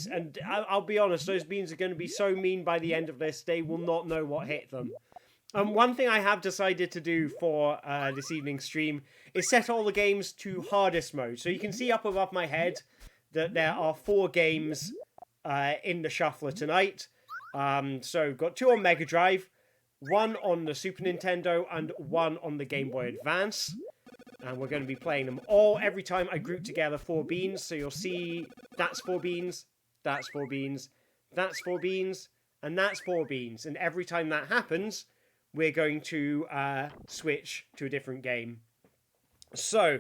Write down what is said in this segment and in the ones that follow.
And I'll be honest, those beans are going to be so mean by the end of this, they will not know what hit them. One thing I have decided to do for this evening's stream is set all the games to hardest mode. So you can see up above my head that there are 4 games in the shuffler tonight. So we've got 2 on Mega Drive, 1 on the Super Nintendo, and 1 on the Game Boy Advance. And we're going to be playing them all every time I group together 4 beans. So you'll see that's 4 beans, that's 4 beans, that's 4 beans, and that's 4 beans. And every time that happens, we're going to switch to a different game. So,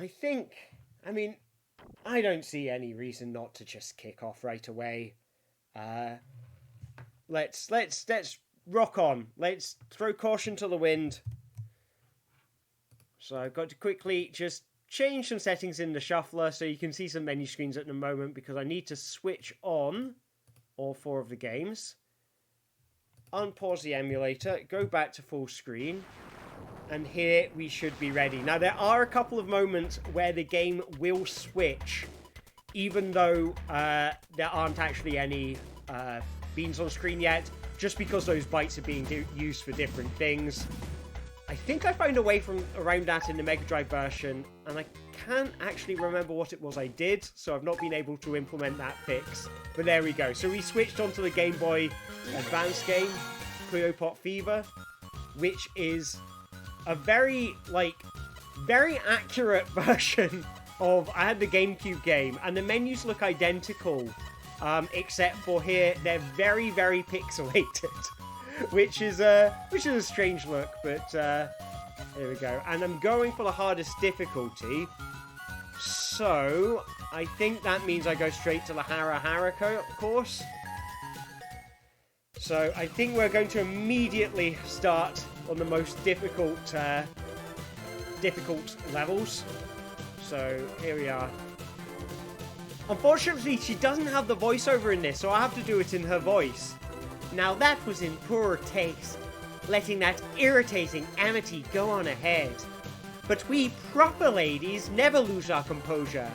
I don't see any reason not to just kick off right away. Let's rock on. Let's throw caution to the wind. So I've got to quickly just change some settings in the shuffler so you can see some menu screens at the moment because I need to switch on all 4 of the games. Unpause the emulator, go back to full screen, and here we should be ready. Now there are a couple of moments where the game will switch, even though there aren't actually any beans on screen yet, just because those bytes are being used for different things. I think I found a way around that in the Mega Drive version, and I can't actually remember what it was I did, so I've not been able to implement that fix. But there we go. So we switched onto the Game Boy Advance game, Puyo Pot Fever, which is a very accurate version of... I had the GameCube game, and the menus look identical, except for here, they're very, very pixelated. Which is a strange look, but here we go. And I'm going for the hardest difficulty. So I think that means I go straight to the Hara Hara course. So I think we're going to immediately start on the most difficult levels. So here we are. Unfortunately, she doesn't have the voiceover in this, so I have to do it in her voice. Now that was in poor taste, letting that irritating amity go on ahead. But we proper ladies never lose our composure.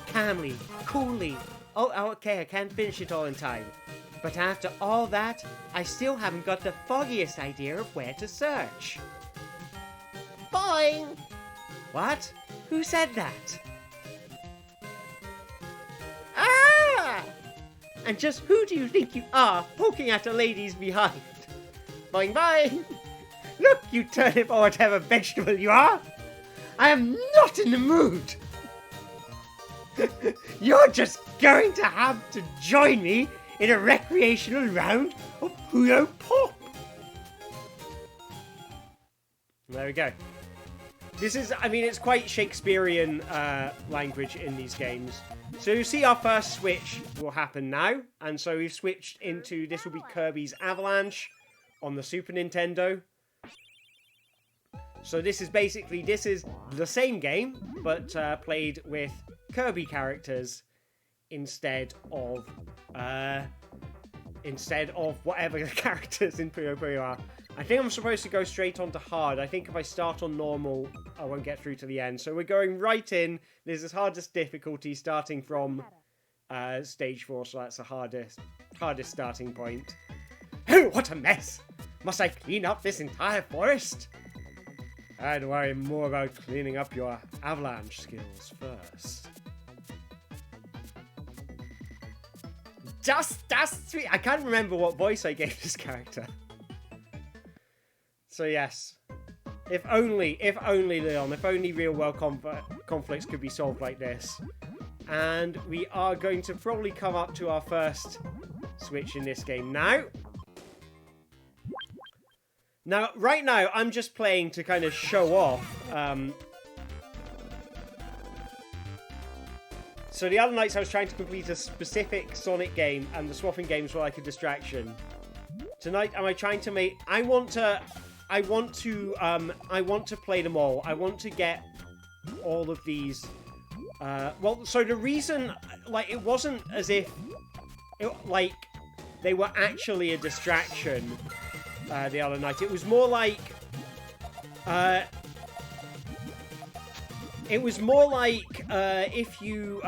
Calmly, coolly. Oh, okay, I can't finish it all in time. But after all that, I still haven't got the foggiest idea of where to search. Boing! What? Who said that? Ah! And just who do you think you are, poking at a lady's behind? Boing, boing! Look, you turnip or whatever vegetable you are! I am not in the mood! You're just going to have to join me in a recreational round of Puyo Pop! There we go. This is, it's quite Shakespearean language in these games. So you see our first switch will happen now. And so we've switched into, this will be Kirby's Avalanche on the Super Nintendo. So this is the same game, but played with Kirby characters instead of whatever the characters in Puyo Puyo are. I think I'm supposed to go straight on to hard. I think if I start on normal, I won't get through to the end. So we're going right in. This is hardest difficulty, starting from stage 4, so that's the hardest starting point. Oh, what a mess! Must I clean up this entire forest? I'd worry more about cleaning up your avalanche skills first. Just sweet. I can't remember what voice I gave this character. So yes, if only Leon, if only real world conflicts could be solved like this. And we are going to probably come up to our first switch in this game now. Now, right now, I'm just playing to kind of show off. So the other nights I was trying to complete a specific Sonic game, and the swapping games were like a distraction. Tonight, I want to play them all. I want to get all of these. So the reason, it wasn't as if, they were actually a distraction the other night. It was more like, if you,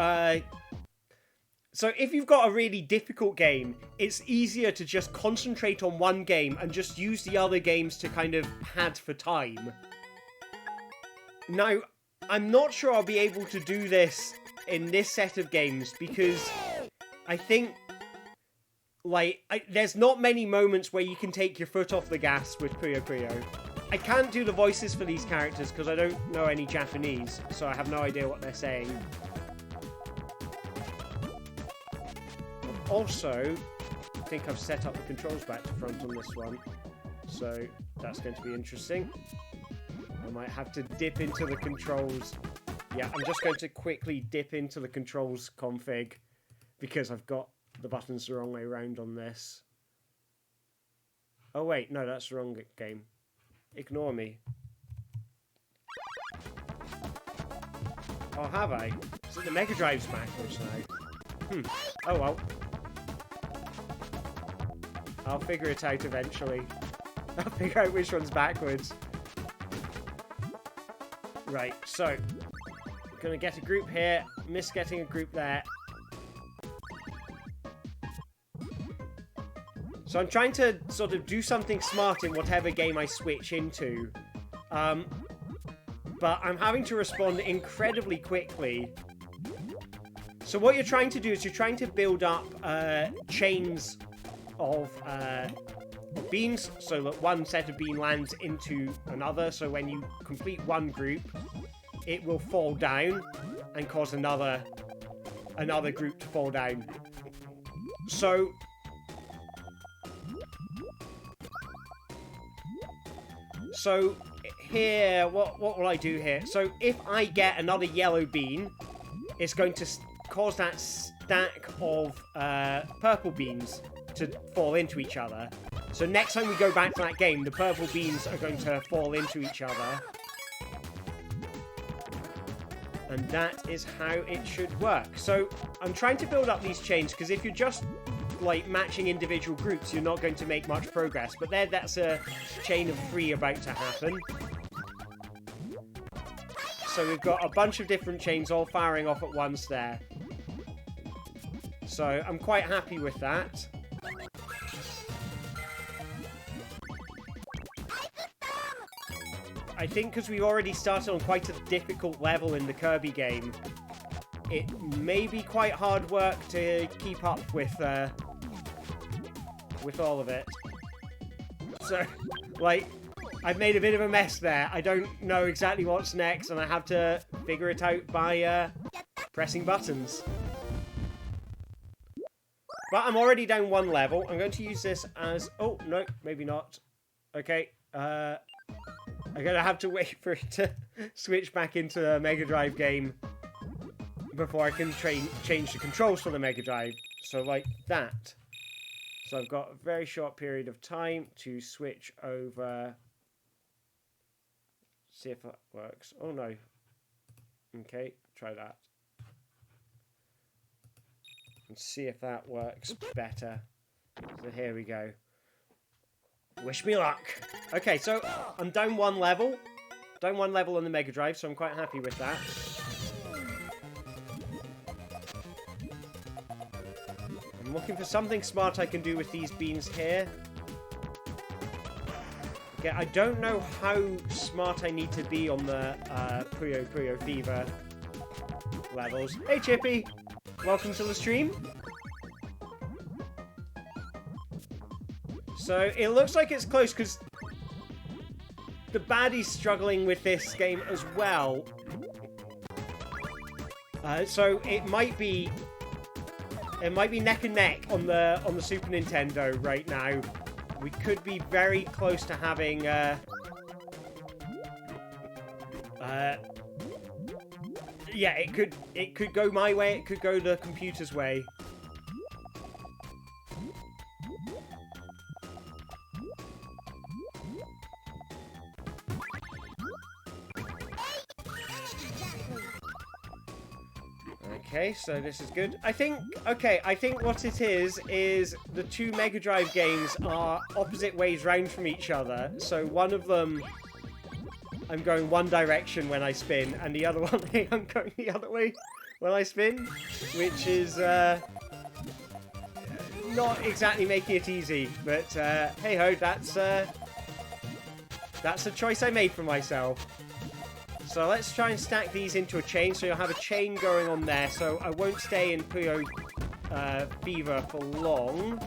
So if you've got a really difficult game, it's easier to just concentrate on one game and just use the other games to kind of pad for time. Now, I'm not sure I'll be able to do this in this set of games because I think, like, there's not many moments where you can take your foot off the gas with Puyo Puyo. I can't do the voices for these characters because I don't know any Japanese, so I have no idea what they're saying. Also, I think I've set up the controls back to front on this one, so that's going to be interesting. I might have to dip into the controls. Yeah, I'm just going to quickly dip into the controls config because I've got the buttons the wrong way around on this. Oh wait, no, that's the wrong game. Ignore me. Oh, have I? So the Mega Drive's backwards now. Oh well. I'll figure it out eventually. I'll figure out which one's backwards. Right, so gonna get a group here, miss getting a group there. So I'm trying to sort of do something smart in whatever game I switch into. But I'm having to respond incredibly quickly. So what you're trying to do is you're trying to build up chains of beans so that one set of bean lands into another. So when you complete one group, it will fall down and cause another group to fall down. So here, what will I do here? So if I get another yellow bean, it's going to cause that stack of purple beans to fall into each other. So next time we go back to that game, the purple beans are going to fall into each other. And that is how it should work. So I'm trying to build up these chains, because if you're just like matching individual groups, you're not going to make much progress. But that's a chain of 3 about to happen. So we've got a bunch of different chains all firing off at once there. So I'm quite happy with that. I think because we already started on quite a difficult level in the Kirby game, it may be quite hard work to keep up with all of it. So, like, I've made a bit of a mess there. I don't know exactly what's next, and I have to figure it out by pressing buttons. But I'm already down 1 level. I'm going to use this as... Oh, no, maybe not. Okay, I'm going to have to wait for it to switch back into a Mega Drive game before I can change the controls for the Mega Drive. So like that. So I've got a very short period of time to switch over. See if that works. Oh no. Okay, try that. And see if that works better. So here we go. Wish me luck. Okay, so I'm down 1 level. Down 1 level on the Mega Drive, so I'm quite happy with that. I'm looking for something smart I can do with these beans here. Okay, I don't know how smart I need to be on the Puyo Puyo Fever levels. Hey Chippy! Welcome to the stream. So it looks like it's close because the baddie's struggling with this game as well. So it might be neck and neck on the Super Nintendo right now. We could be very close to having yeah, it could go my way, it could go the computer's way. Okay, so this is good. I think what it is the 2 Mega Drive games are opposite ways round from each other. So one of them, I'm going one direction when I spin, and the other one, I'm going the other way. when I spin, which is not exactly making it easy. But hey ho, that's a choice I made for myself. So let's try and stack these into a chain. So you'll have a chain going on there. So I won't stay in Puyo Fever for long.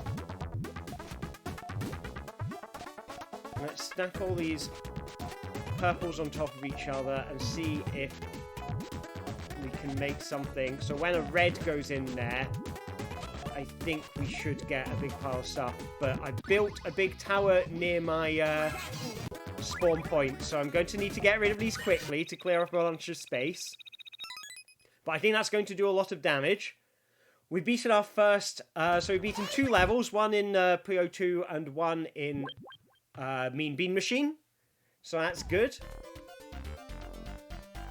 Let's stack all these purples on top of each other and see if we can make something. So when a red goes in there, I think we should get a big pile of stuff. But I built a big tower near my spawn point, so I'm going to need to get rid of these quickly to clear up a bunch of space. But I think that's going to do a lot of damage. We've beaten our first, so we've beaten 2 levels, one in Puyo 2 and one in Mean Bean Machine. So that's good.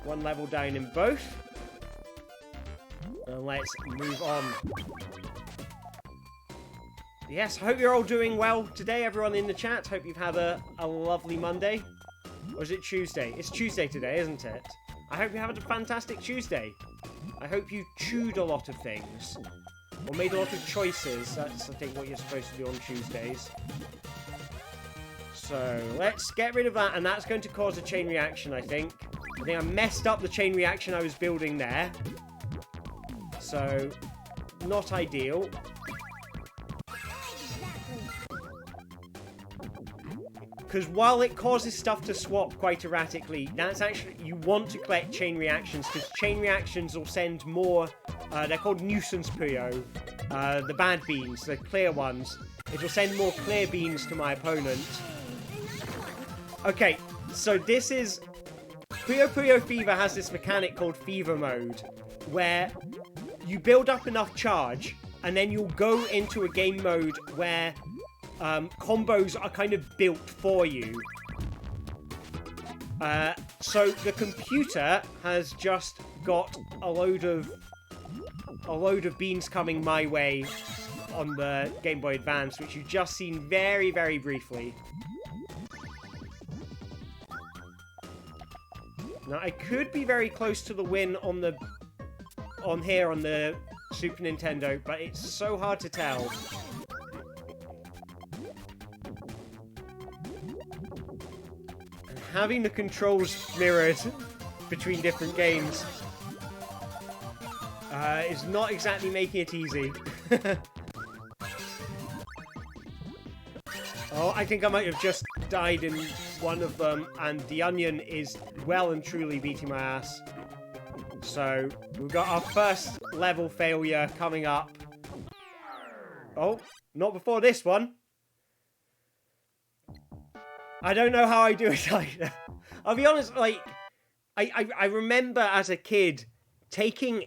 1 level down in both. And let's move on. Yes, I hope you're all doing well today, everyone in the chat. Hope you've had a lovely Monday. Or is it Tuesday? It's Tuesday today, isn't it? I hope you had a fantastic Tuesday. I hope you chewed a lot of things. Or made a lot of choices. That's, I think, what you're supposed to do on Tuesdays. So, let's get rid of that. And that's going to cause a chain reaction, I think. I think I messed up the chain reaction I was building there. So, not ideal. Because while it causes stuff to swap quite erratically, that's actually, you want to collect chain reactions, because chain reactions will send more, they're called nuisance Puyo, the bad beans, the clear ones. It will send more clear beans to my opponent. Okay, so this is, Puyo Fever has this mechanic called Fever Mode, where you build up enough charge, and then you'll go into a game mode where combos are kind of built for you. So the computer has just got a load of beans coming my way on the Game Boy Advance, which you've just seen very, very briefly. Now I could be very close to the win on the Super Nintendo, but it's so hard to tell. Having the controls mirrored between different games is not exactly making it easy. Oh, I think I might have just died in one of them, and the onion is well and truly beating my ass. So, we've got our first level failure coming up. Oh, not before this one. I don't know how I do it either. I'll be honest, like, I remember as a kid taking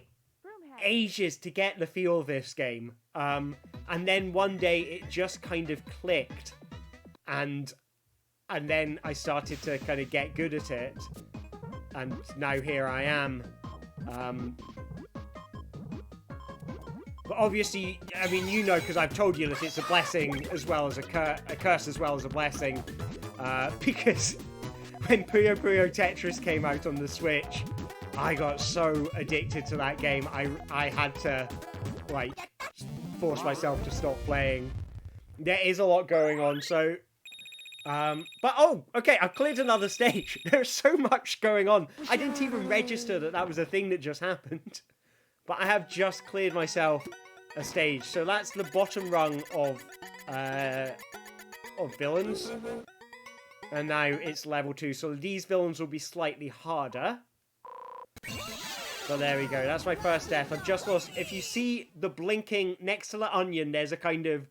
ages to get the feel of this game. And then one day it just kind of clicked. And then I started to kind of get good at it. And now here I am. But obviously, I mean, you know, because I've told you that it's a blessing as well as a curse as well as a blessing. Because when Puyo Puyo Tetris came out on the Switch, I got so addicted to that game, I had to, like, force myself to stop playing. There is a lot going on, so... but, oh, okay, I've cleared another stage. There's so much going on. I didn't even register that that was a thing that just happened. But I have just cleared myself a stage. So that's the bottom rung of villains. And now it's level 2. So these villains will be slightly harder. So there we go. That's my first death. I've just lost... If you see the blinking next to the onion, there's a kind of...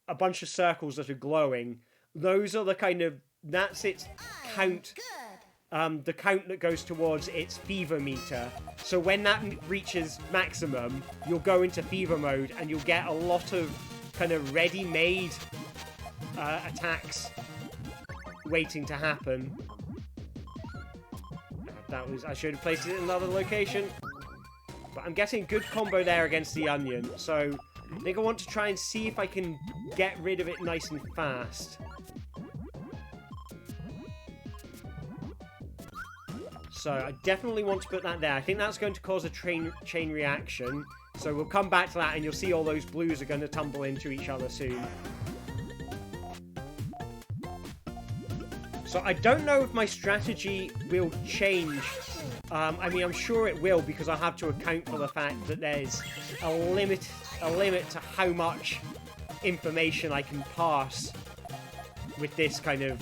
a bunch of circles that are glowing. Those are the kind of... That's its count... the count that goes towards its fever meter. So when that reaches maximum, you'll go into fever mode and you'll get a lot of kind of ready-made attacks waiting to happen. That was... I should have placed it in another location. But I'm getting a good combo there against the onion. So I think I want to try and see if I can get rid of it nice and fast. So I definitely want to put that there. I think that's going to cause a chain reaction. So we'll come back to that and you'll see all those blues are going to tumble into each other soon. So I don't know if my strategy will change. I mean, I'm sure it will because I have to account for the fact that there's a limit to how much information I can pass with this kind of,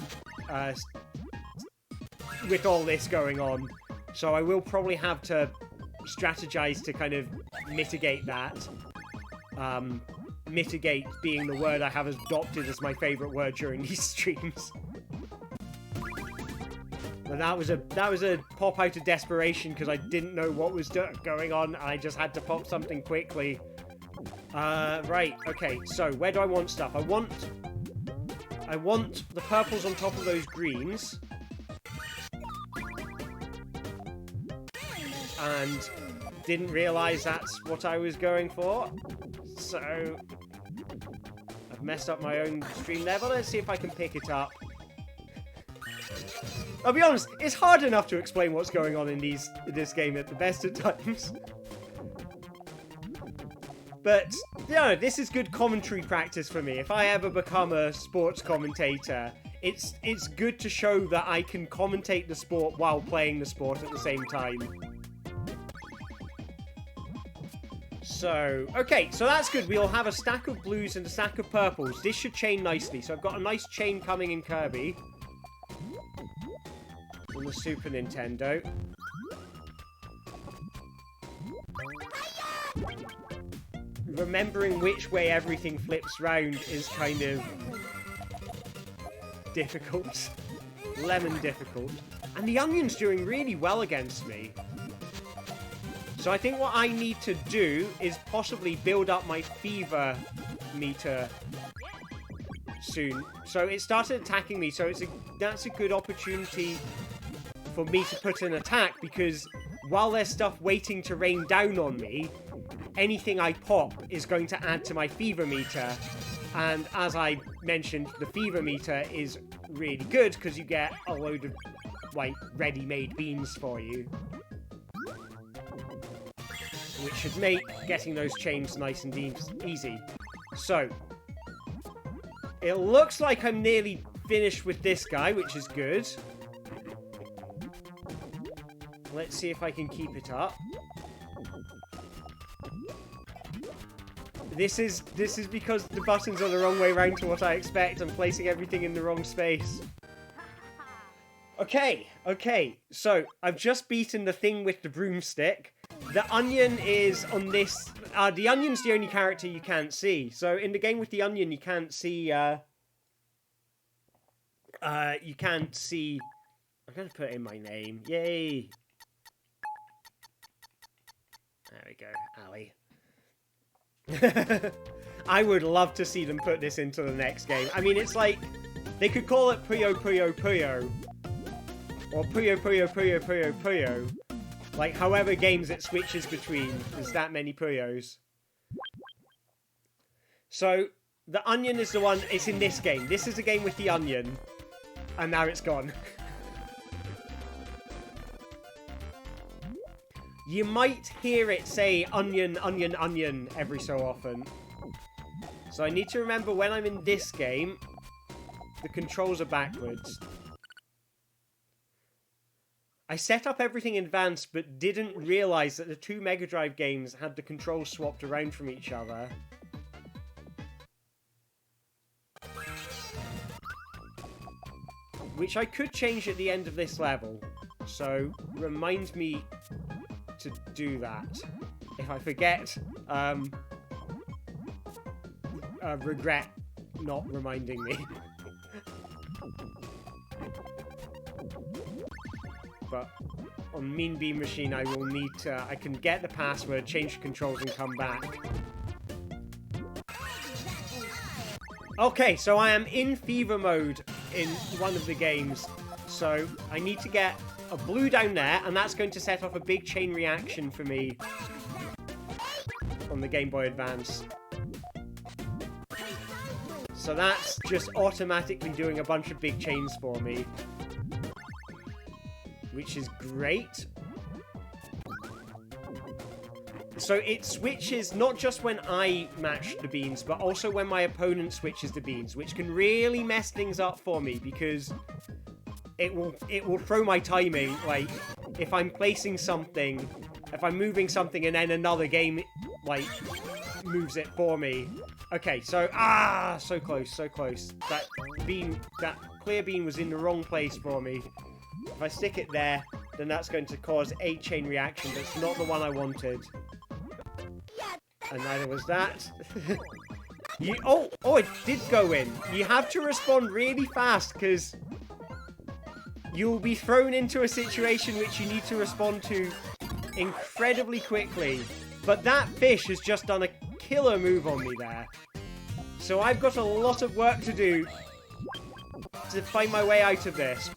with all this going on. So I will probably have to strategize to kind of mitigate that. Mitigate being the word I have adopted as my favorite word during these streams. But that was a pop out of desperation because I didn't know what was going on. I just had to pop something quickly. Right, okay, so where do I want stuff? I want the purples on top of those greens. And didn't realise that's what I was going for. So I've messed up my own stream there, but let's see if I can pick it up. I'll be honest, it's hard enough to explain what's going on in this game at the best of times. But, you know, this is good commentary practice for me. If I ever become a sports commentator, it's good to show that I can commentate the sport while playing the sport at the same time. So, okay, so that's good. We'll have a stack of blues and a stack of purples. This should chain nicely. So I've got a nice chain coming in Kirby. On the Super Nintendo. Remembering which way everything flips round is kind of difficult. Lemon difficult. And the onion's doing really well against me. So I think what I need to do is possibly build up my fever meter soon. So it started attacking me, so that's a good opportunity for me to put an attack, because while there's stuff waiting to rain down on me, anything I pop is going to add to my fever meter. And as I mentioned, the fever meter is really good because you get a load of, like, ready-made beans for you. Which should make getting those chains nice and easy. So, it looks like I'm nearly finished with this guy, which is good. Let's see if I can keep it up. This is because the buttons are the wrong way round to what I expect. I'm placing everything in the wrong space. Okay, so I've just beaten the thing with the broomstick. The onion is on this... the onion's the only character you can't see. So in the game with the onion, you can't see... you can't see... I'm going to put in my name. Yay! There we go, Ali. I would love to see them put this into the next game. I mean, it's like... They could call it Puyo, Puyo, Puyo. Or Puyo, Puyo, Puyo, Puyo, Puyo. Like, however games it switches between, there's that many Puyos. So, the onion is the one, it's in this game. This is a game with the onion. And now it's gone. You might hear it say onion, onion, onion every so often. So I need to remember when I'm in this game, the controls are backwards. I set up everything in advance, but didn't realise that the two Mega Drive games had the controls swapped around from each other. Which I could change at the end of this level. So, remind me to do that. If I forget, regret not reminding me. But on Mean Bean Machine, I will need to... I can get the password, change the controls, and come back. Okay, so I am in fever mode in one of the games. So I need to get a blue down there, and that's going to set off a big chain reaction for me on the Game Boy Advance. So that's just automatically doing a bunch of big chains for me. which is great. So it switches not just when I match the beans, but also when my opponent switches the beans, which can really mess things up for me because it will throw my timing. Like, if I'm placing something, if I'm moving something and then another game, like, moves it for me. Okay, so, so close, so close. That clear bean was in the wrong place for me. If I stick it there, then that's going to cause a chain reaction. That's not the one I wanted. And neither was that. Oh, it did go in. You have to respond really fast, because you'll be thrown into a situation which you need to respond to incredibly quickly. But that fish has just done a killer move on me there. So I've got a lot of work to do to find my way out of this.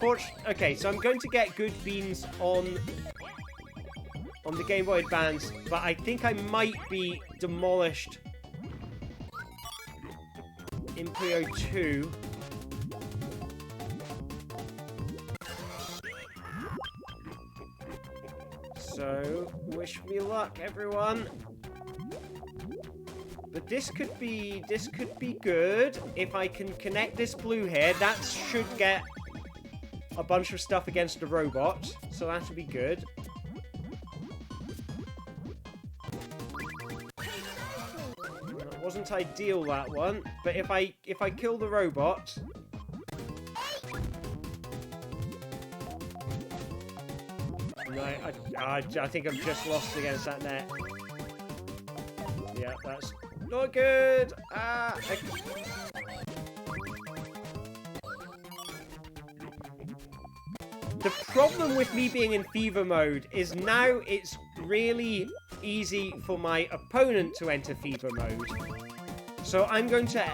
Okay, so I'm going to get good beans on the Game Boy Advance, but I think I might be demolished in Puyo 2. So, wish me luck, everyone. But this could be good. If I can connect this blue here, that should get a bunch of stuff against the robot. So that would be good. That wasn't ideal, that one. But if I kill the robot, no, I think I'm just lost against that net. Yeah, that's not good. The problem with me being in fever mode is now it's really easy for my opponent to enter fever mode. So I'm going to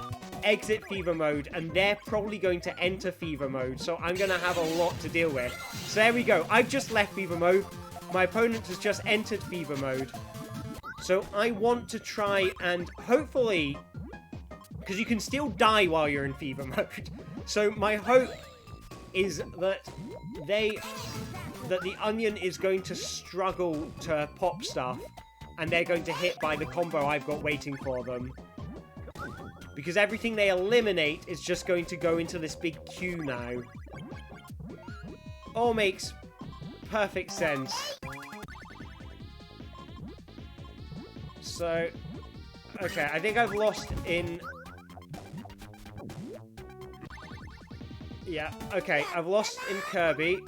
exit fever mode, and they're probably going to enter fever mode. So I'm going to have a lot to deal with. So there we go. I've just left fever mode. My opponent has just entered fever mode. So I want to try and hopefully, because you can still die while you're in fever mode. So my hope is that the onion is going to struggle to pop stuff, and they're going to hit by the combo I've got waiting for them. Because everything they eliminate is just going to go into this big queue now. All makes perfect sense. So, okay, I think I've lost in... Yeah, okay, I've lost in Kirby.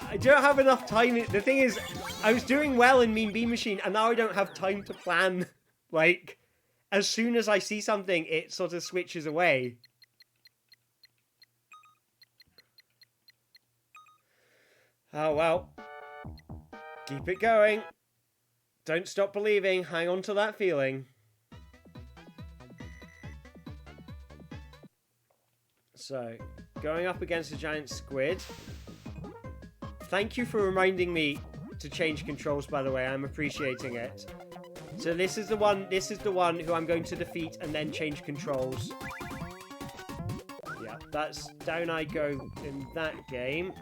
I don't have enough time. The thing is, I was doing well in Mean Bean Machine, and now I don't have time to plan. Like, as soon as I see something, it sort of switches away. Oh, well. Keep it going. Don't stop believing. Hang on to that feeling. So, going up against a giant squid. Thank you for reminding me to change controls, by the way. I'm appreciating it. So this is the one who I'm going to defeat and then change controls. Yeah, that's down I go in that game.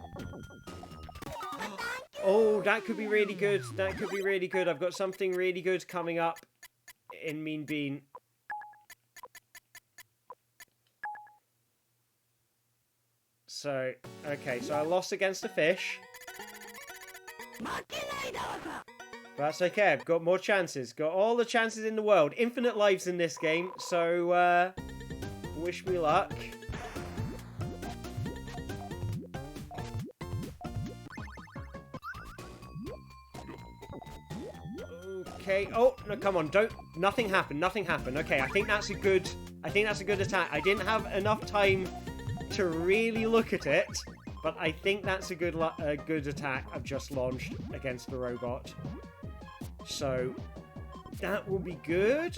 Oh, that could be really good. That could be really good. I've got something really good coming up in Mean Bean. So, okay, so I lost against a fish. That's okay, I've got more chances. Got all the chances in the world. Infinite lives in this game, so, wish me luck. Okay, oh, no, come on, nothing happened. Okay, I think that's a good attack. I didn't have enough time to really look at it, but I think that's a good attack I've just launched against the robot. So, that will be good.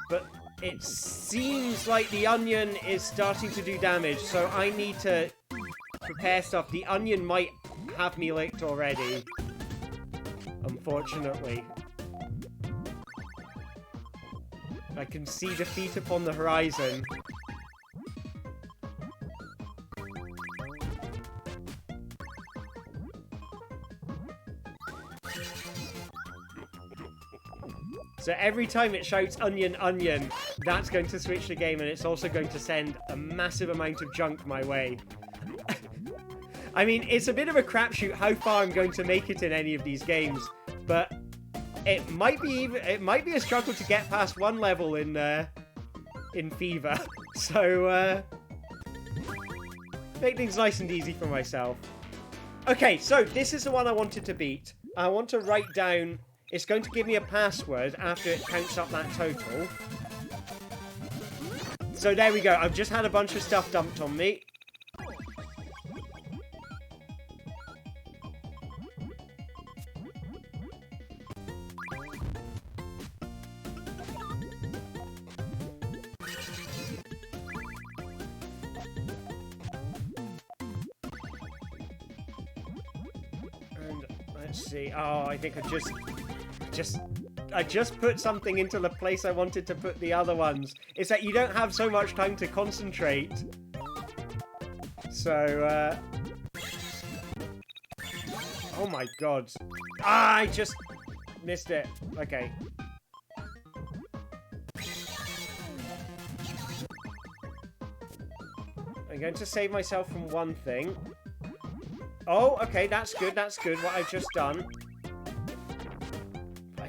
But it seems like the onion is starting to do damage, so I need to prepare stuff. The onion might have me licked already, unfortunately. I can see defeat upon the horizon. So every time it shouts onion, onion, that's going to switch the game, and it's also going to send a massive amount of junk my way. I mean, it's a bit of a crapshoot how far I'm going to make it in any of these games, but it might be a struggle to get past one level in Fever. So make things nice and easy for myself. Okay, so this is the one I wanted to beat. I want to write down. It's going to give me a password after it counts up that total. So there we go. I've just had a bunch of stuff dumped on me. And let's see. Oh, I think I just put something into the place I wanted to put the other ones. It's that you don't have so much time to concentrate. So, oh my god. Ah, I just missed it. Okay. I'm going to save myself from one thing. Oh, okay, that's good, what I've just done.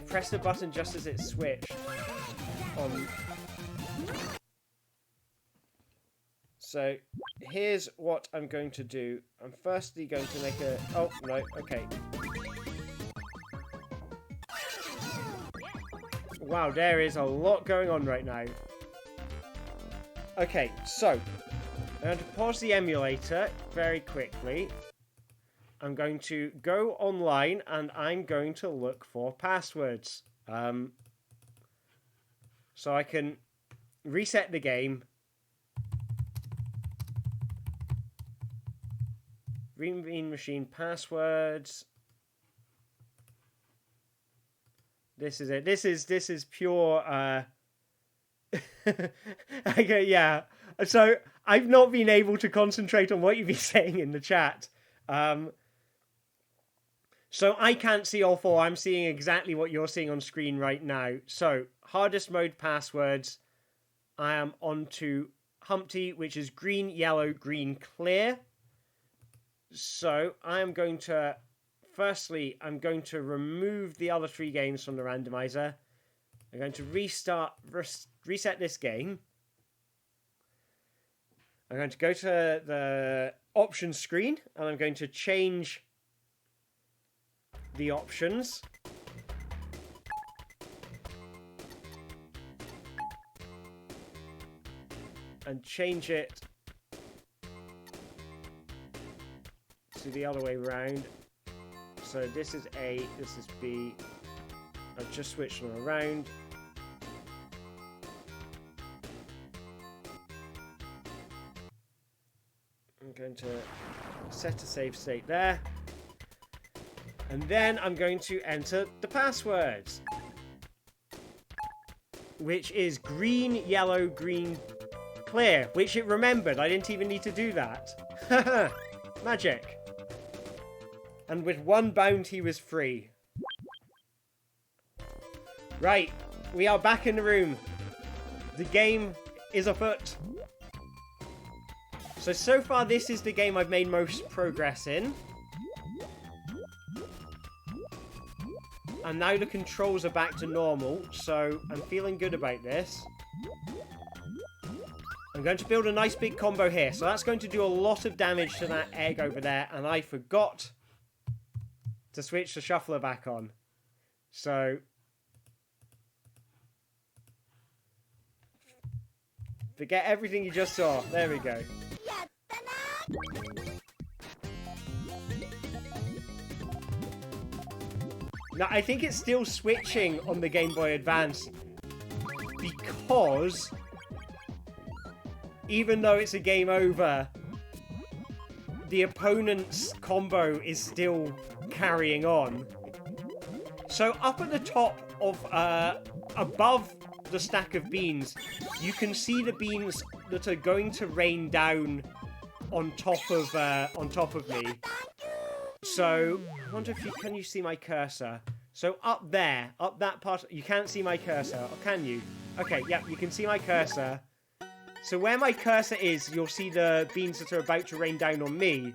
Press the button just as it switched on. So here's what I'm going to do. I'm firstly going to make a... Oh, no, okay. Wow, there is a lot going on right now. Okay, so I'm going to pause the emulator very quickly. I'm going to go online and I'm going to look for passwords. So I can reset the game. Green Bean Machine passwords. This is it. This is pure okay, yeah. So I've not been able to concentrate on what you've been saying in the chat. So I can't see all four. I'm seeing exactly what you're seeing on screen right now. So hardest mode passwords. I am on to Humpty, which is green, yellow, green, clear. So I am going to, firstly, I'm going to remove the other three games from the randomizer. I'm going to reset this game. I'm going to go to the options screen and I'm going to change the options. And change it to the other way around. So this is A, this is B. I've just switched them around. I'm going to set a save state there. And then I'm going to enter the passwords. Which is green, yellow, green, clear. Which it remembered. I didn't even need to do that. Magic. And with one bound he was free. Right. We are back in the room. The game is afoot. So far this is the game I've made most progress in. And now the controls are back to normal, so I'm feeling good about this. I'm going to build a nice big combo here, so that's going to do a lot of damage to that egg over there, and I forgot to switch the shuffler back on. So forget everything you just saw. There we go. Now, I think it's still switching on the Game Boy Advance because even though it's a game over, the opponent's combo is still carrying on. So up at the top of, above the stack of beans, you can see the beans that are going to rain down on top of me. So, I wonder if can you see my cursor? So up there, up that part, you can't see my cursor, or can you? Okay, yeah, you can see my cursor. So where my cursor is, you'll see the beans that are about to rain down on me.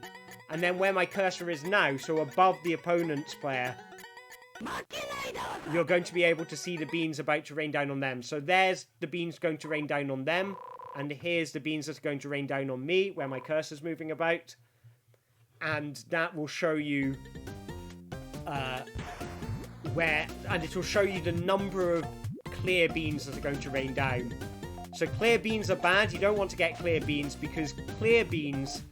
And then where my cursor is now, so above the opponent's player, you're going to be able to see the beans about to rain down on them. So there's the beans going to rain down on them. And here's the beans that are going to rain down on me, where my cursor's moving about. And that will show you and it will show you the number of clear beans that are going to rain down. So clear beans are bad. You don't want to get clear beans, because clear beans,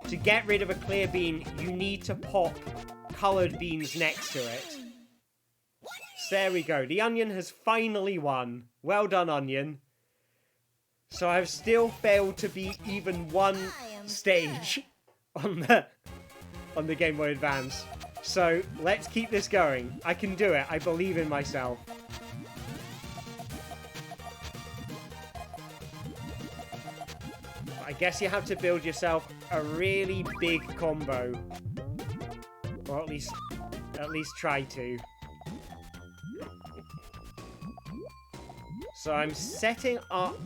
to get rid of a clear bean, you need to pop coloured beans next to it. So there we go. The onion has finally won. Well done, onion. So I've still failed to beat even one stage on the Game Boy Advance. So let's keep this going. I can do it. I believe in myself. I guess you have to build yourself a really big combo. Or at least try to. So I'm setting up...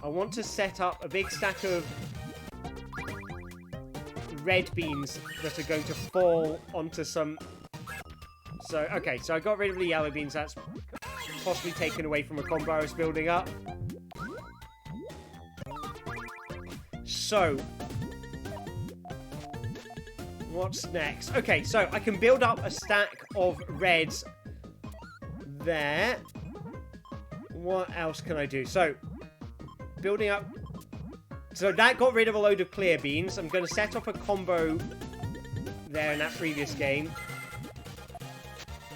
I want to set up a big stack of red beans that are going to fall onto some... So, okay, so I got rid of the yellow beans. That's possibly taken away from a combo I was building up. So, what's next? Okay, so I can build up a stack of reds there. What else can I do? So, building up... So that got rid of a load of clear beans. I'm going to set up a combo there in that previous game.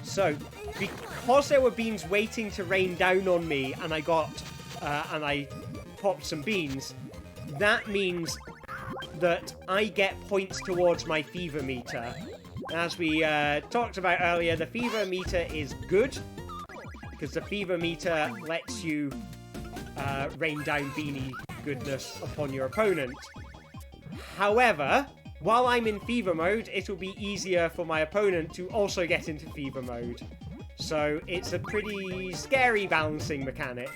So, because there were beans waiting to rain down on me, and I got... and I popped some beans, that means that I get points towards my fever meter. As we talked about earlier, the fever meter is good, because the fever meter lets you rain down beanie goodness upon your opponent. However, while I'm in fever mode, it'll be easier for my opponent to also get into fever mode. So it's a pretty scary balancing mechanic.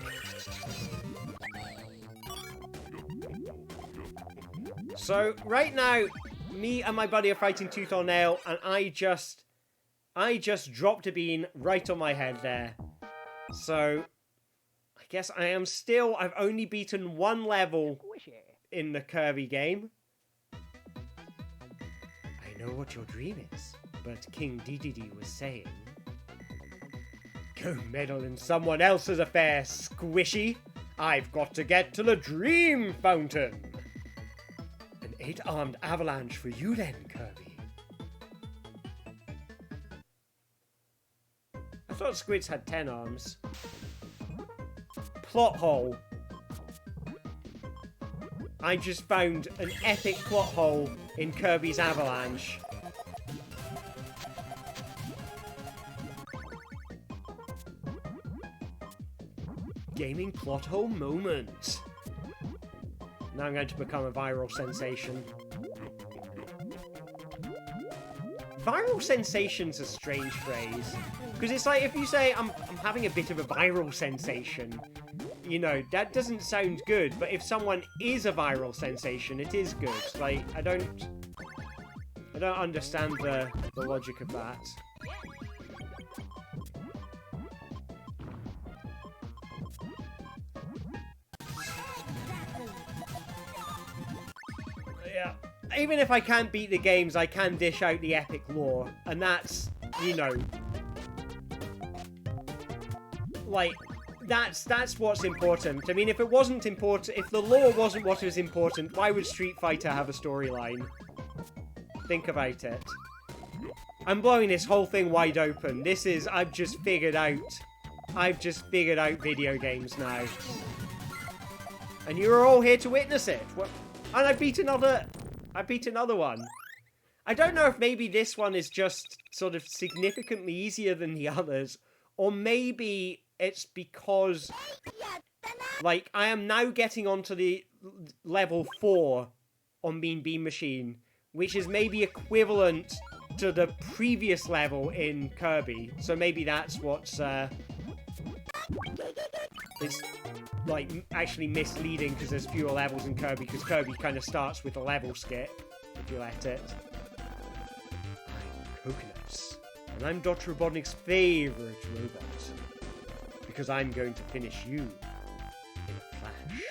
So right now, me and my buddy are fighting tooth or nail, and I just dropped a bean right on my head there. So I guess I've only beaten one level in the Kirby game. I know what your dream is, but King Dedede was saying, go meddle in someone else's affair, Squishy. I've got to get to the Dream Fountain. An 8-armed avalanche for you then, Kirby. I thought squids had 10 arms. Plot hole. I just found an epic plot hole in Kirby's Avalanche. Gaming plot hole moment. Now I'm going to become a viral sensation. Viral sensation's a strange phrase. Because it's like, if you say, I'm having a bit of a viral sensation, you know, that doesn't sound good. But if someone is a viral sensation, it is good. Like, I don't understand the logic of that. Yeah. Even if I can't beat the games, I can dish out the epic lore. And that's, you know... like, that's what's important. I mean, if it wasn't important, if the lore wasn't what was important, why would Street Fighter have a storyline? Think about it. I'm blowing this whole thing wide open. This is, I've just figured out video games now. And you're all here to witness it. What? And I beat another one. I don't know if maybe this one is just sort of significantly easier than the others, or maybe it's because, like, I am now getting onto the level 4 on Mean Bean Machine, which is maybe equivalent to the previous level in Kirby. So maybe that's what's, it's, like, actually misleading because there's fewer levels in Kirby, because Kirby kind of starts with a level skip, if you let it. Coconuts. And I'm Dr. Robotnik's favorite robot. Because I'm going to finish you in a flash.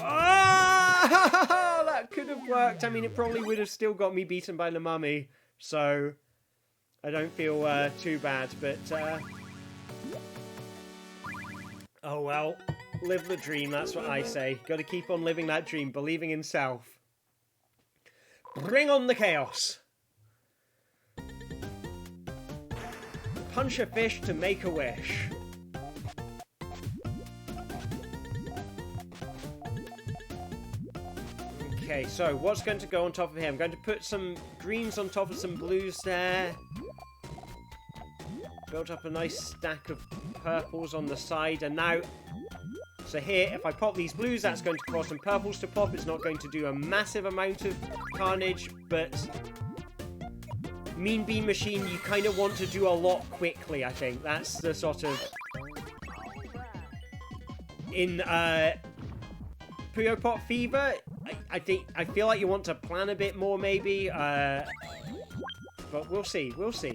Oh! That could have worked. I mean, it probably would have still got me beaten by the mummy. So, I don't feel too bad, but... Oh well, live the dream, that's what I say. Gotta keep on living that dream, believing in self. Bring on the chaos! Punch a fish to make a wish. Okay, so what's going to go on top of here? I'm going to put some greens on top of some blues there. Built up a nice stack of purples on the side, and now, so here, if I pop these blues, that's going to cause some purples to pop. It's not going to do a massive amount of carnage, but Mean Bean Machine, you kind of want to do a lot quickly, I think. That's the sort of... In Puyo Pot Fever, I feel like you want to plan a bit more, maybe, but we'll see, we'll see.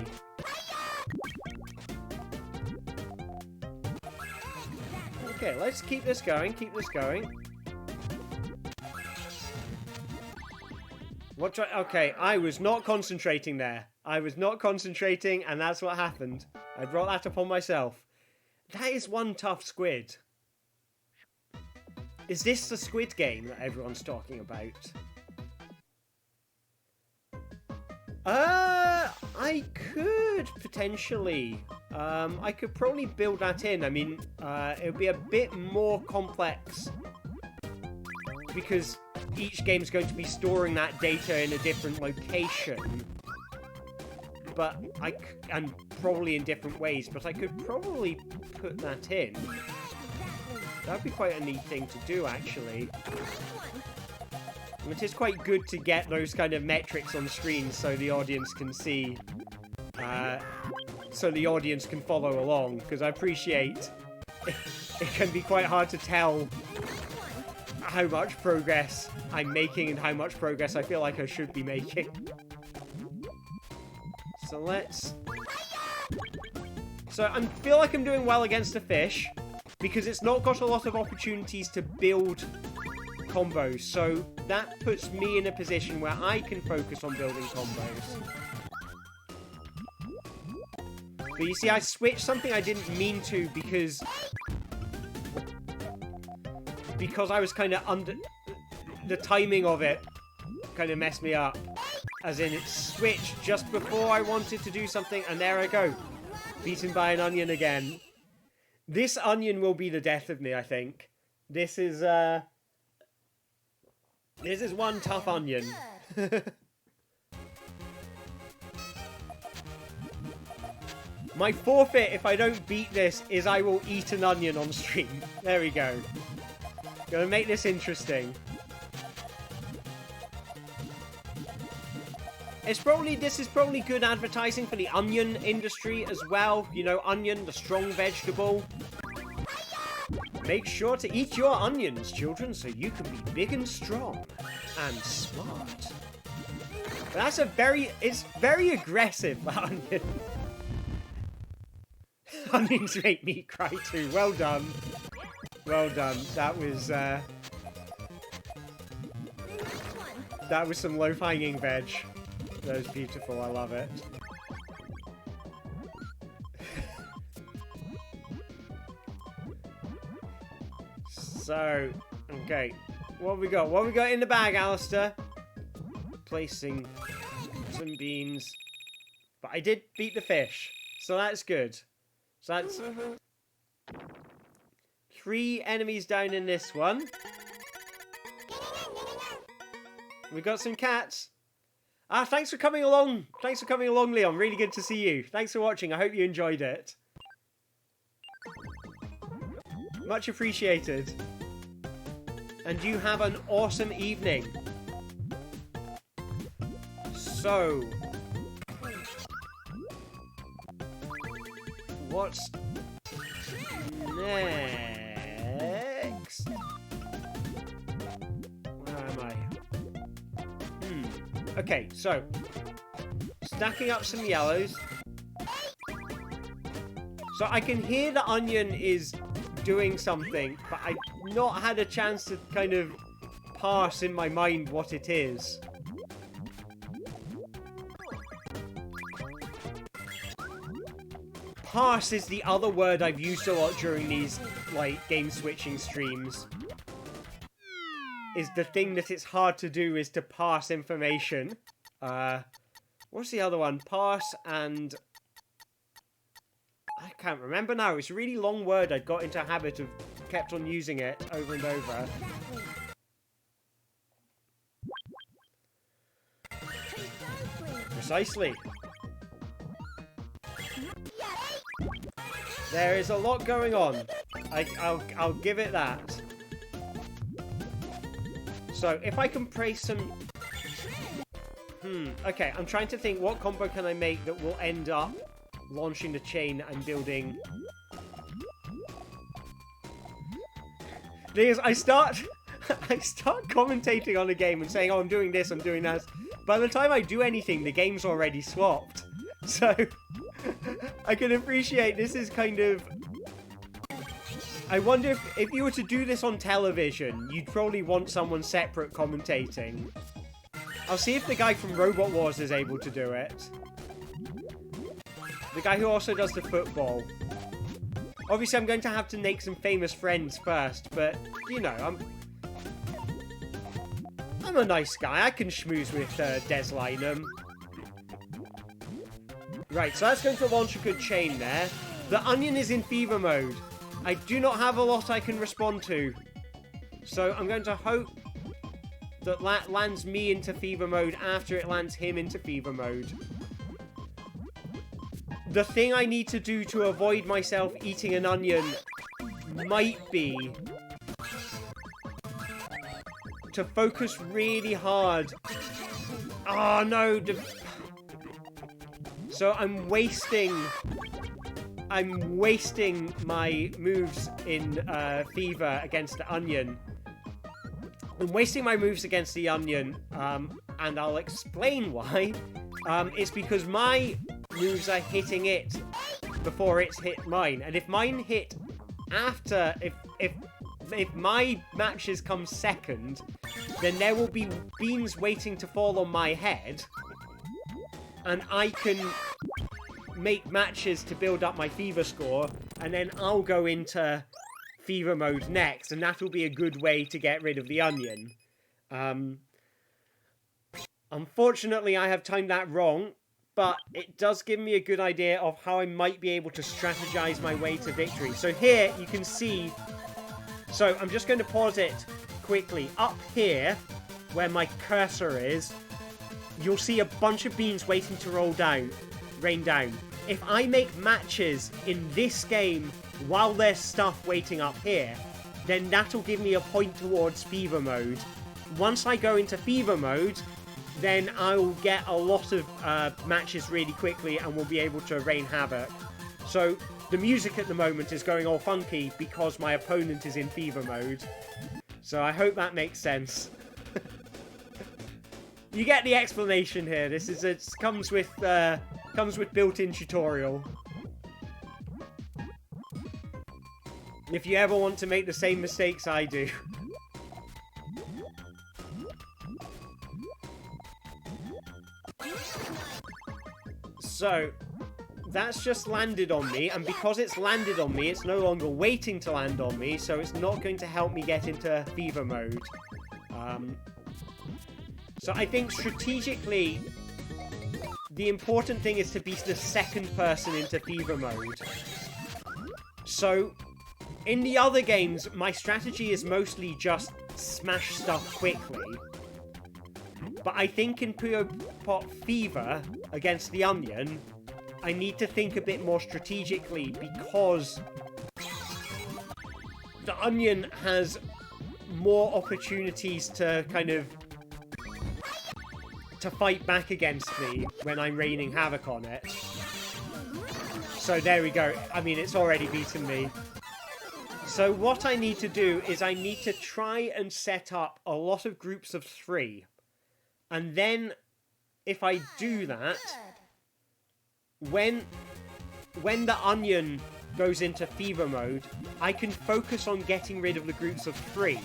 Okay, let's keep this going, keep this going. Okay, I was not concentrating there. I was not concentrating, and that's what happened. I brought that upon myself. That is one tough squid. Is this the Squid game that everyone's talking about? I could potentially. I could probably build that in. I mean, it would be a bit more complex because each game's going to be storing that data in a different location. But and probably in different ways, but I could probably put that in. That'd be quite a neat thing to do, actually. And it is quite good to get those kind of metrics on screen so the audience can see, so the audience can follow along, because I appreciate it can be quite hard to tell how much progress I'm making and how much progress I feel like I should be making. So let's... So I feel like I'm doing well against the fish, because it's not got a lot of opportunities to build combos, so that puts me in a position where I can focus on building combos. But you see, I switched something I didn't mean to because I was kind of under... The timing of it kind of messed me up. As in, it switched just before I wanted to do something, and there I go. Beaten by an onion again. This onion will be the death of me, I think. This is one tough onion. My forfeit, if I don't beat this, is I will eat an onion on stream. There we go. Gonna make this interesting. This is probably good advertising for the onion industry as well. You know, onion, the strong vegetable. Make sure to eat your onions, children, so you can be big and strong and smart. But that's it's very aggressive, that onion. Onions make me cry too. Well done. Well done. That was some low-hanging veg. That was beautiful. I love it. So, okay. What have we got? What have we got in the bag, Alistair? Placing some beans. But I did beat the fish. So that's good. So that's... 3 enemies down in this one. We got some cats. Ah, thanks for coming along. Thanks for coming along, Leon. Really good to see you. Thanks for watching. I hope you enjoyed it. Much appreciated. And you have an awesome evening. So, what's next? Where am I? Okay, so stacking up some yellows. So I can hear the onion is doing something, but I've not had a chance to kind of parse in my mind what it is. Parse is the other word I've used a lot during these, like, game switching streams. Is the thing that it's hard to do is to parse information. What's the other one? Parse and... I can't remember now. It's a really long word. I got into a habit of kept on using it over and over. Precisely. There is a lot going on. I'll give it that. So if I can praise some... Okay, I'm trying to think what combo can I make that will end up launching the chain and building... The thing is, I start commentating on a game and saying, oh, I'm doing this, I'm doing that. By the time I do anything, the game's already swapped. So, I can appreciate this is kind of... I wonder if you were to do this on television, you'd probably want someone separate commentating. I'll see if the guy from Robot Wars is able to do it. The guy who also does the football. Obviously, I'm going to have to make some famous friends first, but, you know, I'm a nice guy. I can schmooze with Des Lynam. Right, so that's going to launch a good chain there. The onion is in fever mode. I do not have a lot I can respond to. So I'm going to hope that that lands me into fever mode after it lands him into fever mode. The thing I need to do to avoid myself eating an onion might be to focus really hard. Oh no! So I'm wasting my moves in Fever against the onion. I'm wasting my moves against the onion, and I'll explain why. It's because my moves are hitting it before it's hit mine, and if mine hit after, if my matches come second, then there will be beans waiting to fall on my head, and I can make matches to build up my fever score, and then I'll go into fever mode next, and that'll be a good way to get rid of the onion. Unfortunately, I have timed that wrong, but it does give me a good idea of how I might be able to strategize my way to victory. So here, you can see... So, I'm just going to pause it quickly. Up here, where my cursor is, you'll see a bunch of beans waiting to rain down. If I make matches in this game while there's stuff waiting up here, then that'll give me a point towards fever mode. Once I go into fever mode, then I'll get a lot of matches really quickly and will be able to rain havoc. So the music at the moment is going all funky because my opponent is in fever mode. So I hope that makes sense. You get the explanation here. This is it comes with built-in tutorial. If you ever want to make the same mistakes I do. So, that's just landed on me, and because it's landed on me, it's no longer waiting to land on me, so it's not going to help me get into fever mode. So I think strategically, the important thing is to be the second person into fever mode. So, in the other games, my strategy is mostly just smash stuff quickly. But I think in Puyo Pot Fever against the Onion, I need to think a bit more strategically because the Onion has more opportunities to kind of to fight back against me when I'm raining havoc on it. So there we go. I mean, it's already beaten me. So what I need to do is I need to try and set up a lot of groups of 3. And then if I do that, when the Onion goes into fever mode, I can focus on getting rid of the groups of 3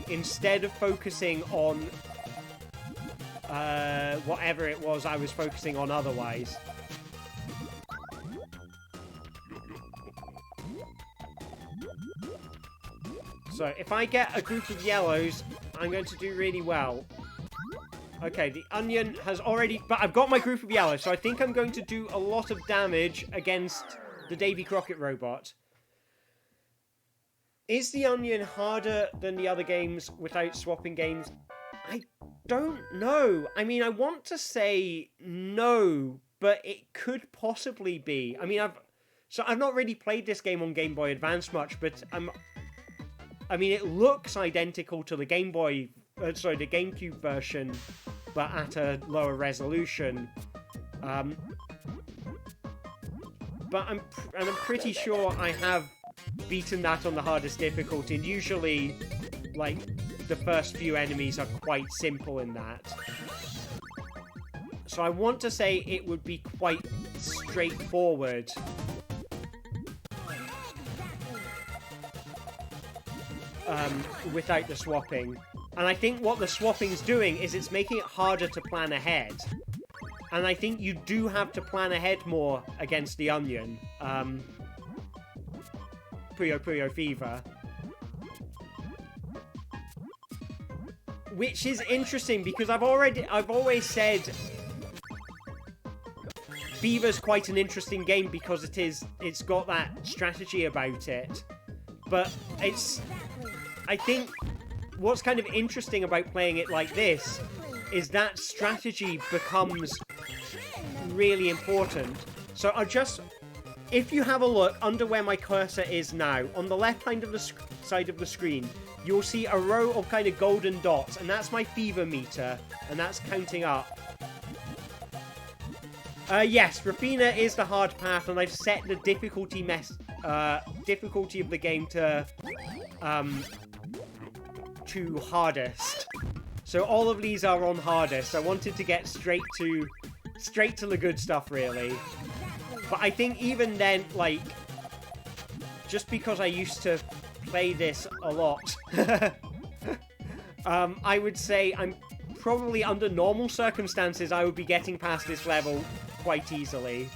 instead of focusing on whatever it was I was focusing on otherwise. So if I get a group of yellows, I'm going to do really well. Okay, the Onion has already... But I've got my group of yellows, so I think I'm going to do a lot of damage against the Davy Crockett robot. Is the Onion harder than the other games without swapping games? I don't know. I mean, I want to say no, but it could possibly be. I mean, I've not really played this game on Game Boy Advance much, but I mean, it looks identical to the the GameCube version, but at a lower resolution. But I'm pretty sure I have beaten that on the hardest difficulty, and usually, like, the first few enemies are quite simple in that. So I want to say it would be quite straightforward. Without the swapping. And I think what the swapping's doing is it's making it harder to plan ahead. And I think you do have to plan ahead more against the Onion. Puyo Fever. Which is interesting because I've always said Fever's quite an interesting game because it's got that strategy about it. But I think what's kind of interesting about playing it like this is that strategy becomes really important. So if you have a look under where my cursor is now, on the left hand of the side of the screen, you'll see a row of kind of golden dots, and that's my fever meter, and that's counting up. Yes, Rafina is the hard path, and I've set the difficulty of the game to hardest. So all of these are on hardest. I wanted to get straight to the good stuff, really. But I think even then, like, just because I used to play this a lot, I would say I'm probably under normal circumstances I would be getting past this level quite easily.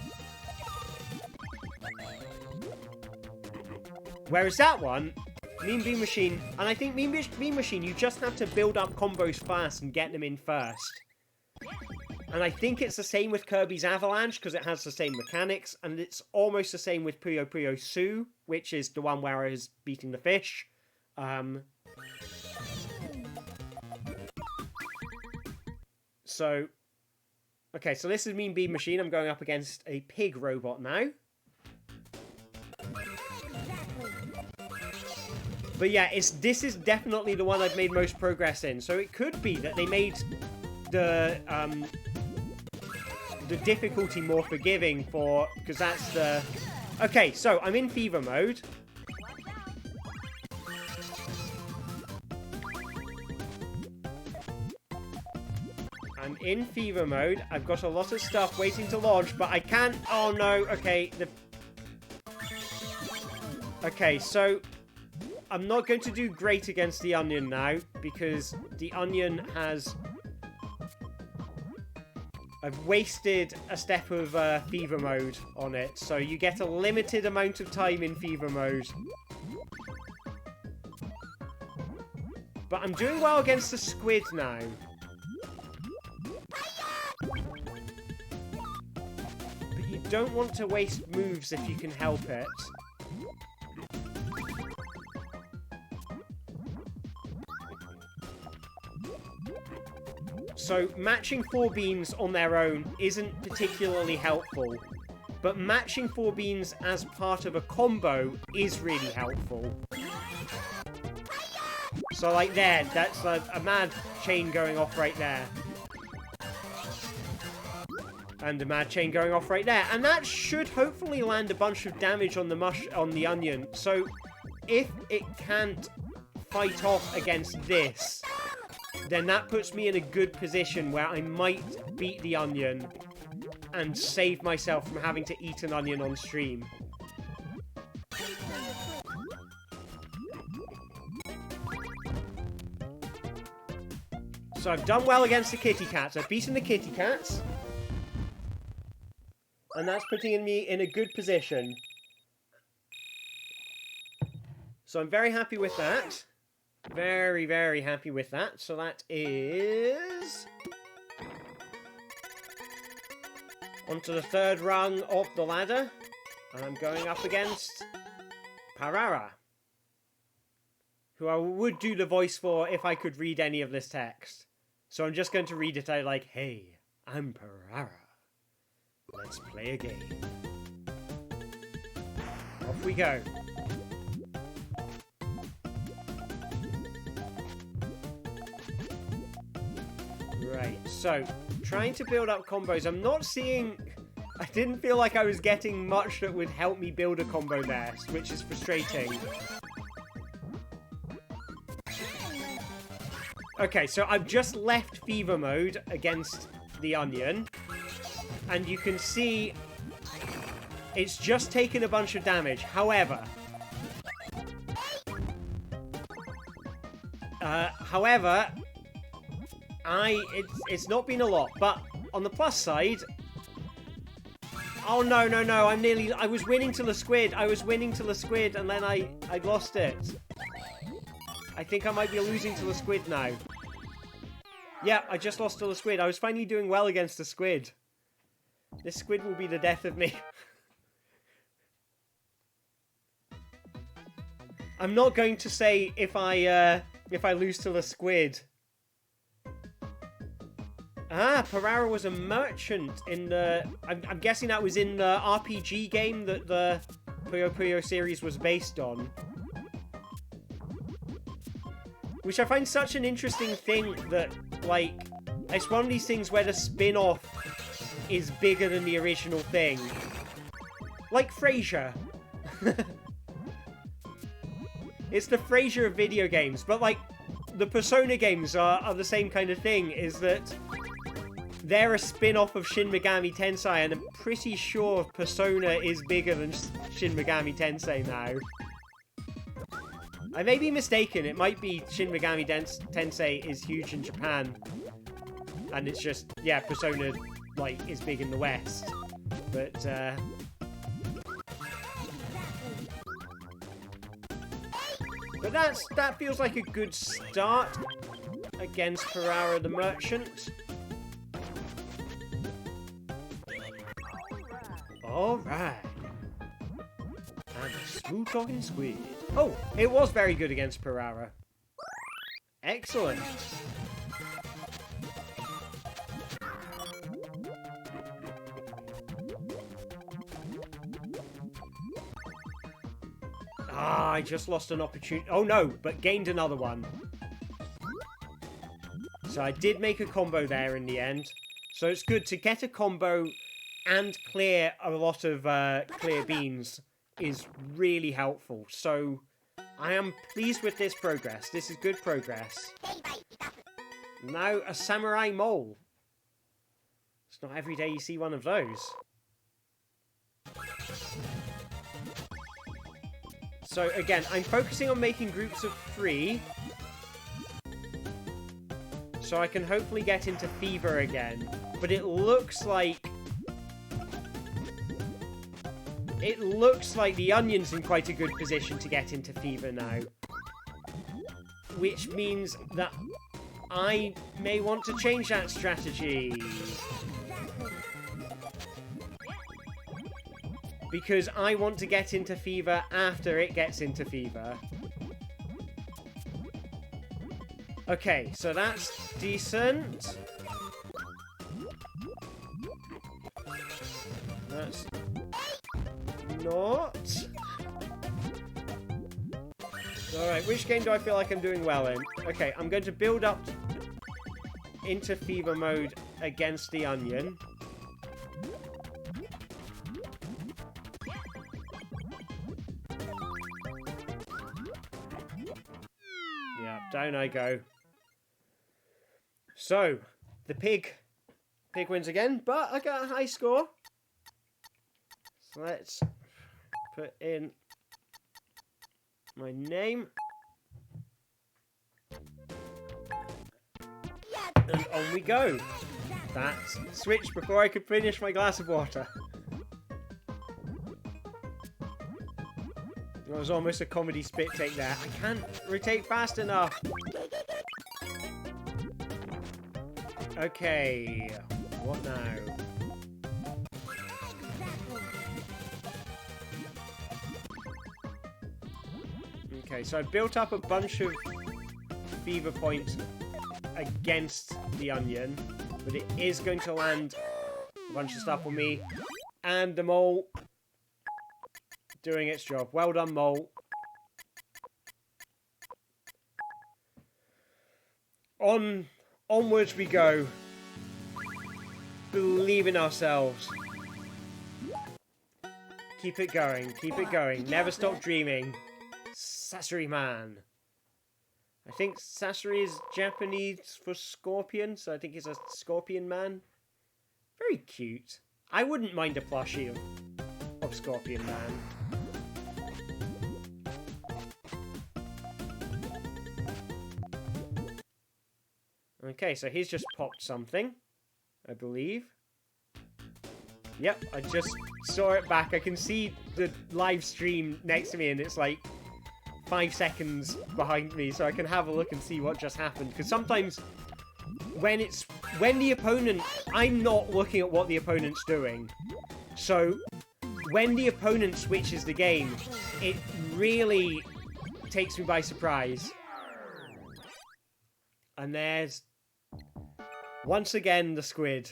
Whereas that one, Mean Bean Machine, and I think Mean Bean Machine, you just have to build up combos fast and get them in first. And I think it's the same with Kirby's Avalanche, because it has the same mechanics, and it's almost the same with Puyo Puyo Sue, which is the one where I was beating the fish. So, okay, so this is Mean Bean Machine. I'm going up against a pig robot now. But yeah, this is definitely the one I've made most progress in. So it could be that they made the difficulty more forgiving because that's the... Okay, so I'm in fever mode. I'm in fever mode. I've got a lot of stuff waiting to launch, but I can't... Oh no, okay. Okay, so I'm not going to do great against the Onion now, because the Onion has... I've wasted a step of fever mode on it, so you get a limited amount of time in fever mode. But I'm doing well against the Squid now. But you don't want to waste moves if you can help it. So matching 4 beans on their own isn't particularly helpful. But matching 4 beans as part of a combo is really helpful. So like there, that's a mad chain going off right there. And a mad chain going off right there. And that should hopefully land a bunch of damage on the onion. So if it can't fight off against this, then that puts me in a good position where I might beat the onion and save myself from having to eat an onion on stream. So I've done well against the kitty cats. I've beaten the kitty cats. And that's putting me in a good position. So I'm very happy with that. Very, very happy with that. So that is... onto the 3rd rung of the ladder. And I'm going up against Parara, who I would do the voice for if I could read any of this text. So I'm just going to read it out like, "Hey, I'm Parara. Let's play a game." Off we go. Right, so, trying to build up combos. I'm not seeing... I didn't feel like I was getting much that would help me build a combo there, which is frustrating. Okay, so I've just left Fever mode against the onion. And you can see it's just taken a bunch of damage. However, it's not been a lot. But on the plus side, oh no, I was winning till the squid. And then I lost it. I think I might be losing to the squid now. Yeah, I just lost to the squid. I was finally doing well against the squid. This squid will be the death of me. I'm not going to say if I lose to the squid. Ah, Parara was a merchant in the... I'm guessing that was in the RPG game that the Puyo Puyo series was based on. Which I find such an interesting thing that, like, it's one of these things where the spin-off is bigger than the original thing. Like Frasier. It's the Frasier of video games, but, like, the Persona games are the same kind of thing, is that they're a spin-off of Shin Megami Tensei, and I'm pretty sure Persona is bigger than Shin Megami Tensei now. I may be mistaken, it might be Shin Megami Tensei is huge in Japan. And it's just, yeah, Persona, like, is big in the West. But, but that feels like a good start against Parara the Merchant. Alright. And a smooth talking squid. Oh, it was very good against Parara. Excellent. Ah, I just lost an opportunity. Oh no, but gained another one. So I did make a combo there in the end. So it's good to get a combo and clear a lot of clear beans is really helpful. So I am pleased with this progress. This is good progress. Now a samurai mole. It's not every day you see one of those. So again, I'm focusing on making groups of 3. So I can hopefully get into Fever again. But it looks like the onion's in quite a good position to get into Fever now. Which means that I may want to change that strategy. Because I want to get into Fever after it gets into Fever. Okay, so that's decent. That's not. Alright, which game do I feel like I'm doing well in? Okay, I'm going to build up into fever mode against the onion. Yeah, down I go. So, the pig wins again, but I got a high score. So let's put in my name. And on we go. That's switched before I could finish my glass of water. It was almost a comedy spit take there. I can't rotate fast enough. Okay, what now? Okay, so I built up a bunch of fever points against the onion, but it is going to land a bunch of stuff on me. And the mole doing its job. Well done, mole. Onwards we go. Believe in ourselves. Keep it going. Keep it going. Never stop dreaming. Sasori man. I think Sasori is Japanese for scorpion, so I think he's a scorpion man. Very cute. I wouldn't mind a plushie of Scorpion Man. Okay, so he's just popped something, I believe. Yep, I just saw it back. I can see the live stream next to me, and it's like 5 seconds behind me, so I can have a look and see what just happened. Because sometimes when the opponent, I'm not looking at what the opponent's doing. So when the opponent switches the game, it really takes me by surprise. And there's once again the squid,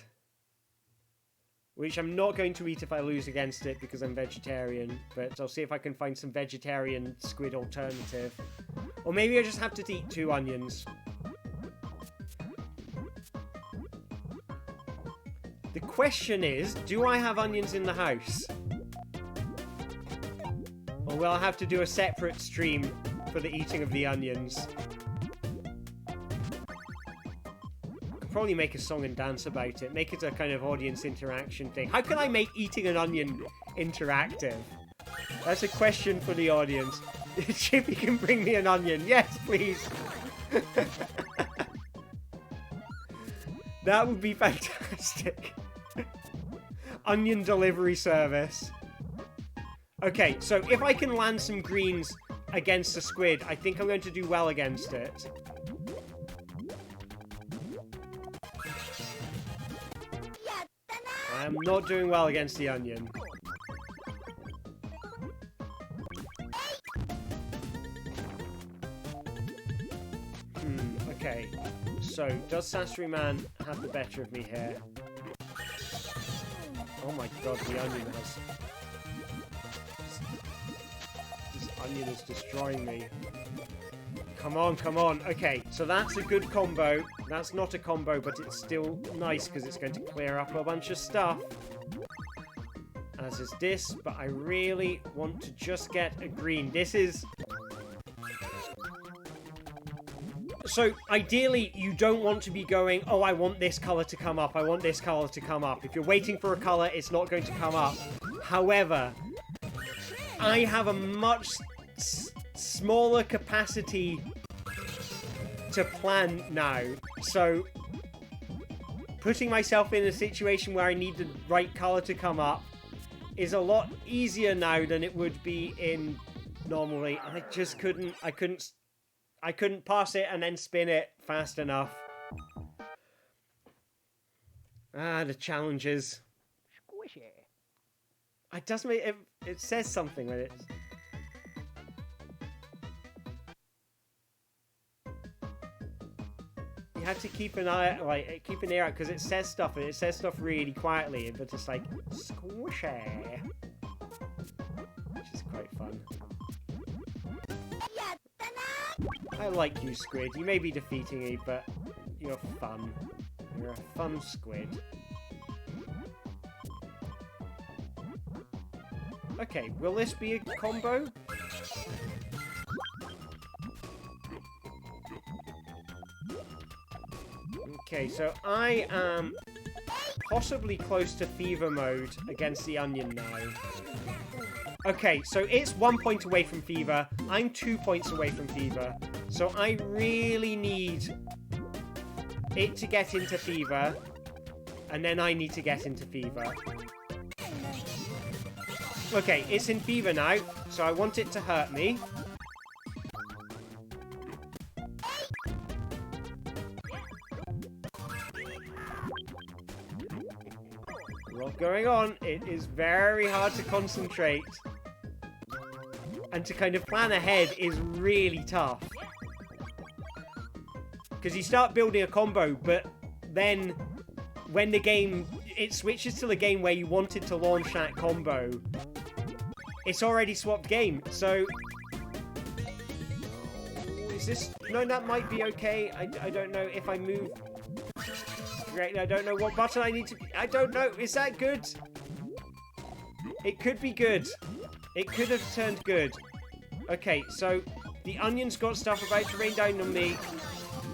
which I'm not going to eat if I lose against it because I'm vegetarian, but I'll see if I can find some vegetarian squid alternative. Or maybe I just have to eat 2 onions. The question is, do I have onions in the house? Or will I have to do a separate stream for the eating of the onions? Probably make a song and dance about it. Make it a kind of audience interaction thing. How can I make eating an onion interactive? That's a question for the audience. Chippy can bring me an onion. Yes, please. That would be fantastic. Onion delivery service. Okay, so if I can land some greens against the squid, I think I'm going to do well against it. I'm not doing well against the onion. Okay. So, does Sasori Man have the better of me here? Oh my god, the onion has... This onion is destroying me. Come on, come on. Okay, so that's a good combo. That's not a combo, but it's still nice because it's going to clear up a bunch of stuff. As is this, but I really want to just get a green. This is... So, ideally, you don't want to be going, oh, I want this colour to come up, I want this colour to come up. If you're waiting for a colour, it's not going to come up. However, I have a much smaller capacity to plan now, so putting myself in a situation where I need the right colour to come up is a lot easier now than it would be in normally. I just couldn't pass it and then spin it fast enough. Ah, the challenges. Squishy. It does make it says something when it's... have to keep an eye, like, keep an ear out, because it says stuff, and it says stuff really quietly, but it's like, squishy. Which is quite fun. I like you, Squid. You may be defeating me, but you're fun. You're a fun squid. Okay, will this be a combo? Okay, so I am possibly close to fever mode against the onion now. Okay, so it's 1 point away from fever. I'm 2 points away from fever. So I really need it to get into fever. And then I need to get into fever. Okay, it's in fever now. So I want it to hurt me. A lot going on. It is very hard to concentrate. And to kind of plan ahead is really tough. Because you start building a combo, but then when the game, it switches to the game where you wanted to launch that combo, it's already swapped game. So, is this, no, that might be okay. I don't know if I move. Great, I don't know what button I need to, I don't know. Is that good? It could be good. It could have turned good. Okay, so the onion's got stuff about to rain down on me,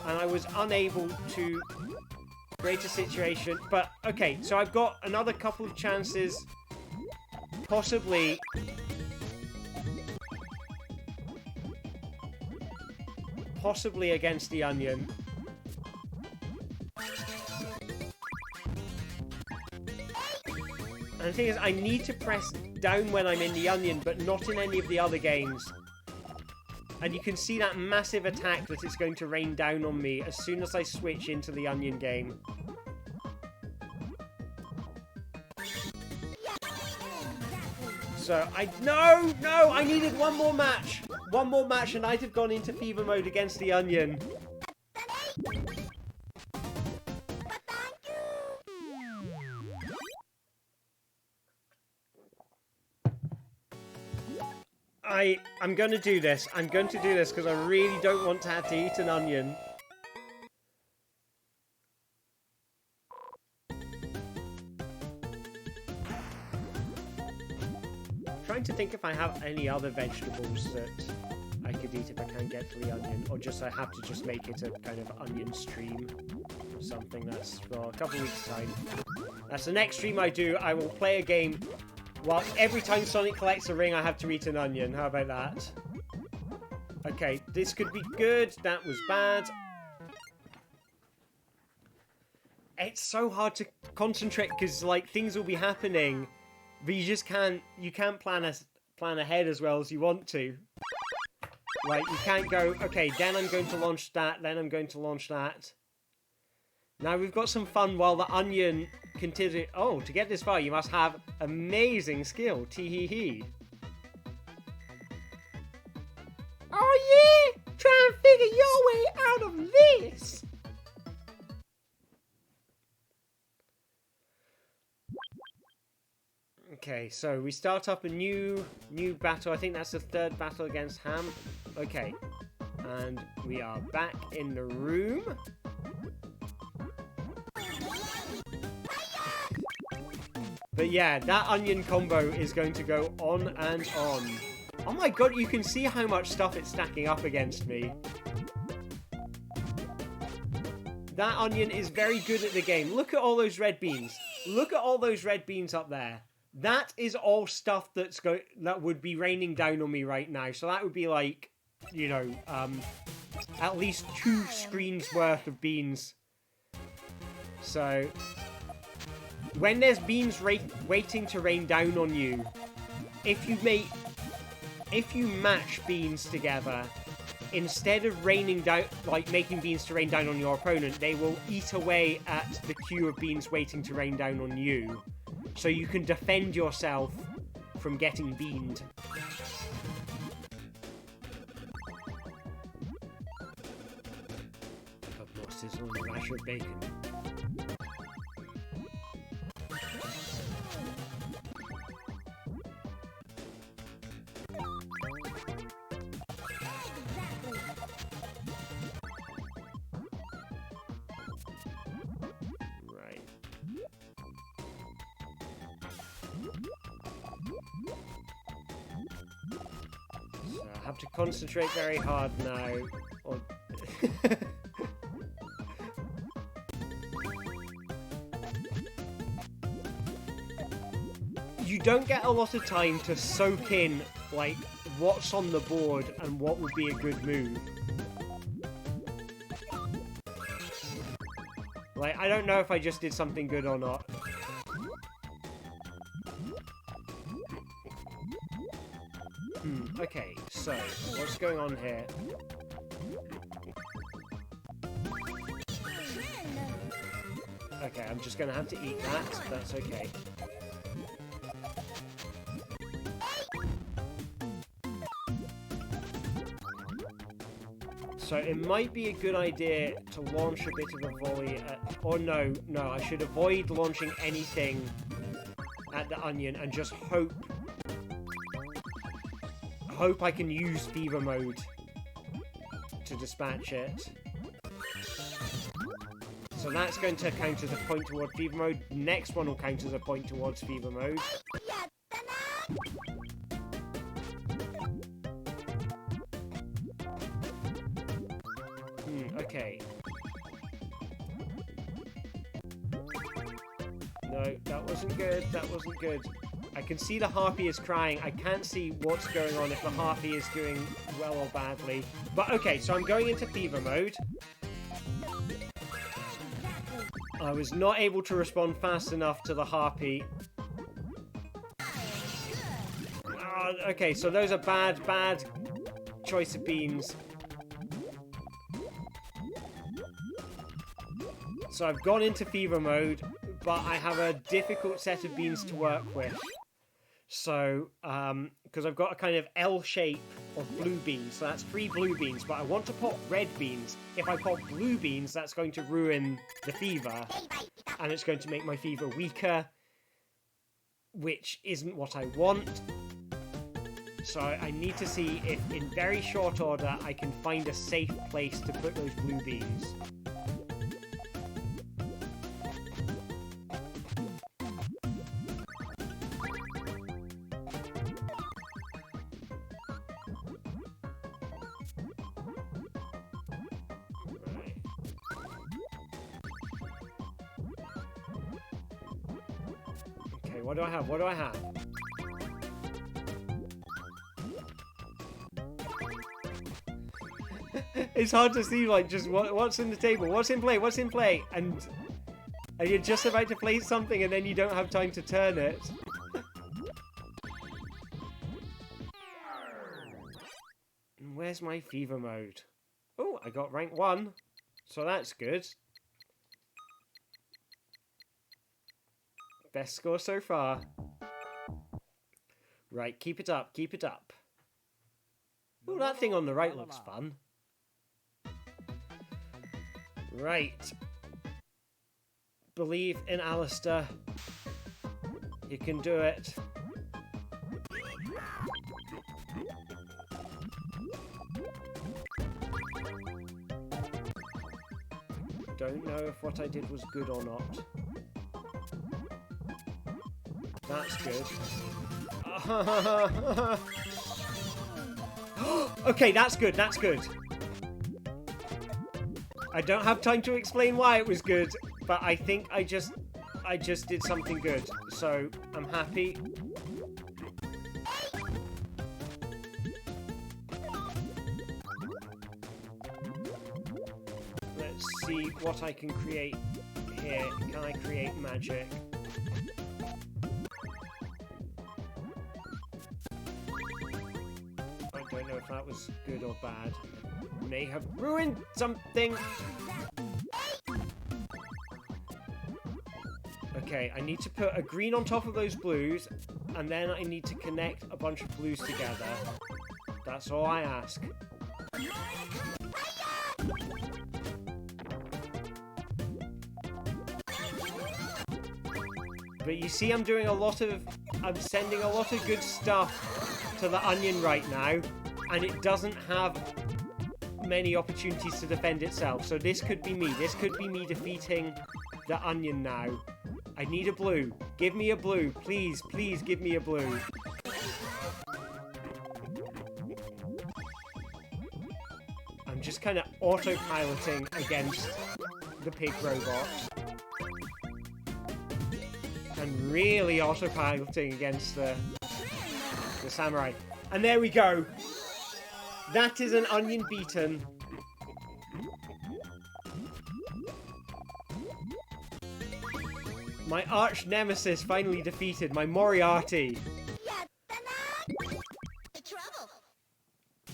and I was unable to create a situation. But, okay, so I've got another couple of chances, possibly against the onion. And the thing is, I need to press down when I'm in the onion, but not in any of the other games. And you can see that massive attack that it's going to rain down on me as soon as I switch into the onion game. So, no, I needed one more match. One more match and I'd have gone into fever mode against the onion. I'm going to do this. I'm going to do this because I really don't want to have to eat an onion. I'm trying to think if I have any other vegetables that I could eat if I can't get to the onion, or just I have to just make it a kind of onion stream or something. That's for a couple of weeks' time. That's the next stream I do. I will play a game. Well, every time Sonic collects a ring, I have to eat an onion. How about that? Okay, this could be good. That was bad. It's so hard to concentrate because, like, things will be happening, but you just can't. You can't plan ahead as well as you want to. Like, you can't go. Okay, then I'm going to launch that. Then I'm going to launch that. Now we've got some fun while the onion continues. Oh, to get this far, you must have amazing skill. Tee-hee-hee. Oh, yeah! Try and figure your way out of this! Okay, so we start up a new battle. I think that's the third battle against Ham. Okay. And we are back in the room. But yeah, that onion combo is going to go on and on. Oh my god, you can see how much stuff it's stacking up against me. That onion is very good at the game. Look at all those red beans. Look at all those red beans up there. That is all stuff that would be raining down on me right now. So that would be like, you know, at least 2 screens worth of beans. So when there's beans waiting to rain down on you, if you match beans together, instead of raining down, like making beans to rain down on your opponent, they will eat away at the queue of beans waiting to rain down on you. So you can defend yourself from getting beaned. God, lettuce or a rasher of bacon. Right. So I have to concentrate very hard now. Or you don't get a lot of time to soak in, like, what's on the board and what would be a good move. Like, I don't know if I just did something good or not. Okay, so, what's going on here? Okay, I'm just gonna have to eat that. That's okay. So it might be a good idea to launch a bit of a volley at... Or no, I should avoid launching anything at the onion and just hope I can use fever mode to dispatch it. So that's going to count as a point toward fever mode. Next one will count as a point towards fever mode. Okay. No, that wasn't good. That wasn't good. I can see the harpy is crying. I can't see what's going on, if the harpy is doing well or badly. But okay, so I'm going into fever mode. I was not able to respond fast enough to the harpy. Okay, so those are bad choice of beans. So I've gone into fever mode, but I have a difficult set of beans to work with. So, because I've got a kind of L shape of blue beans, so that's 3 blue beans, but I want to pop red beans. If I pop blue beans, that's going to ruin the fever, and it's going to make my fever weaker, which isn't what I want. So I need to see if, in very short order, I can find a safe place to put those blue beans. Okay, what do I have? What do I have? It's hard to see, like, just what's in the table, what's in play, what's in play, and you're just about to play something and then you don't have time to turn it. Where's my fever mode? Oh, I got rank 1, so that's good. Best score so far. Right, keep it up, keep it up. Oh, that thing on the right looks fun. Right. Believe in Alistair. You can do it. Don't know if what I did was good or not. That's good. Okay, that's good, that's good. I don't have time to explain why it was good, but I think I just did something good, so I'm happy. Let's see what I can create here. Can I create magic? I don't know if that was good or bad. May have ruined something. Okay, I need to put a green on top of those blues, and then I need to connect a bunch of blues together. That's all I ask. But you see, I'm sending a lot of good stuff to the onion right now, and it doesn't have many opportunities to defend itself. So this could be me. This could be me defeating the onion now. I need a blue. Give me a blue. Please, please give me a blue. I'm just kind of autopiloting against the pig robots. And really autopiloting against the samurai. And there we go. That is an onion beaten. My arch nemesis finally defeated, my Moriarty.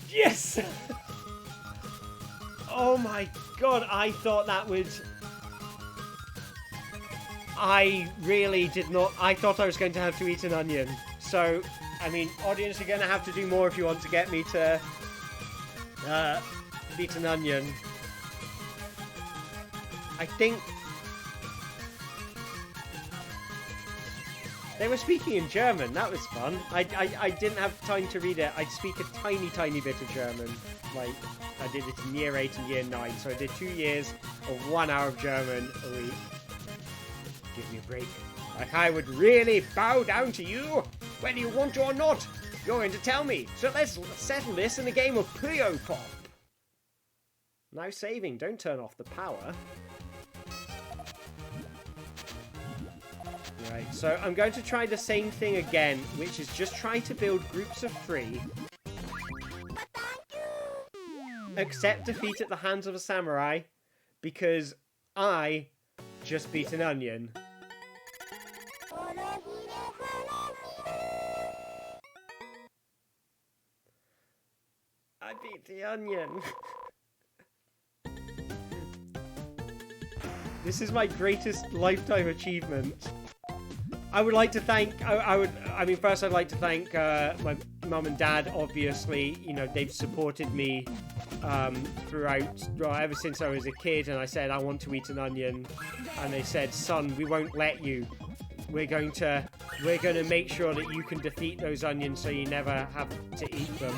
Yes! Oh my god, I thought that would... I really did not... I thought I was going to have to eat an onion. So, I mean, audience, you're going to have to do more if you want to get me to beat an onion. I think... They were speaking in German. That was fun. I didn't have time to read it. I speak a tiny, tiny bit of German. Like, I did it in year 8 and year 9. So I did 2 years of 1 hour of German a week. Give me a break. Like I would really bow down to you, whether you want to or not. You're going to tell me. So let's settle this in a game of Puyo Pop. Now saving. Don't turn off the power. Right, so I'm going to try the same thing again, which is just try to build groups of 3. Accept defeat at the hands of a samurai, because I just beat an onion. I beat the onion. This is my greatest lifetime achievement. I would like to thank, first I'd like to thank my mum and dad, obviously. You know, they've supported me throughout, well, ever since I was a kid, and I said, I want to eat an onion. And they said, son, we won't let you. We're going to make sure that you can defeat those onions so you never have to eat them.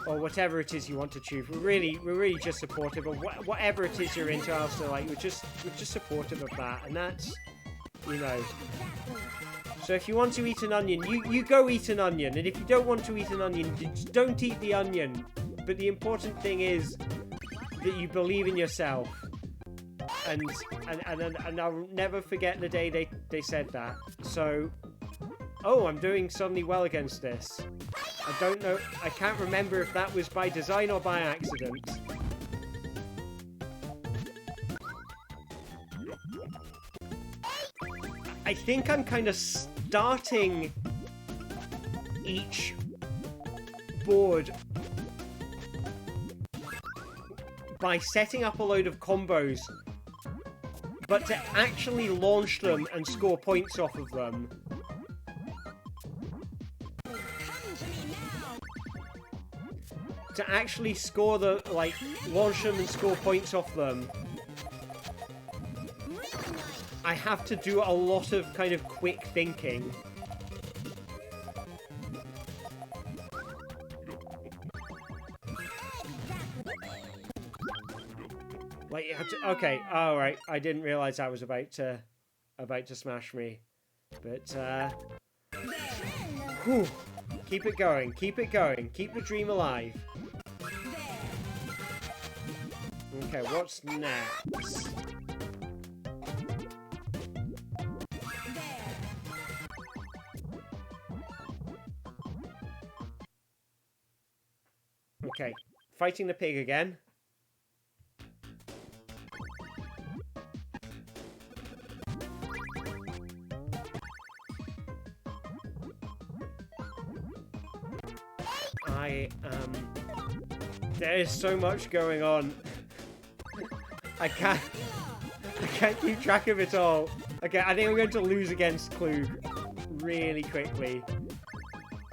Or whatever it is you want to choose. We're really just supportive of whatever it is you're into. Also, like, we're just supportive of that, and that's, you know. So if you want to eat an onion, you go eat an onion, and if you don't want to eat an onion, just don't eat the onion. But the important thing is that you believe in yourself, and I'll never forget the day they said that. So, oh, I'm doing suddenly well against this. I don't know, I can't remember if that was by design or by accident. I think I'm kind of starting each board by setting up a load of combos, but to actually launch them and score points off of them. To actually score the, like, launch them and score points off them, I have to do a lot of kind of quick thinking. Like, you have to, okay, alright, I didn't realize I was about to smash me. But, whew, keep it going, keep the dream alive. Okay, what's next? Okay, fighting the pig again. There is so much going on. I can't keep track of it all. Okay, I think I'm going to lose against Klug really quickly.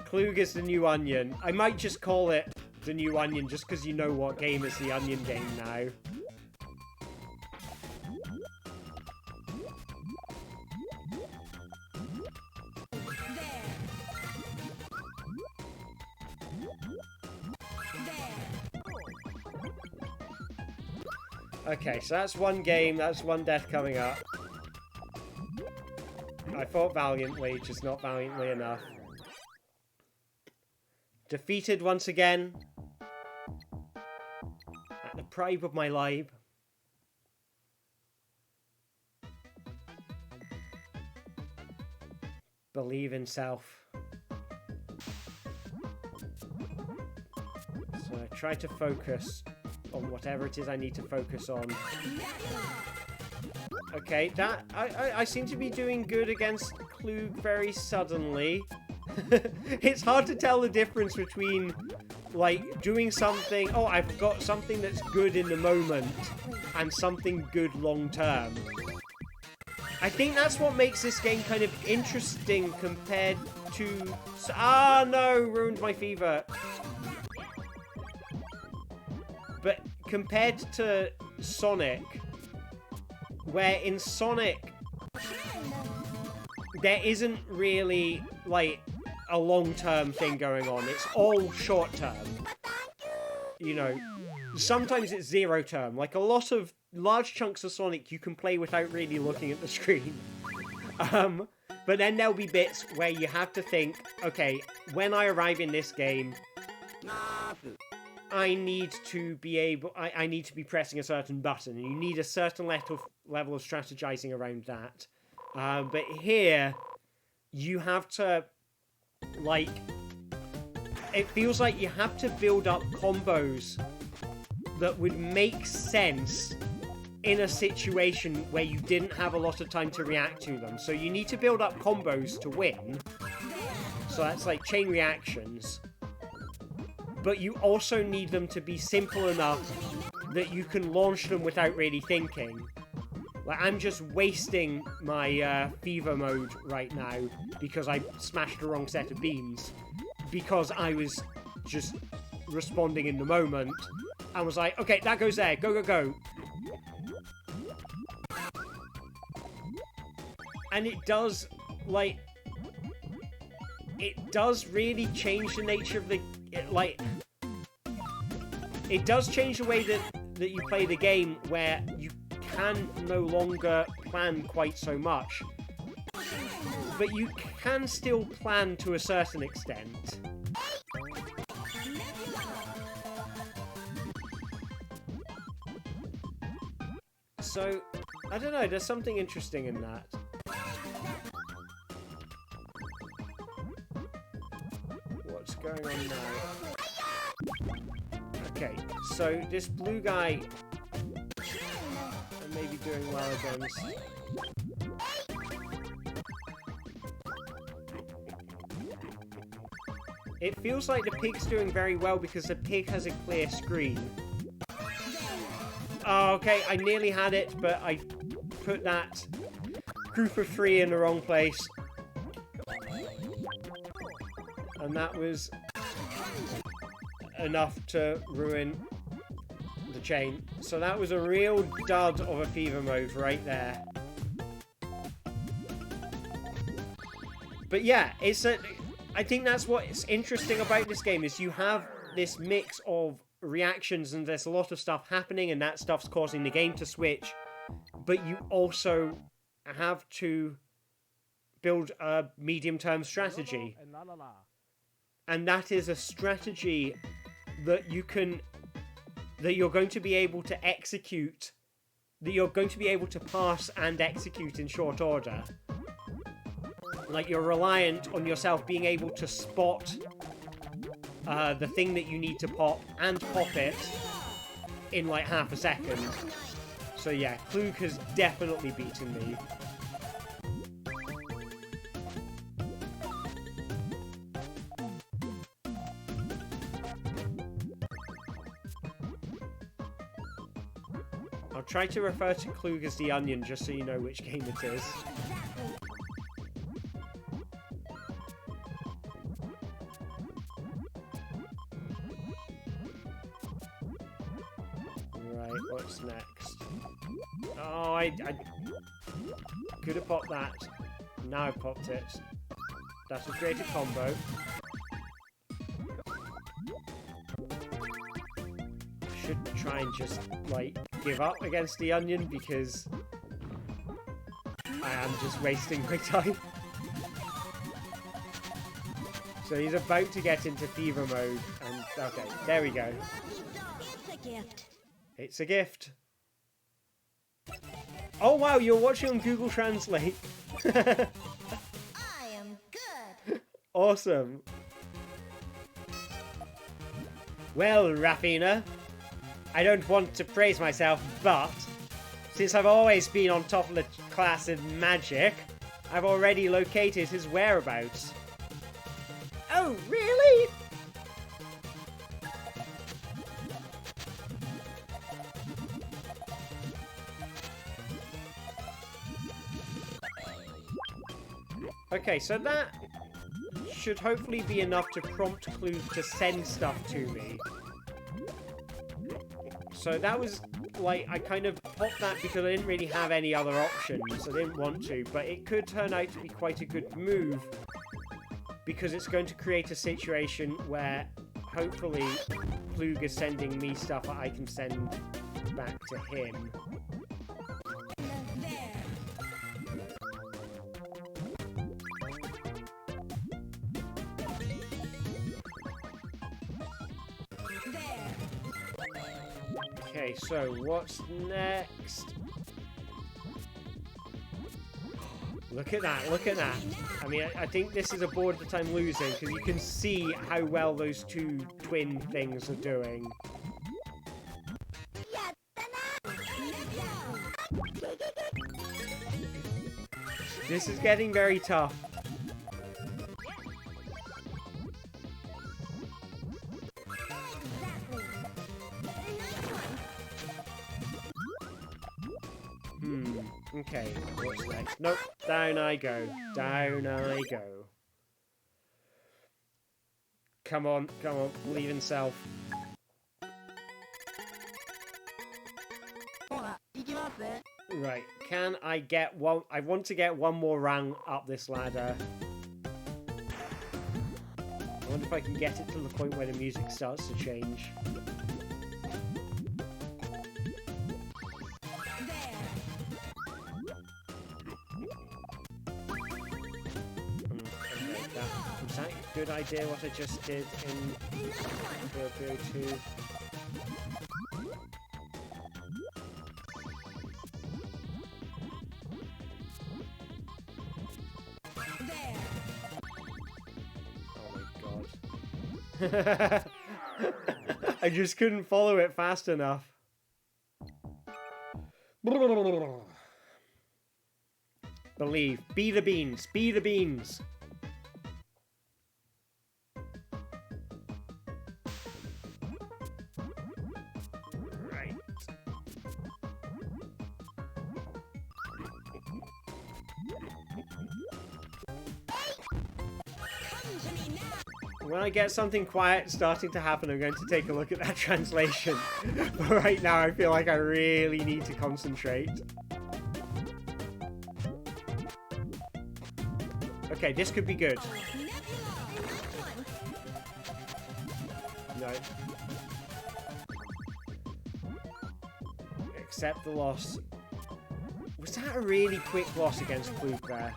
Klug is the new onion. I might just call it the new onion just because you know what game is the onion game now. Okay, so that's one game, that's one death coming up. I fought valiantly, just not valiantly enough. Defeated once again. At the pride of my life. Believe in self. So I try to focus on whatever it is I need to focus on. Okay, that I seem to be doing good against Klug very suddenly. It's hard to tell the difference between, like, doing something... Oh, I've got something that's good in the moment and something good long-term. I think that's what makes this game kind of interesting compared to... Ah, no! Ruined my fever. But compared to Sonic, where in Sonic, there isn't really, like, a long-term thing going on. It's all short-term. You know, sometimes it's zero-term. Like, a lot of large chunks of Sonic you can play without really looking at the screen. But then there'll be bits where you have to think, okay, when I arrive in this game, I need to be pressing a certain button, and you need a certain level of strategizing around that. But here, you have to, like, it feels like you have to build up combos that would make sense in a situation where you didn't have a lot of time to react to them. So you need to build up combos to win. So that's like chain reactions. But you also need them to be simple enough that you can launch them without really thinking. Like, I'm just wasting my fever mode right now because I smashed the wrong set of beams. Because I was just responding in the moment. I was like, okay, that goes there. Go, go, go. And it does, like... It does really change the nature of the... It does change the way that you play the game, where you can no longer plan quite so much. But you can still plan to a certain extent. So, I don't know, there's something interesting in that. What's going on now? Okay, so this blue guy I may be doing well against. It feels like the pig's doing very well because the pig has a clear screen. Oh, okay, I nearly had it, but I put that group of 3 in the wrong place. And that was enough to ruin the chain. So that was a real dud of a fever mode right there. But yeah, I think that's what's interesting about this game, is you have this mix of reactions and there's a lot of stuff happening and that stuff's causing the game to switch, but you also have to build a medium-term strategy. And that is a strategy that you're going to be able to execute, that you're going to be able to pass and execute in short order. Like, you're reliant on yourself being able to spot the thing that you need to pop and pop it in like half a second. So yeah, Klug has definitely beaten me. I'll try to refer to Klug as the Onion just so you know which game it is. What's next? Oh, I could have popped that. Now I've popped it. That will create a combo. Should try and just, like, give up against the onion because I am just wasting my time. So he's about to get into fever mode, and okay, there we go. It's a gift. Oh wow, you're watching on Google Translate. I am good. Awesome. Well, Rafina, I don't want to praise myself, but since I've always been on top of the class in magic, I've already located his whereabouts. Oh, really? Okay, so that should hopefully be enough to prompt Clue to send stuff to me. So that was, like, I kind of popped that because I didn't really have any other options. I didn't want to, but it could turn out to be quite a good move because it's going to create a situation where hopefully Plug is sending me stuff that I can send back to him. Okay, so what's next? Look at that, look at that. I mean, I think this is a board that I'm losing because you can see how well those two twin things are doing. This is getting very tough. Okay, what's next? Nope, down I go. Down I go. Come on, believe in self. Right, can I get one? I want to get one more rung up this ladder. I wonder if I can get it to the point where the music starts to change. Was that a good idea what I just did in Kirby 2? Oh my god. I just couldn't follow it fast enough. Believe. Be the beans. Be the beans. Right. When I get something quiet starting to happen, I'm going to take a look at that translation. But right now, I feel like I really need to concentrate. Okay, this could be good. No. Accept the loss. Was that a really quick loss against Klug there?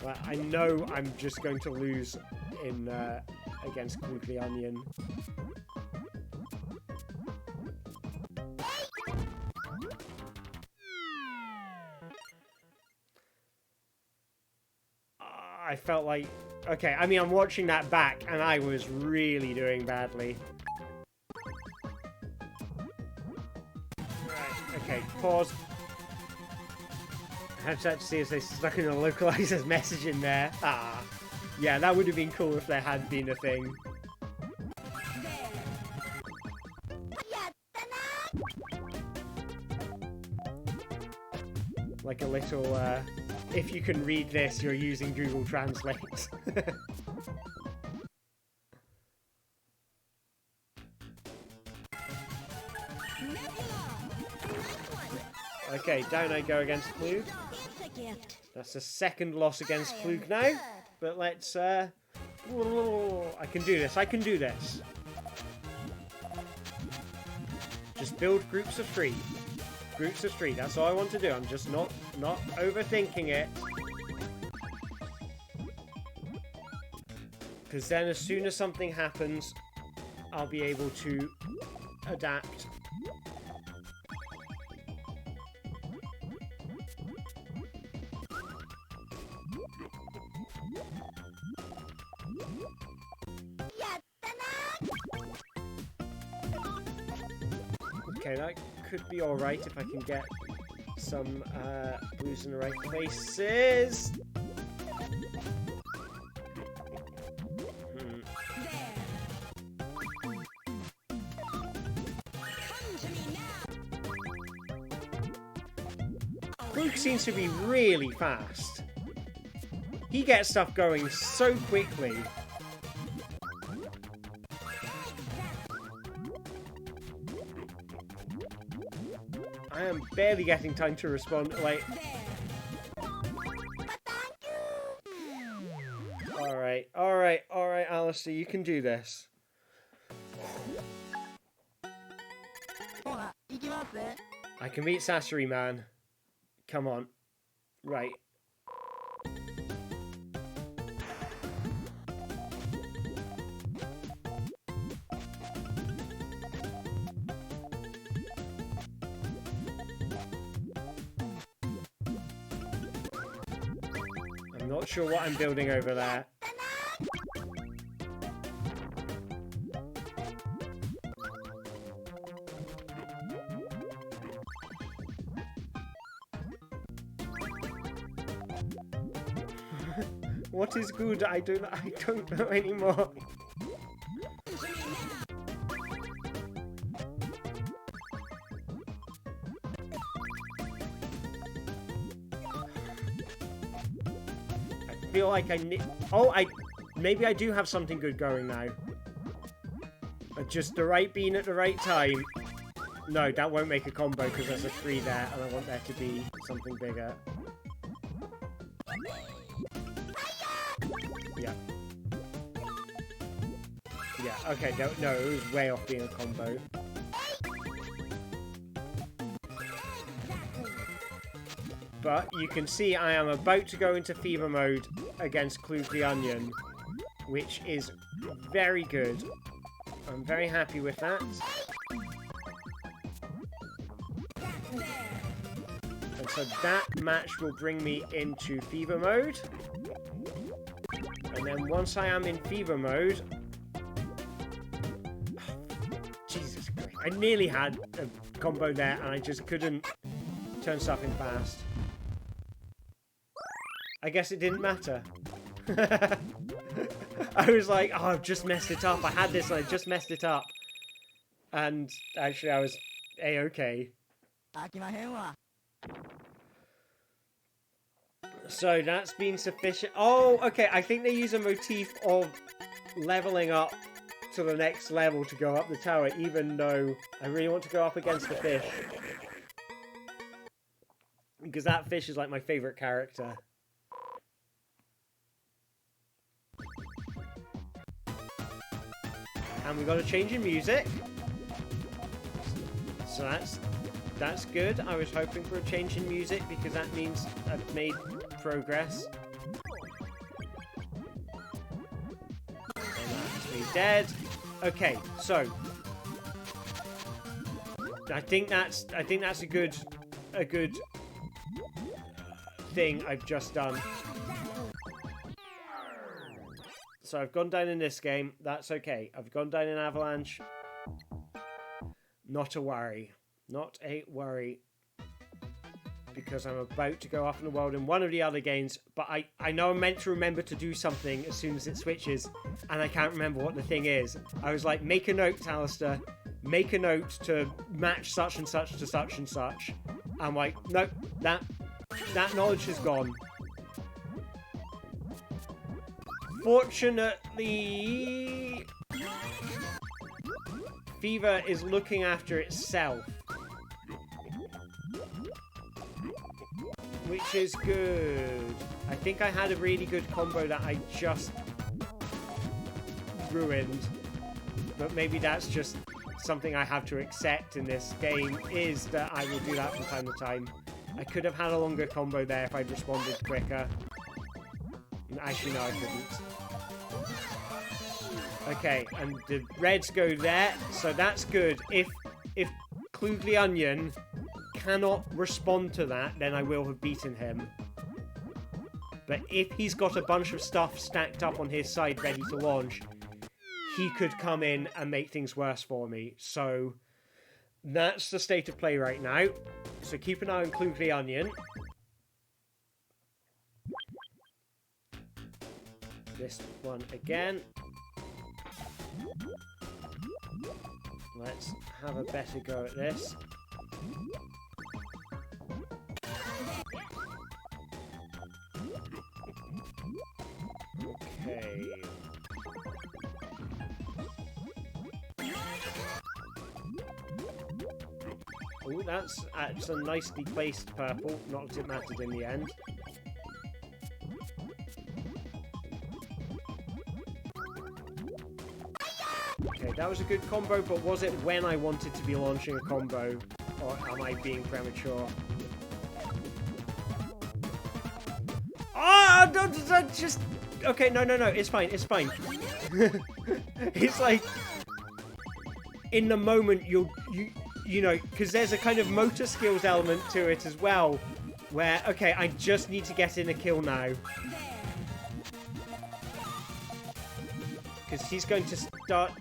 Well, I know I'm just going to lose in against Klug the Onion. I felt like... Okay, I mean, I'm watching that back, and I was really doing badly. Right, okay, pause. I have to see if they stuck in a localizer's message in there. Ah, yeah, that would have been cool if there had been a thing. Like a little, if you can read this, you're using Google Translate. Okay, down I go against Klug. That's the second loss against Klug now. But let's I can do this. I can do this. Just build groups of 3. Groups of 3. That's all I want to do. I'm just not overthinking it. Because then as soon as something happens, I'll be able to adapt. Okay, that could be alright if I can get some blues in the right places. Luke seems to be really fast. He gets stuff going so quickly. I am barely getting time to respond. Like, all right, Alistair, you can do this. I can beat Sasori, man. Come on. Right. I'm not sure what I'm building over there. What is good? I don't know anymore. I feel like I need... Oh, maybe I do have something good going now. Just the right bean at the right time. No, that won't make a combo because there's a 3 there and I want there to be something bigger. Yeah, okay, no, it was way off being a combo. But you can see I am about to go into fever mode against Clues the Onion, which is very good. I'm very happy with that. And so that match will bring me into fever mode. And then once I am in fever mode... Jesus Christ. I nearly had a combo there and I just couldn't turn stuff in fast. I guess it didn't matter. I was like, oh, I've just messed it up. I had this and I just messed it up. And actually I was A-okay. So that's been sufficient. Oh, okay. I think they use a motif of leveling up to the next level to go up the tower, even though I really want to go up against the fish. Because that fish is like my favorite character. And we got a change in music. So that's good. I was hoping for a change in music because that means I've made progress. And that's me dead. Okay, so I think that's a good thing I've just done. So I've gone down in this game. That's okay. I've gone down in Avalanche. Not a worry. Not a worry. Because I'm about to go off in the world in one of the other games. But I know I'm meant to remember to do something as soon as it switches. And I can't remember what the thing is. I was like, make a note, Alistair. Make a note to match such and such to such and such. I'm like, nope. That knowledge is gone. Fortunately, Fever is looking after itself, which is good. I think I had a really good combo that I just ruined. But maybe that's just something I have to accept in this game, is that I will do that from time to time. I could have had a longer combo there if I'd responded quicker. Actually, no, I couldn't. Okay, and the reds go there, so that's good. If Klugly Onion cannot respond to that, then I will have beaten him. But if he's got a bunch of stuff stacked up on his side ready to launch, he could come in and make things worse for me. So that's the state of play right now. So keep an eye on Klugly Onion. This one again. Let's have a better go at this. Okay. Oh, that's a nicely placed purple. Not that it mattered in the end. Okay, that was a good combo, but was it when I wanted to be launching a combo? Or am I being premature? Ah, don't just... Okay, no, it's fine, it's fine. It's like... In the moment, you know, because there's a kind of motor skills element to it as well, where, okay, I just need to get in a kill now. Because he's going to start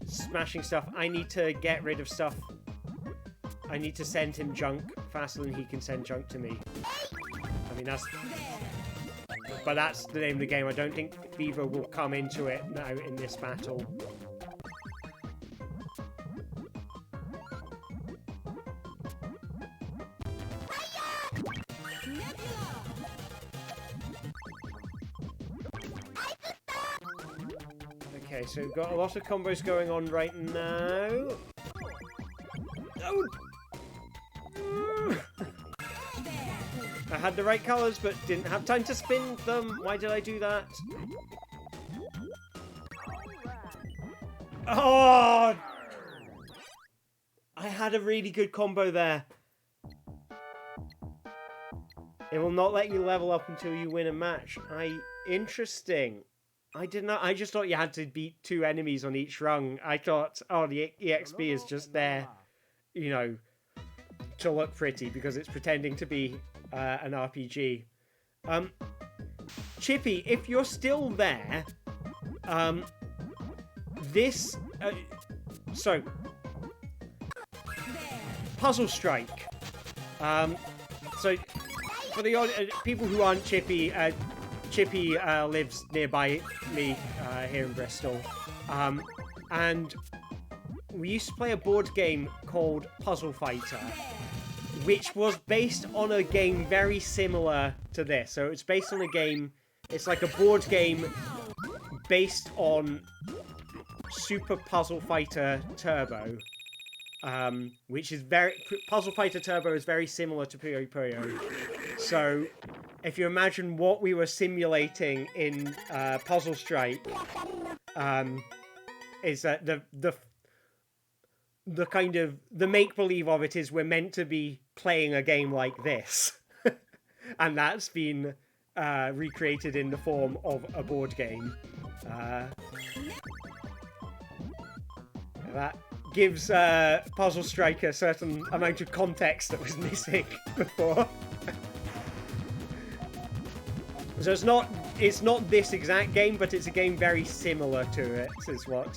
smashing stuff. I need to get rid of stuff. I need to send him junk faster than he can send junk to me. I mean, that's... But that's the name of the game. I don't think Fever will come into it now in this battle. Okay, so we've got a lot of combos going on right now. Oh! I had the right colours, but didn't have time to spin them. Why did I do that? Oh! I had a really good combo there. It will not let you level up until you win a match. Interesting. I did not. I just thought you had to beat 2 enemies on each rung. I thought, oh, the EXP is just there, you know, to look pretty because it's pretending to be an RPG. Chippy, if you're still there, so Puzzle Strike. So for the people who aren't Chippy. Chippy lives nearby me here in Bristol, and we used to play a board game called Puzzle Fighter, which was based on a game very similar to this. So it's based on a game, it's like a board game based on Super Puzzle Fighter Turbo, which is Puzzle Fighter Turbo is very similar to Puyo Puyo. So if you imagine what we were simulating in Puzzle Strike, is that the kind of the make-believe of it is we're meant to be playing a game like this, and that's been recreated in the form of a board game. That gives Puzzle Strike a certain amount of context that was missing before. So it's not this exact game, but it's a game very similar to it, is what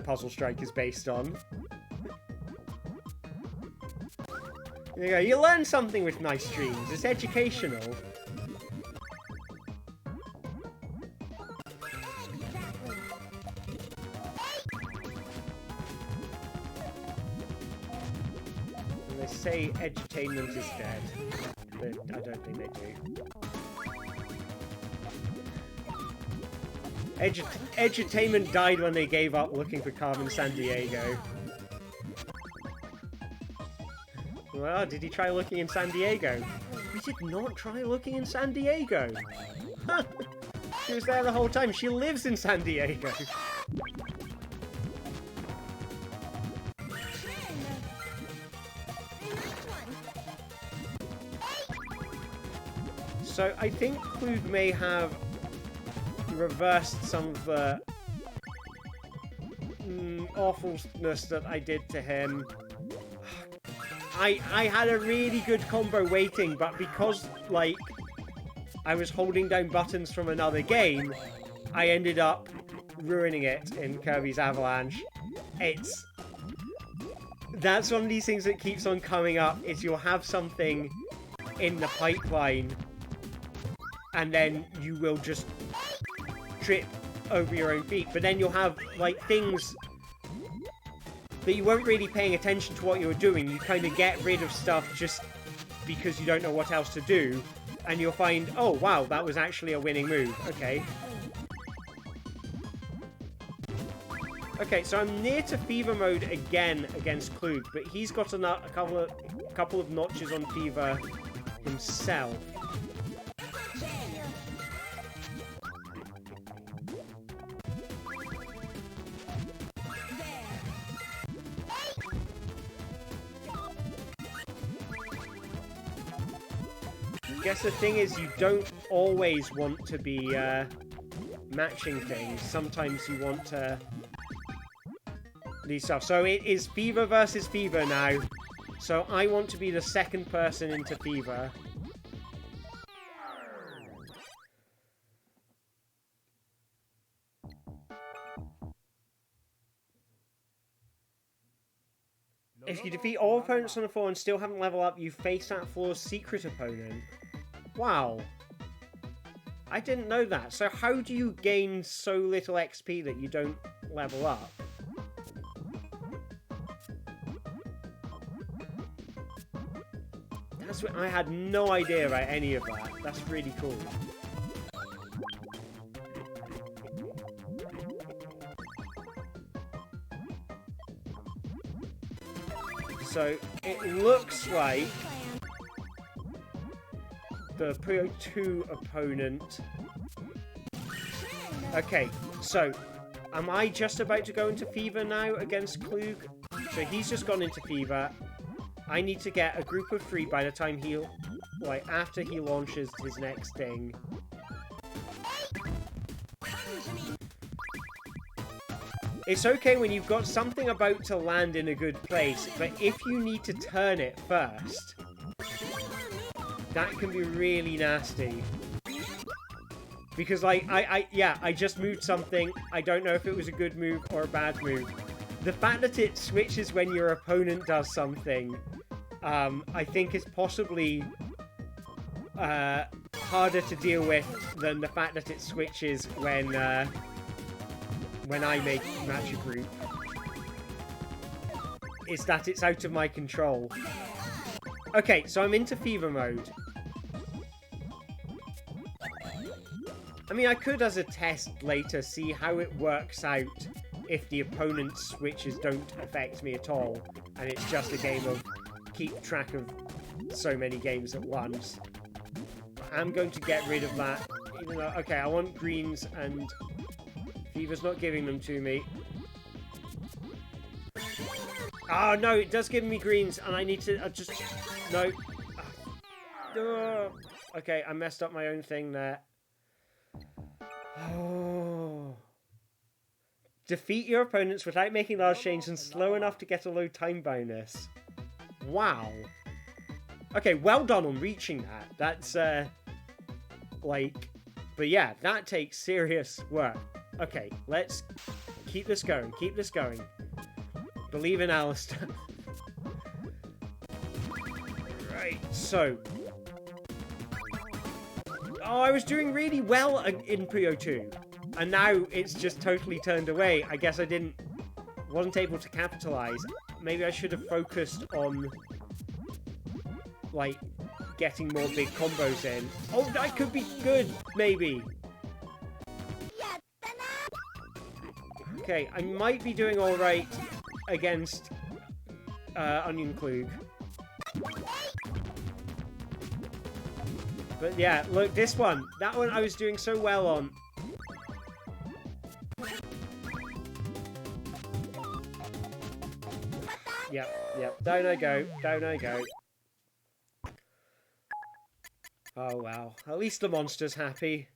Puzzle Strike is based on. There you go, you learn something with my streams, it's educational. And they say edutainment is dead. But I don't think they do. Edutainment died when they gave up looking for Carmen Sandiego. Well, did he try looking in San Diego? We did not try looking in San Diego. Huh. She was there the whole time. She lives in San Diego. So I think Klug may have reversed some of the awfulness that I did to him. I had a really good combo waiting, but because, like, I was holding down buttons from another game, I ended up ruining it in Kirby's Avalanche. That's one of these things that keeps on coming up, is you'll have something in the pipeline, and then you will just trip over your own feet. But then you'll have, like, things that you weren't really paying attention to what you were doing. You kind of get rid of stuff just because you don't know what else to do. And you'll find, oh, wow, that was actually a winning move. Okay. Okay, so I'm near to Fever mode again against Klug, but he's got a couple of notches on Fever himself. I guess the thing is, you don't always want to be matching things. Sometimes you want to do stuff. So it is Fever versus Fever now. So I want to be the second person into Fever. If you defeat all opponents on the floor and still haven't leveled up, you face that floor's secret opponent. Wow. I didn't know that. So how do you gain so little XP that you don't level up? I had no idea about any of that. That's really cool. So it looks like the Puyo 2 opponent. Okay, so am I just about to go into Fever now against Klug? So he's just gone into Fever. I need to get a group of 3 by the time after he launches his next thing. It's okay when you've got something about to land in a good place, but if you need to turn it first, that can be really nasty. Because, like, I just moved something. I don't know if it was a good move or a bad move. The fact that it switches when your opponent does something, I think is possibly harder to deal with than the fact that it switches when I match a group. Is that it's out of my control. Okay, so I'm into Fever mode. I mean, I could, as a test later, see how it works out if the opponent's switches don't affect me at all, and it's just a game of keep track of so many games at once. I'm going to get rid of that, even though, okay, I want greens, and Fever's not giving them to me. Oh, no, it does give me greens, and I need to, no. Okay, I messed up my own thing there. Oh. Defeat your opponents without making large changes and slow enough to get a low time bonus. Wow. Okay, well done on reaching that. That's, but yeah, that takes serious work. Okay, let's keep this going. Keep this going. Believe in Alistair. Right, so. Oh, I was doing really well in Puyo 2. And now it's just totally turned away. I guess I wasn't able to capitalize. Maybe I should have focused on, like, getting more big combos in. Oh, that could be good, maybe. Okay, I might be doing alright against Onion Klug. But yeah, look, that one I was doing so well on. Yep. Down I go. Down I go. Oh, wow. At least the monster's happy.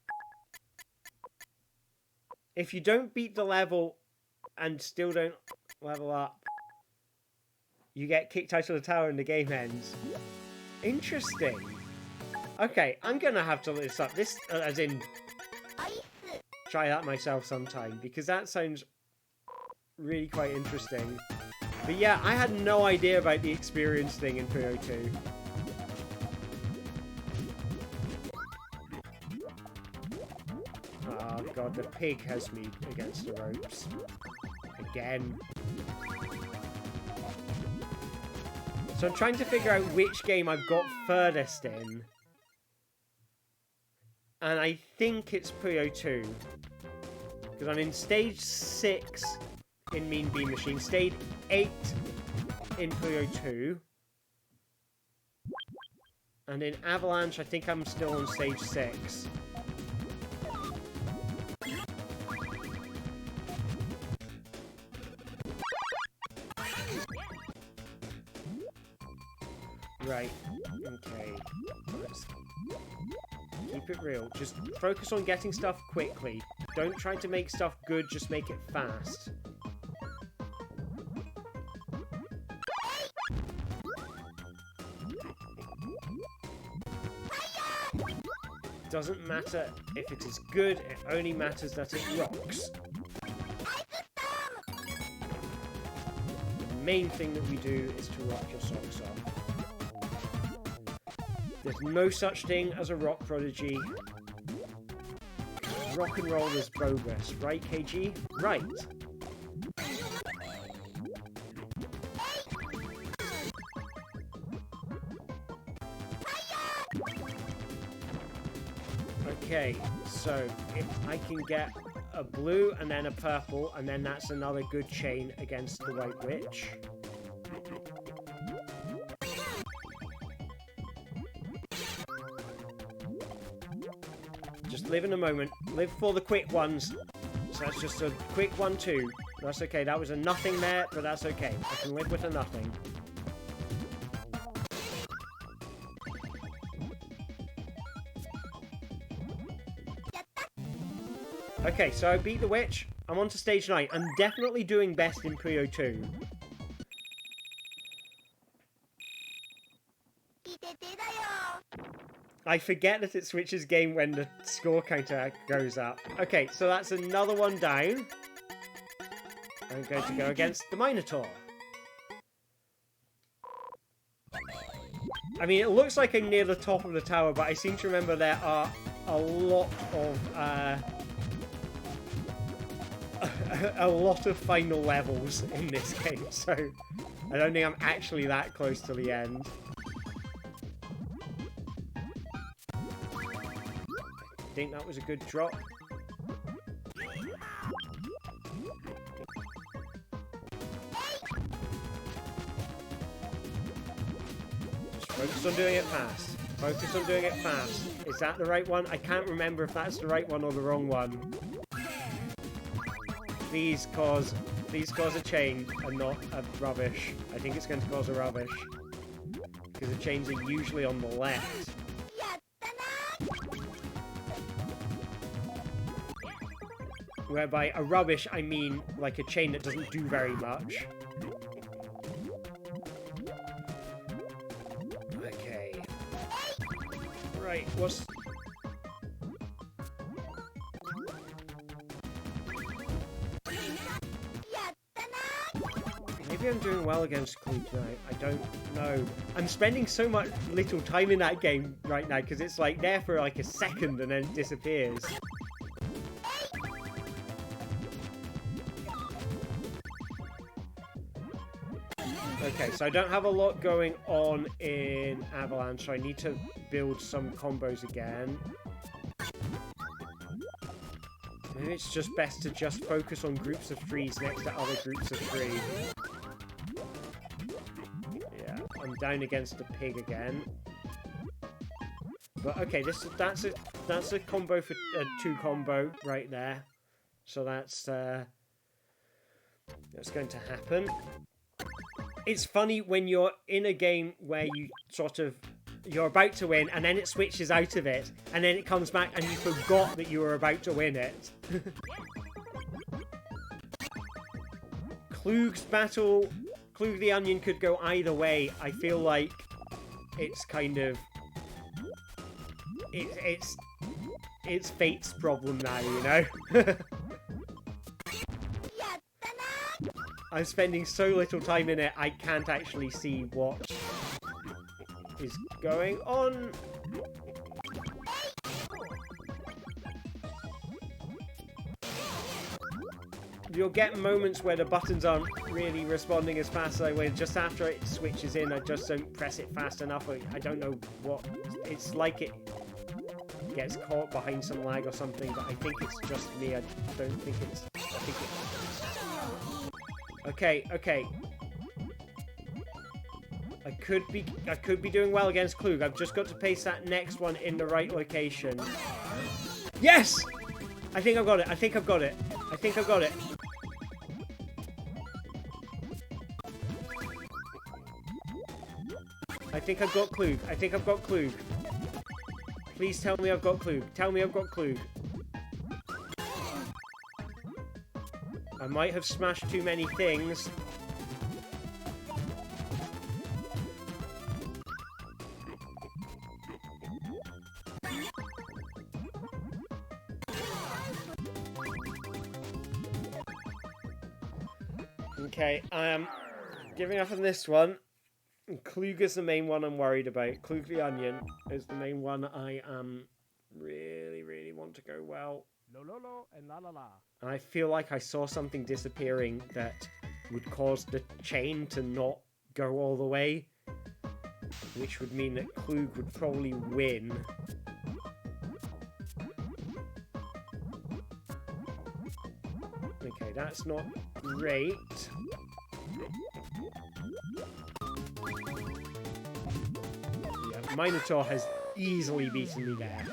If you don't beat the level and still don't level up, you get kicked out of the tower and the game ends. Interesting. Okay, I'm going to have to look this up. This, as in, try that myself sometime, because that sounds really quite interesting. But yeah, I had no idea about the experience thing in Puyo 2. Oh god, the pig has me against the ropes. Again. So I'm trying to figure out which game I've got furthest in. And I think it's Puyo 2. Because I'm in stage 6 in Mean Bean Machine, stage 8 in Puyo 2. And in Avalanche, I think I'm still on stage 6. Right, okay. Let's keep it real. Just focus on getting stuff quickly. Don't try to make stuff good, just make it fast. Doesn't matter if it is good, it only matters that it rocks. The main thing that we do is to rock your socks off. There's no such thing as a rock prodigy. Rock and roll is bogus, right, KG? Right. Okay, so if I can get a blue and then a purple, and then that's another good chain against the White Witch. Just live in a moment. Live for the quick ones. So that's just a quick 1-2. That's okay. That was a nothing there, but that's okay. I can live with a nothing. Okay, so I beat the witch. I'm on to stage 9. I'm definitely doing best in Puyo 2. I forget that it switches game when the score counter goes up. Okay, so that's another one down. I'm going to go against the Minotaur. I mean, it looks like I'm near the top of the tower, but I seem to remember there are a lot of final levels in this game, so I don't think I'm actually that close to the end. I think that was a good drop. Just focus on doing it fast. Focus on doing it fast. Is that the right one? I can't remember if that's the right one or the wrong one. Please cause a chain and not a rubbish. I think it's going to cause a rubbish. Because the chains are usually on the left. Whereby a rubbish, I mean like a chain that doesn't do very much. Okay. Right, what's... Maybe I'm doing well against Squid tonight. I don't know. I'm spending so much little time in that game right now because it's like there for like a second and then it disappears. Okay, so I don't have a lot going on in Avalanche, so I need to build some combos again. Maybe it's just best to just focus on groups of threes next to other groups of three. Yeah, I'm down against the pig again. But okay, that's a combo for a 2 combo right there. So that's going to happen. It's funny when you're in a game where you sort of, you're about to win, and then it switches out of it, and then it comes back, and you forgot that you were about to win it. Klug's battle, Klug the Onion could go either way. I feel like it's kind of, it's fate's problem now, you know? I'm spending so little time in it, I can't actually see what is going on. You'll get moments where the buttons aren't really responding as fast as I would. Just after it switches in, I just don't press it fast enough. I don't know what... It's like it gets caught behind some lag or something, but I think it's just me. I don't think it's... I think it... Okay, okay. I could be doing well against Klug. I've just got to paste that next one in the right location. Yes! I think I've got it. I think I've got it. I think I've got it. I think I've got Klug. I think I've got Klug. Please tell me I've got Klug. Tell me I've got Klug. I might have smashed too many things. Okay, I am giving up on this one. Klug is the main one I'm worried about. Klug the Onion is the main one I really want to go well. And la la la. And I feel like I saw something disappearing that would cause the chain to not go all the way, which would mean that Klug would probably win. Okay, that's not great. Yeah, Minotaur has easily beaten me there.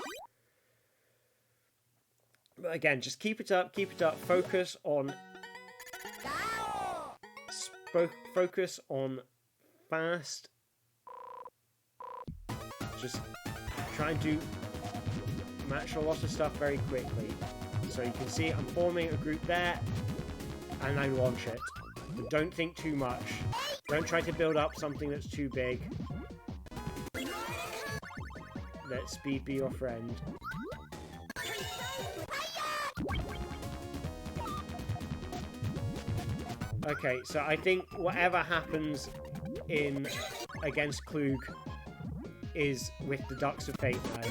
But again, just keep it up, focus on... Focus on fast. Just try and do... match a lot of stuff very quickly. So you can see I'm forming a group there, and I launch it. But don't think too much. Don't try to build up something that's too big. Let speed be your friend. Okay, so I think whatever happens in against Klug is with the Ducks of Fate now.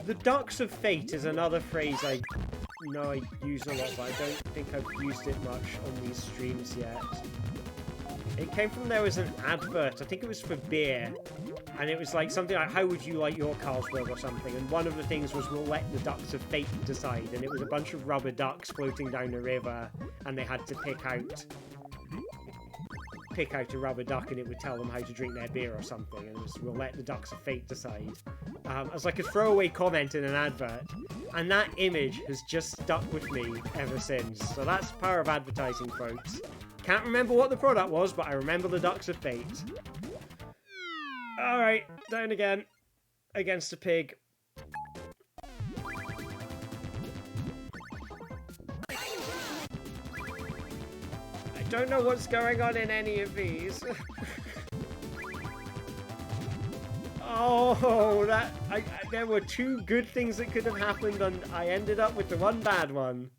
The Ducks of Fate is another phrase I know I use a lot, but I don't think I've used it much on these streams yet. It came from, there was an advert, I think it was for beer, and it was like something like, how would you like your Carlsberg or something, and one of the things was, we'll let the Ducks of Fate decide, and it was a bunch of rubber ducks floating down the river, and they had to pick out a rubber duck, and it would tell them how to drink their beer or something, and it was, we'll let the Ducks of Fate decide. As like a throwaway comment in an advert, and that image has just stuck with me ever since. So that's the power of advertising, folks. Can't remember what the product was, but I remember the Ducks of Fate. Alright, down again. Against a pig. I don't know what's going on in any of these. Oh, there were two good things that could have happened, and I ended up with the one bad one.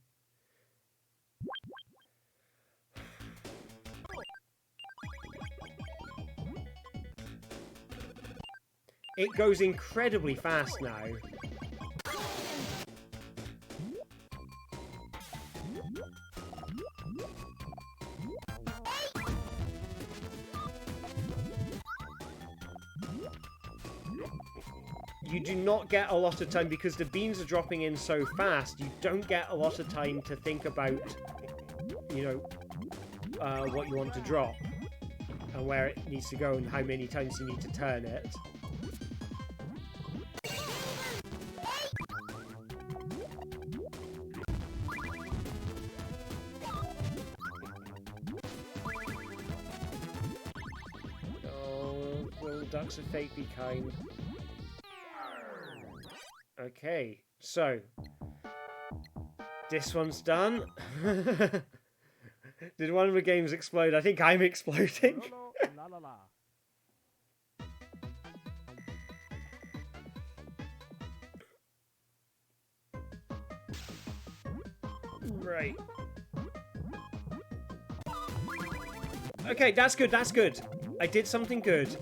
It goes incredibly fast now. You do not get a lot of time, because the beans are dropping in so fast, you don't get a lot of time to think about, you know, what you want to drop, and where it needs to go, and how many times you need to turn it. Ducks of fate be kind. Okay, so this one's done. Did one of the games explode? I think I'm exploding. Right. Okay, that's good, that's good. I did something good.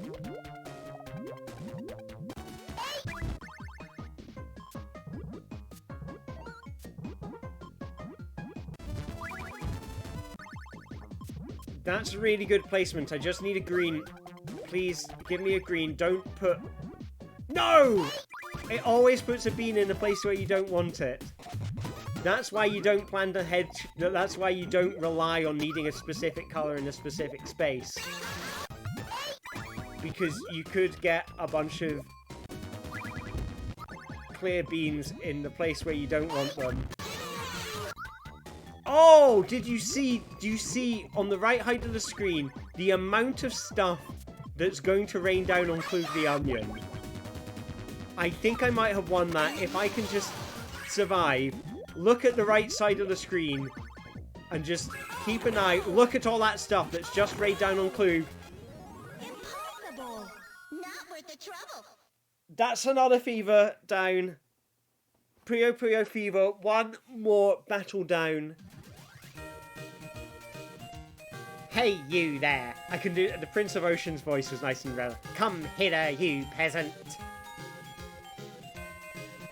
That's really good placement. I just need a green. Please, give me a green. Don't put... No! It always puts a bean in a place where you don't want it. That's why you don't plan ahead. That's why you don't rely on needing a specific color in a specific space. Because you could get a bunch of clear beans in the place where you don't want them. Oh, did you see? Do you see on the right height of the screen the amount of stuff that's going to rain down on Clue the Onion? I think I might have won that if I can just survive. Look at the right side of the screen and just keep an eye. Look at all that stuff that's just rained down on Clue. Impossible. Not worth the trouble. That's another fever down. Puyo fever. One more battle down. Hey, you there. I can do... The Prince of Ocean's voice was nice and relevant. Come hither, you peasant.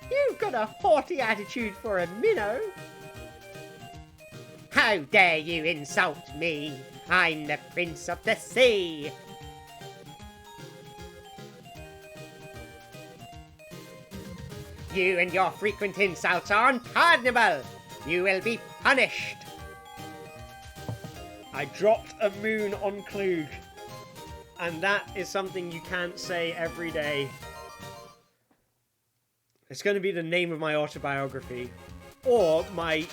You've got a haughty attitude for a minnow. How dare you insult me? I'm the Prince of the Sea. You and your frequent insults are unpardonable. You will be punished. I dropped a moon on Klug. And that is something you can't say every day. It's going to be the name of my autobiography. Or my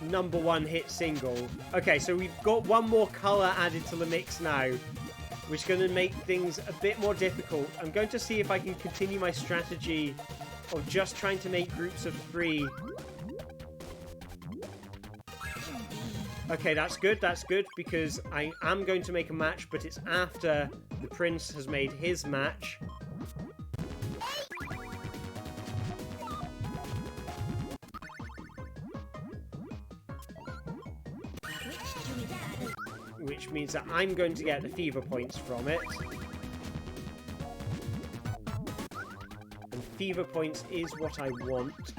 #1 hit single. Okay, so we've got one more colour added to the mix now, which is going to make things a bit more difficult. I'm going to see if I can continue my strategy of just trying to make groups of 3. Okay, that's good, because I am going to make a match, but it's after the Prince has made his match. Which means that I'm going to get the fever points from it. And fever points is what I want.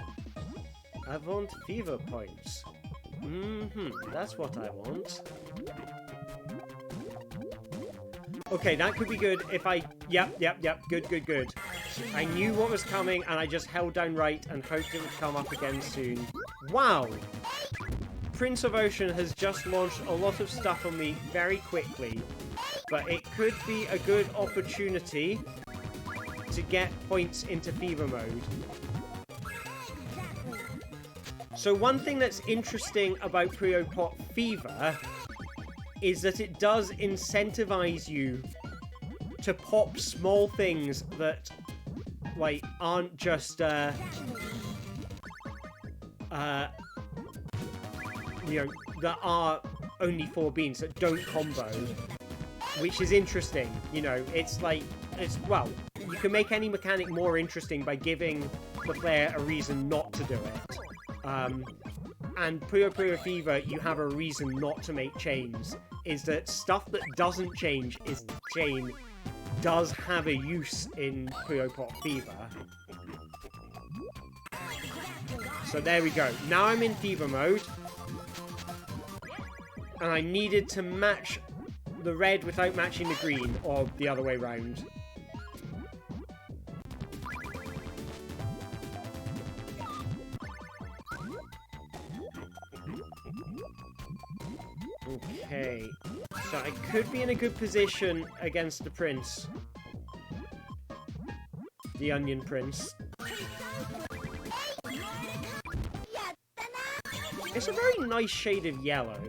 I want fever points. That's what I want. Okay, that could be good if I... Yep, good. I knew what was coming and I just held down right and hoped it would come up again soon. Wow! Prince of Ocean has just launched a lot of stuff on me very quickly, but it could be a good opportunity to get points into fever mode. So one thing that's interesting about Puyo Pot Fever is that it does incentivize you to pop small things that, like, aren't just, you know, that are only 4 beans, that don't combo, which is interesting. You know, it's like, well, you can make any mechanic more interesting by giving the player a reason not to do it. And Puyo Fever, you have a reason not to make chains, is that stuff that doesn't change is chain does have a use in Puyo Pot Fever. So there we go. Now I'm in fever mode. And I needed to match the red without matching the green, or the other way round. Okay, so I could be in a good position against the Prince. The Onion Prince. It's a very nice shade of yellow.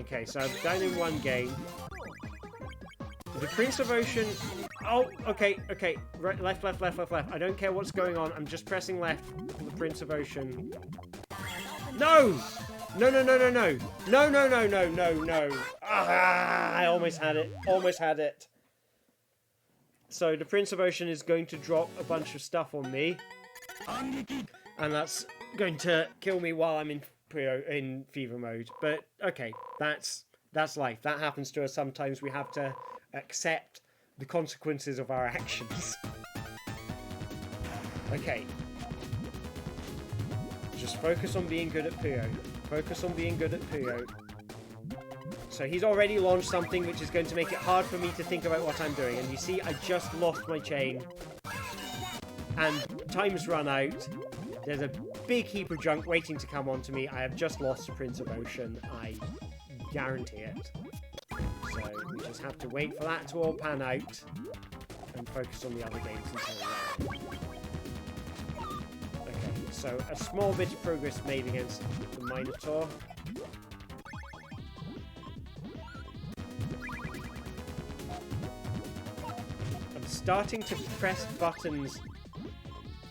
Okay, so I'm down in one game. The Prince of Ocean... Oh, okay. Right, left. I don't care what's going on. I'm just pressing left for the Prince of Ocean. No! No. Ah, I almost had it. So the Prince of Ocean is going to drop a bunch of stuff on me. And that's going to kill me while I'm in fever mode. But, okay, that's life. That happens to us sometimes. We have to accept the consequences of our actions. Okay. Just focus on being good at Puyo. So he's already launched something which is going to make it hard for me to think about what I'm doing. And you see, I just lost my chain. And time's run out. There's a big heap of junk waiting to come onto me. I have just lost the Prince of Ocean. I guarantee it. So we just have to wait for that to all pan out. And focus on the other games until then. Okay, so a small bit of progress made against the Minotaur. I'm starting to press buttons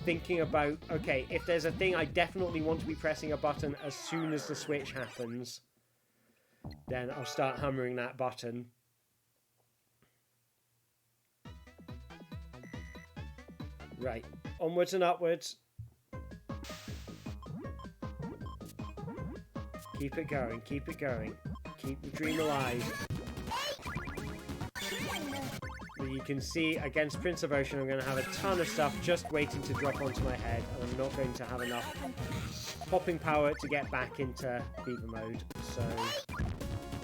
thinking about, okay, if there's a thing I definitely want to be pressing a button as soon as the switch happens, then I'll start hammering that button. Right, onwards and upwards. Keep it going. Keep the dream alive. You can see against Prince of Ocean I'm going to have a ton of stuff just waiting to drop onto my head, and I'm not going to have enough popping power to get back into fever mode. So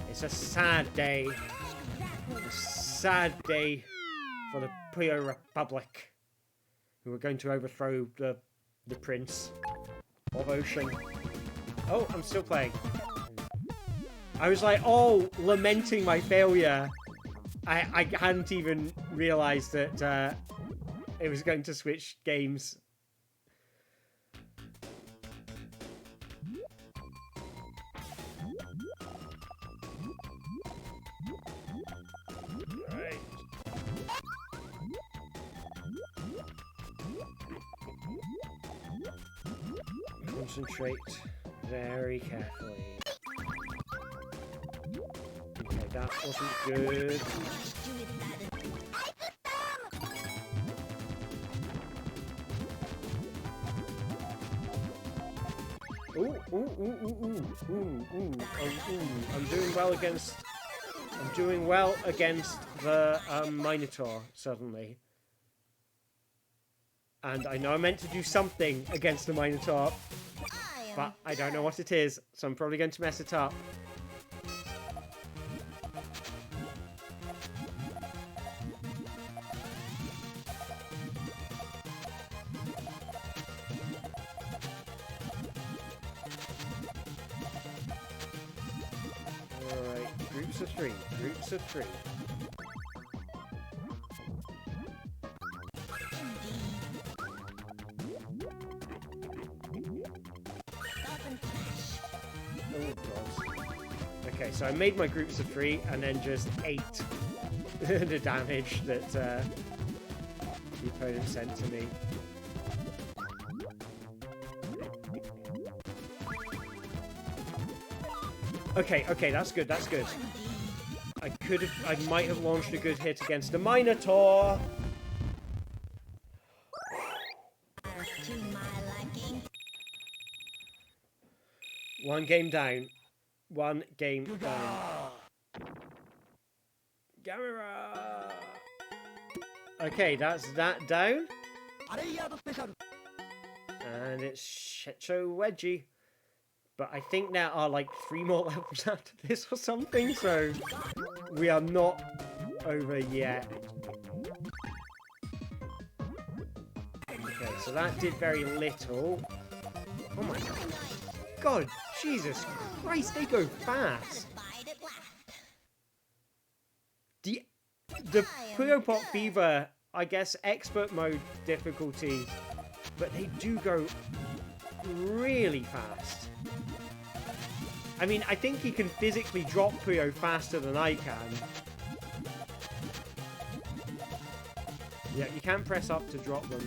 it's a sad day. A sad day for the Puyo Republic, who are going to overthrow the Prince of Ocean. Oh, I'm still playing. I was like, oh, lamenting my failure. I hadn't even realised that it was going to switch games. Right. Concentrate very carefully. Okay, that wasn't good. I'm doing well against the Minotaur suddenly. And I know I meant to do something against the Minotaur, but I don't know what it is, so I'm probably going to mess it up. Alright, groups of three. Okay, so I made my groups of three and then just ate the damage that the opponent sent to me. Okay, that's good. I might have launched a good hit against the Minotaur. One game down. Gamera! Okay, that's that down. And it's Shecho Wedgie. But I think there are like 3 more levels after this or something, so we are not over yet. Okay, so that did very little. Oh my god, Jesus Christ, they go fast. The Puyo Pop Fever, I guess, expert mode difficulty, but they do go really fast. I mean, I think he can physically drop Puyo faster than I can. Yeah, you can press up to drop them.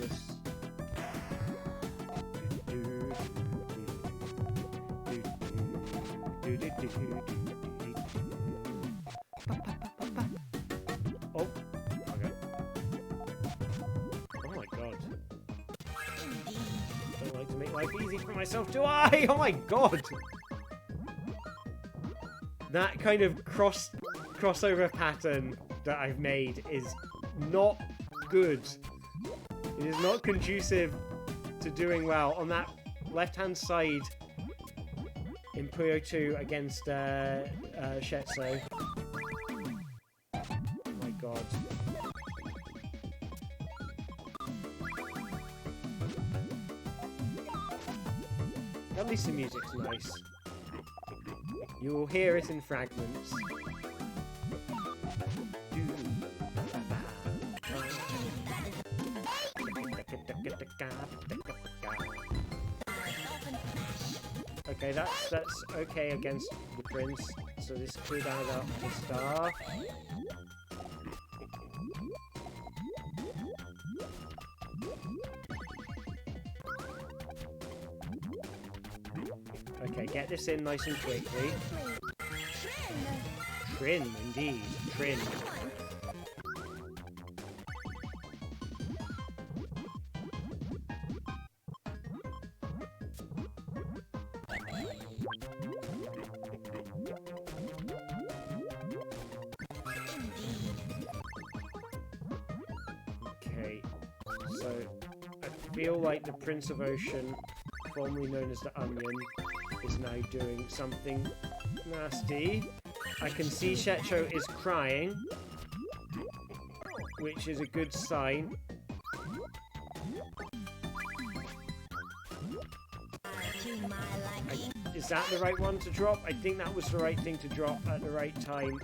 Oh, okay. Oh my god. I don't like to make life easy for myself, do I? Oh my god! That kind of crossover pattern that I've made is not good. It is not conducive to doing well. On that left-hand side in Puyo 2 against Shetso. Oh my god. At least the music's nice. You will hear it in fragments. Okay, that's okay against the prince, so this could add up to star. Okay, get this in nice and quickly. Trin, indeed. Trin. Okay, so I feel like the Prince of Ocean, formerly known as the Onion, is now doing something nasty. I can see Shetcho is crying, which is a good sign. Is that the right one to drop? I think that was the right thing to drop at the right time.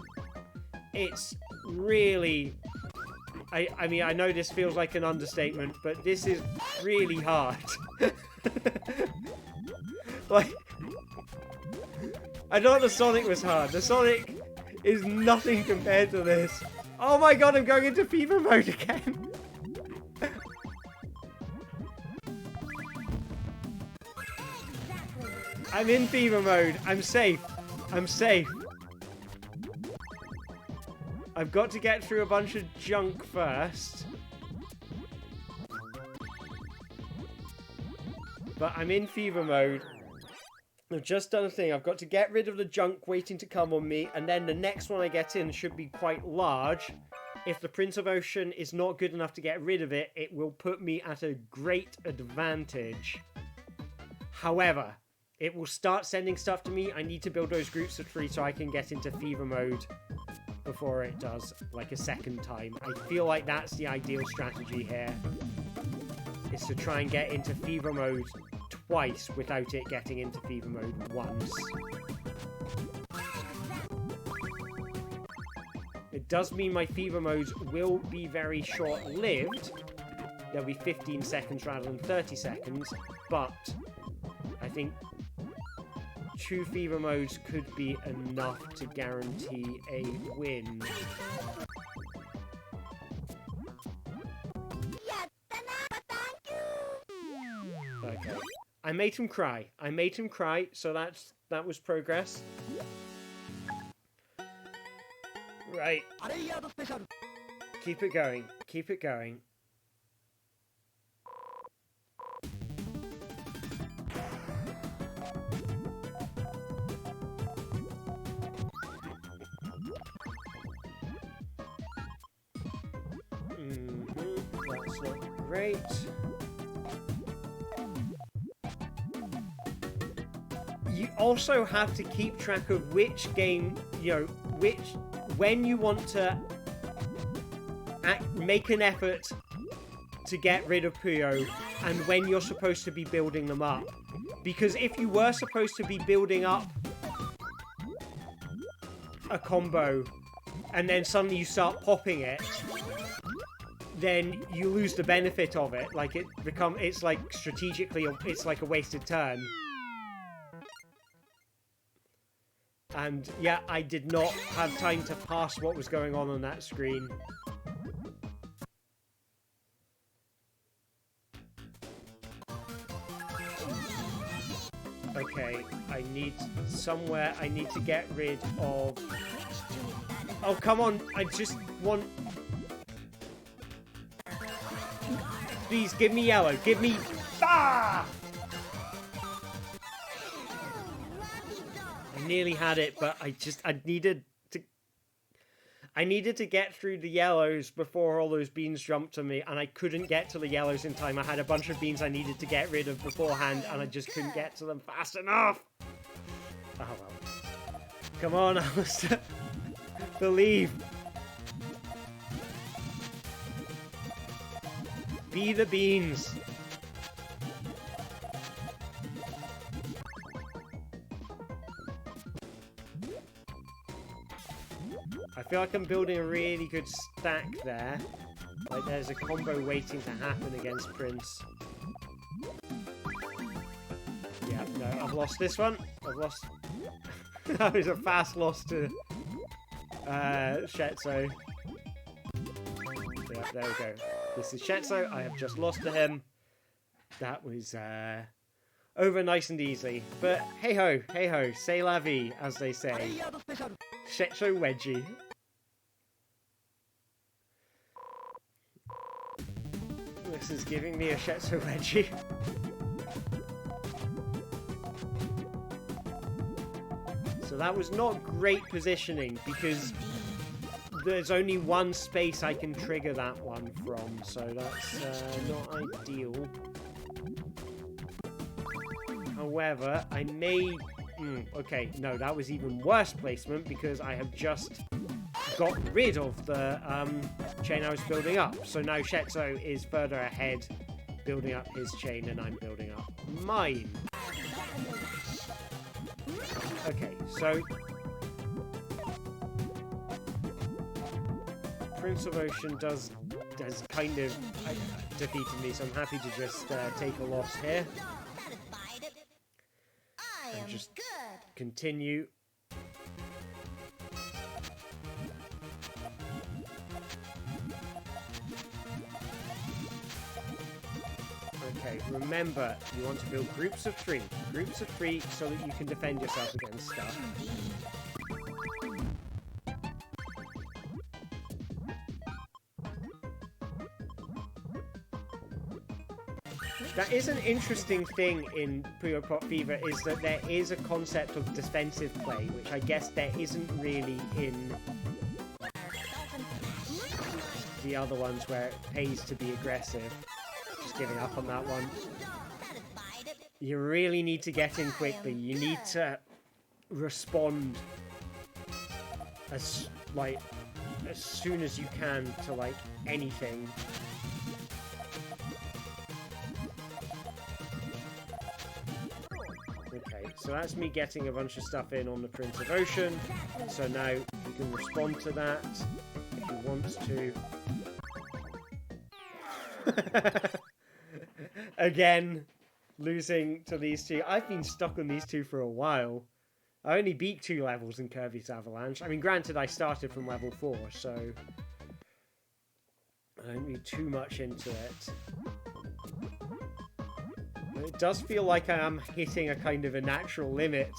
It's really... I mean, I know this feels like an understatement, but this is really hard. Like... I thought the Sonic was hard. The Sonic is nothing compared to this. Oh my god, I'm going into fever mode again. I'm in fever mode. I'm safe. I'm safe. I've got to get through a bunch of junk first. But I'm in fever mode. I've just done a thing. I've got to get rid of the junk waiting to come on me, and then the next one I get in should be quite large. If the Prince of Ocean is not good enough to get rid of it, it will put me at a great advantage. However, it will start sending stuff to me. I need to build those groups of 3 so I can get into fever mode before it does, like a second time. I feel like that's the ideal strategy here, is to try and get into fever mode twice without it getting into fever mode once. It does mean my fever modes will be very short-lived. They'll be 15 seconds rather than 30 seconds, but I think 2 fever modes could be enough to guarantee a win. Okay. I made him cry. I made him cry, so that was progress. Right. Keep it going. Keep it going. That's not great. You also have to keep track of which game, when you want to make an effort to get rid of Puyo and when you're supposed to be building them up. Because if you were supposed to be building up a combo and then suddenly you start popping it, then you lose the benefit of it. Like it's like strategically, it's like a wasted turn. And yeah, I did not have time to pass what was going on that screen. Okay, I need to get rid of... Oh, come on, I just want... Please, give me yellow, give me... Ah! I nearly had it, but I needed to get through the yellows before all those beans jumped to me, and I couldn't get to the yellows in time. I had a bunch of beans I needed to get rid of beforehand, and I just couldn't get to them fast enough. Oh well. Come on, Alistair. Believe. Be the beans. I feel like I'm building a really good stack there. Like there's a combo waiting to happen against Prince. Yeah, no, I've lost this one. I've lost... That was a fast loss to Shetso. Yeah, there we go. This is Shetso. I have just lost to him. That was over nice and easy. But hey ho, c'est la vie, as they say. Shetso Wedgie. This is giving me a Shetso Wedgie. So that was not great positioning because there's only one space I can trigger that one from, so that's not ideal. However, I may... okay, no, that was even worse placement because I have just got rid of the chain I was building up. So now Shetso is further ahead, building up his chain, and I'm building up mine. Okay, so Prince of Ocean does kind of defeated me, so I'm happy to just take a loss here. And just continue. Okay, remember, you want to build groups of three. Groups of three so that you can defend yourself against stuff. That is an interesting thing in Puyo Pop Fever, is that there is a concept of defensive play, which I guess there isn't really in the other ones where it pays to be aggressive. Just giving up on that one. You really need to get in quickly. You need to respond as soon as you can to like anything. Okay, so that's me getting a bunch of stuff in on the Prince of Ocean. So now you can respond to that if you want to. Again, losing to these two. I've been stuck on these two for a while. I only beat 2 levels in Kirby's Avalanche. I mean, granted, I started from level 4, so I don't read too much into it. It does feel like I am hitting a kind of a natural limit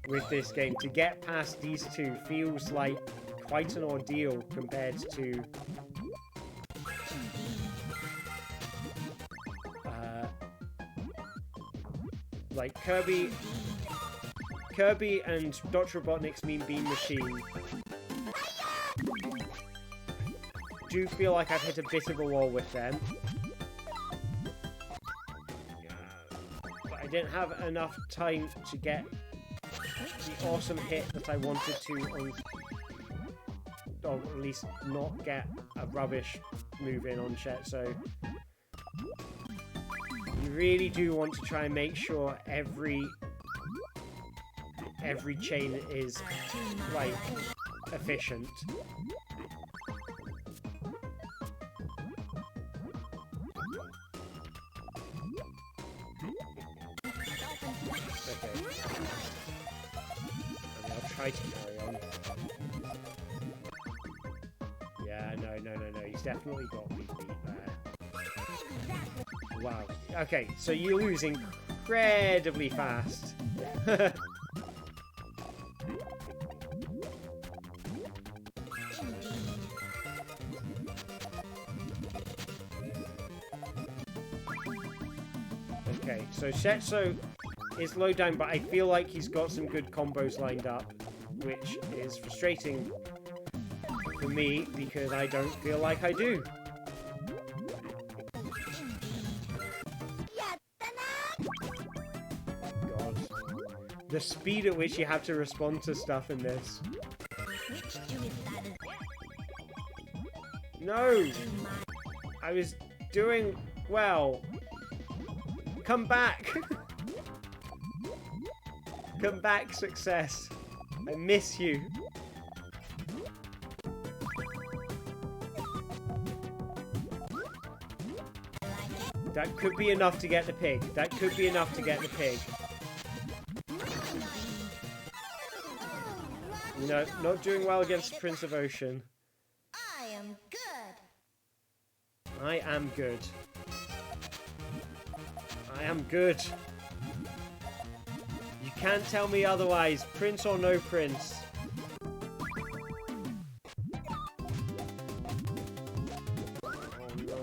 with this game. To get past these two feels like quite an ordeal compared to like Kirby and Dr. Robotnik's Mean Bean Machine do feel like I've hit a bit of a wall with them. But I didn't have enough time to get the awesome hit that I wanted to on, or at least not get a rubbish move in on Chet, so you really do want to try and make sure every chain is like efficient. Okay. try to carry on. Yeah, no. He's definitely got me beat there. Wow. Okay, so you lose incredibly fast. Okay, so Shetso is low down, but I feel like he's got some good combos lined up, which is frustrating for me because I don't feel like I do. God. The speed at which you have to respond to stuff in this. No! I was doing well. Come back! Come back, success. I miss you. That could be enough to get the pig. That could be enough to get the pig. No, not doing well against Prince of Ocean. I am good. I am good. I am good. You can't tell me otherwise, prince or no prince. Oh no.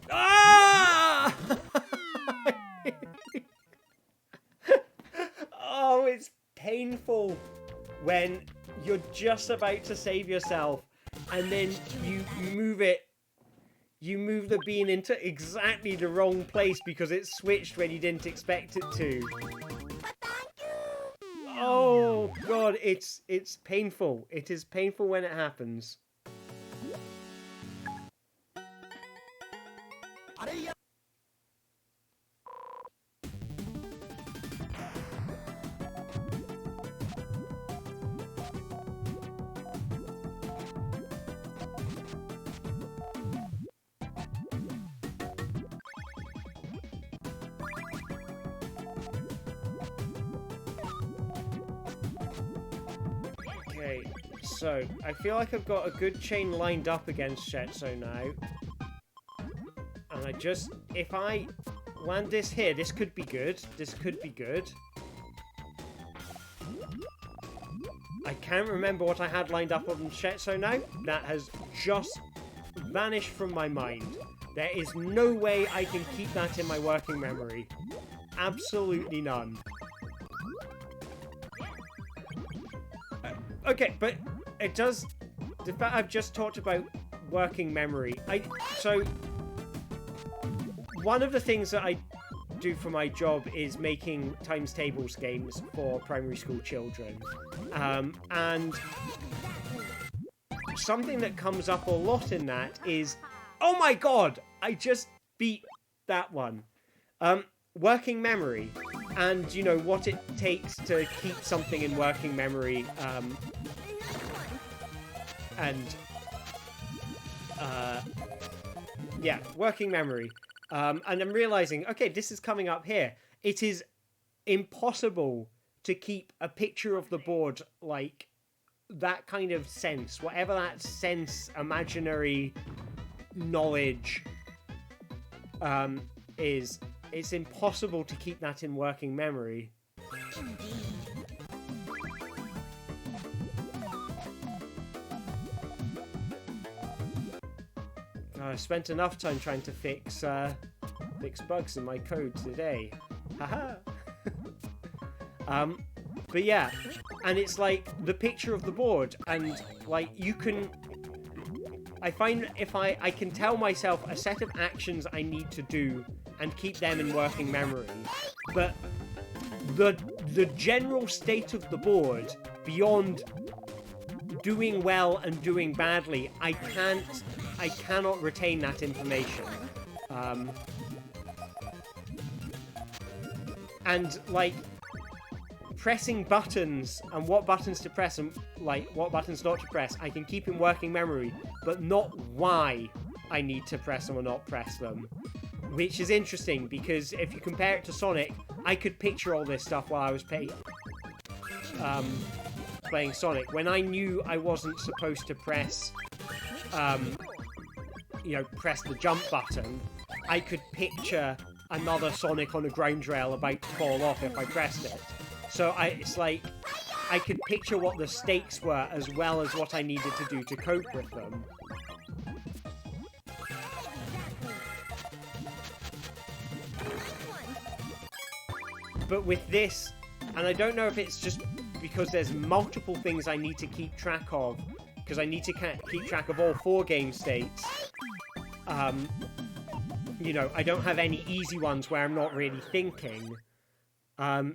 Ah! Oh, it's painful when you're just about to save yourself and then you move the bean into exactly the wrong place because it switched when you didn't expect it to. Oh god, it's painful. It is painful when it happens. Okay, so I feel like I've got a good chain lined up against Shetso now. And I just, if I land this here, this could be good. This could be good. I can't remember what I had lined up on Shetso now. That has just vanished from my mind. There is no way I can keep that in my working memory. Absolutely none. Okay, but it does... The fact I've just talked about working memory. So, one of the things that I do for my job is making times tables games for primary school children. And something that comes up a lot in that is... Oh my god! I just beat that one. Working memory. And, you know, what it takes to keep something in working memory. Yeah, working memory. And I'm realizing, okay, this is coming up here. It is impossible to keep a picture of the board like that kind of sense, whatever that sense, imaginary knowledge is. It's impossible to keep that in working memory. I spent enough time trying to fix bugs in my code today. Haha. But yeah, and it's like the picture of the board, and like you can. I find if I can tell myself a set of actions I need to do and keep them in working memory, but the general state of the board beyond doing well and doing badly, I cannot retain that information. And like pressing buttons and what buttons to press and like what buttons not to press, I can keep in working memory, but not why I need to press them or not press them. Which is interesting because if you compare it to Sonic, I could picture all this stuff while I was playing Sonic. When I knew I wasn't supposed to press, press the jump button, I could picture another Sonic on a ground rail about to fall off if I pressed it. So it's like I could picture what the stakes were as well as what I needed to do to cope with them. But with this, and I don't know if it's just because there's multiple things I need to keep track of, because I need to keep track of all 4 game states. I don't have any easy ones where I'm not really thinking.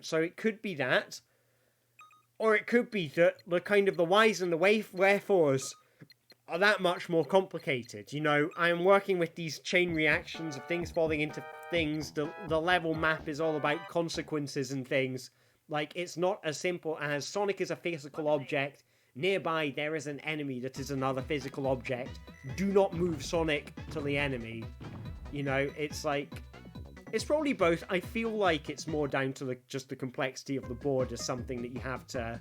So it could be that. Or it could be that the kind of the whys and the wherefores are that much more complicated. I am working with these chain reactions of things falling into things. The level map is all about consequences and things. Like, it's not as simple as Sonic is a physical object. Nearby, there is an enemy that is another physical object. Do not move Sonic to the enemy. It's like... It's probably both. I feel like it's more down to just the complexity of the board as something that you have to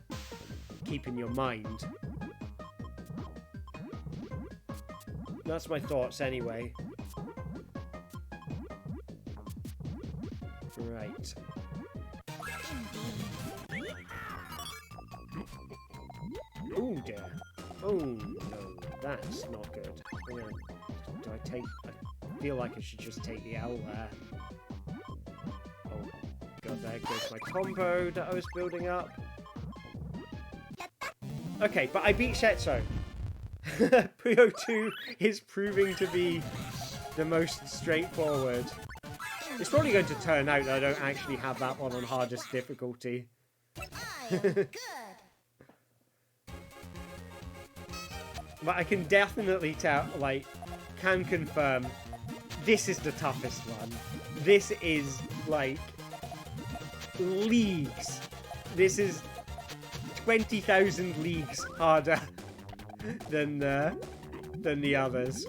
keep in your mind. That's my thoughts anyway. Right. Oh dear. Oh no, that's not good. I feel like I should just take the L there. Oh god, there goes my combo that I was building up. Okay, but I beat Shetso. Puyo 2 is proving to be the most straightforward. It's probably going to turn out that I don't actually have that one on hardest difficulty. I am good. But I can definitely can confirm this is the toughest one. This is, leagues. This is 20,000 leagues harder than the others.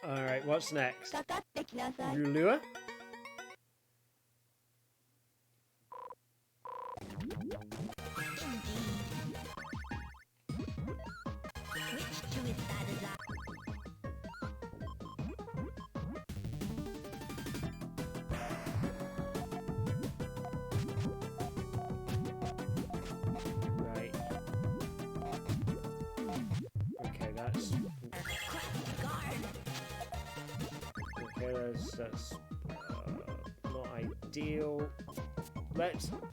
Alright, what's next? Rulua? Right. Okay, that's not ideal.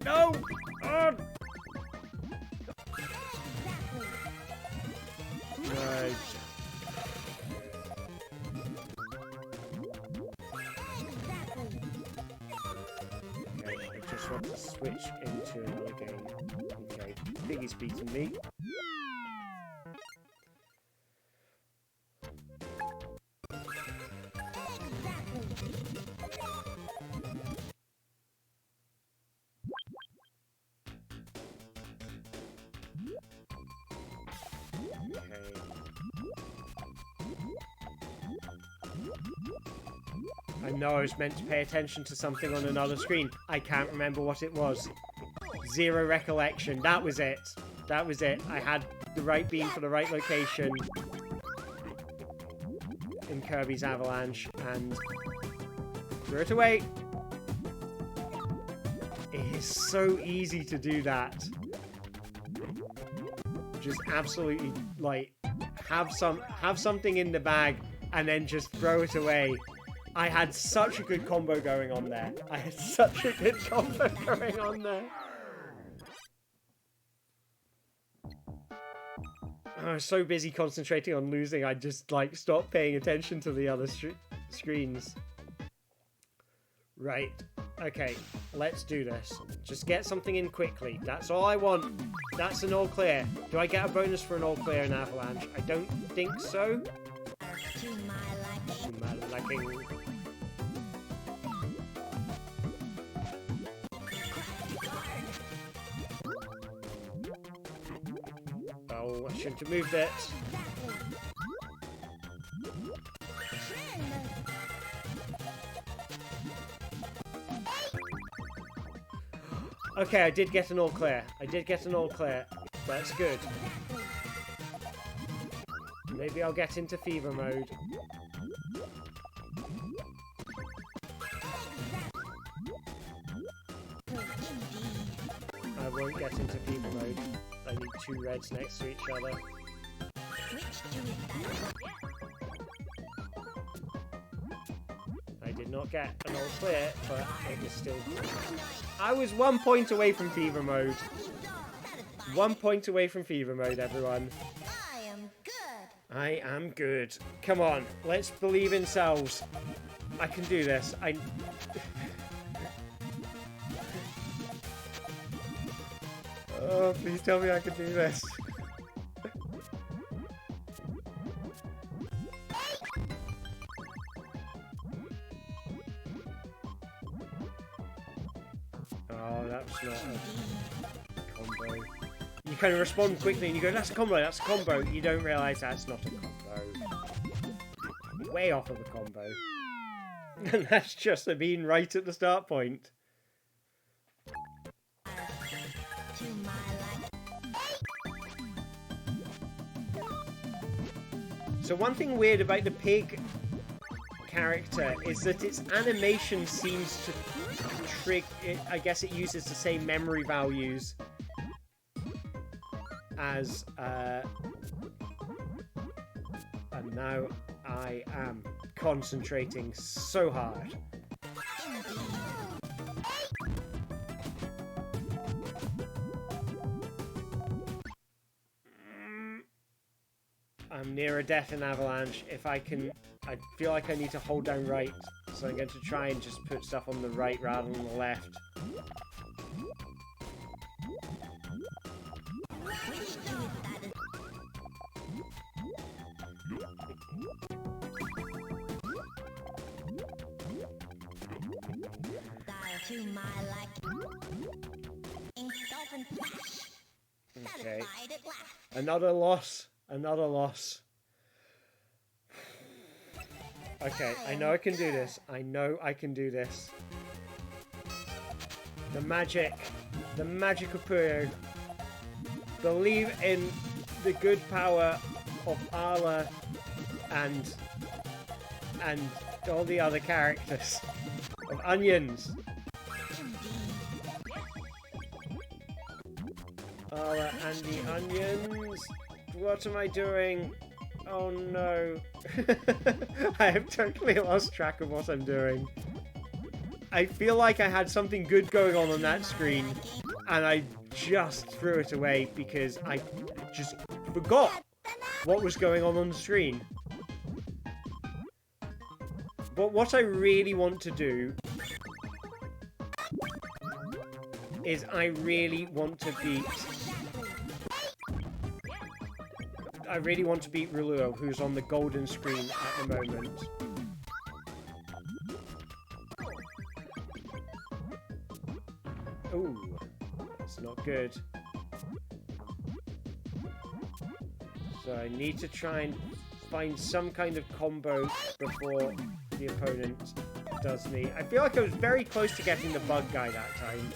No! Oh! Right. Okay, I just want to switch into another game. Okay, Piggy's beating me. I know I was meant to pay attention to something on another screen. I can't remember what it was. Zero recollection. That was it. That was it. I had the right beam for the right location in Kirby's Avalanche and threw it away. It is so easy to do that. Just absolutely, have something in the bag and then just throw it away. I had such a good combo going on there. I was so busy concentrating on losing, I just, stopped paying attention to the other screens. Right. Okay, let's do this. Just get something in quickly. That's all I want. That's an all clear. Do I get a bonus for an all clear in Avalanche? I don't think so. To my liking. Malacking. Oh, I shouldn't have moved it. Okay, I did get an all clear. I did get an all clear. That's good. Maybe I'll get into fever mode. I won't get into fever mode. I need two reds next to each other. I did not get an all clear, but it was still... I was 1 point away from fever mode. 1 point away from fever mode, everyone. I am good. I am good. Come on, let's believe in selves. I can do this. Oh, please tell me I can do this. Oh, that's not a combo. You kind of respond quickly and you go, that's a combo, that's a combo. You don't realise that's not a combo. Way off of a combo. And that's just a being right at the start point. So one thing weird about the pig character is that its animation seems to trigger... I guess it uses the same memory values as... and now I am concentrating so hard. I'm near a death in Avalanche. If I can... I feel like I need to hold down right. So I'm going to try and just put stuff on the right rather than the left. Okay. Another loss. Another loss. Okay, I know I can do this. I know I can do this. The magic of Puyo. Believe in the good power of Arla and all the other characters. Of onions. Arla and the onions. What am I doing? Oh no. I have totally lost track of what I'm doing. I feel like I had something good going on that screen and I just threw it away because I just forgot what was going on the screen. But what I really want to do is I really want to beat Ruluo, who's on the golden screen at the moment. Ooh, that's not good. So I need to try and find some kind of combo before the opponent does me. I feel like I was very close to getting the bug guy that time.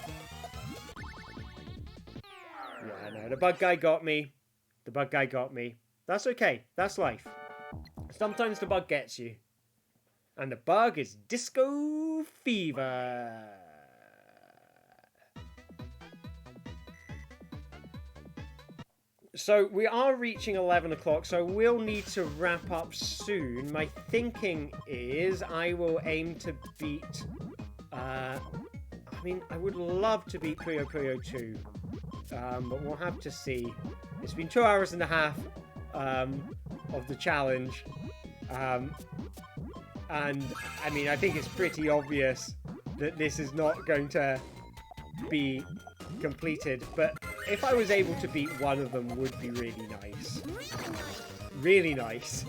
Yeah, no, the bug guy got me. The bug guy got me. That's okay. That's life. Sometimes the bug gets you. And the bug is Disco Fever. So we are reaching 11 o'clock, so we'll need to wrap up soon. My thinking is I will aim to beat... I mean, I would love to beat Puyo Puyo 2. But we'll have to see. It's been 2 hours and a half of the challenge. And, I mean, I think it's pretty obvious that this is not going to be completed. But if I was able to beat one of them, would be really nice. Really nice.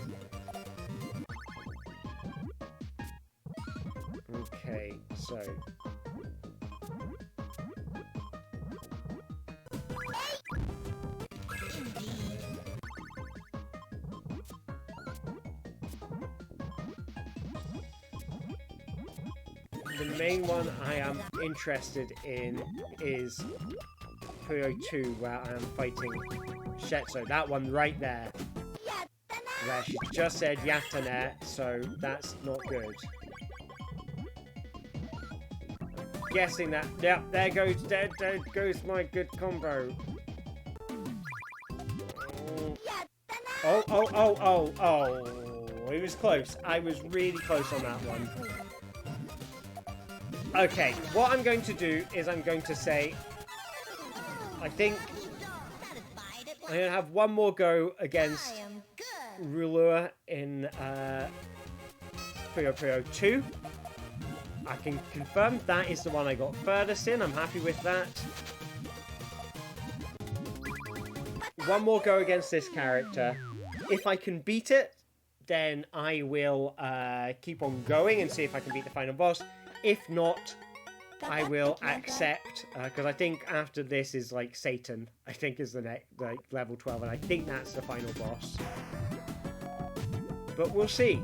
the main one I am interested in is Puyo 2, where I am fighting Shetso. That one right there. Where she just said Yatane, so that's not good. I'm guessing that... Yeah, there goes my good combo. Oh. It was close. I was really close on that one. Okay, what I'm going to do is I'm going to say... I think I'm going to have one more go against Rulua in Puyo 2. I can confirm that is the one I got furthest in. I'm happy with that. One more go against this character. If I can beat it, then I will keep on going and see if I can beat the final boss. If not, I will accept, because I think after this is like Satan, I think is the next, like level 12, and I think that's the final boss. But we'll see.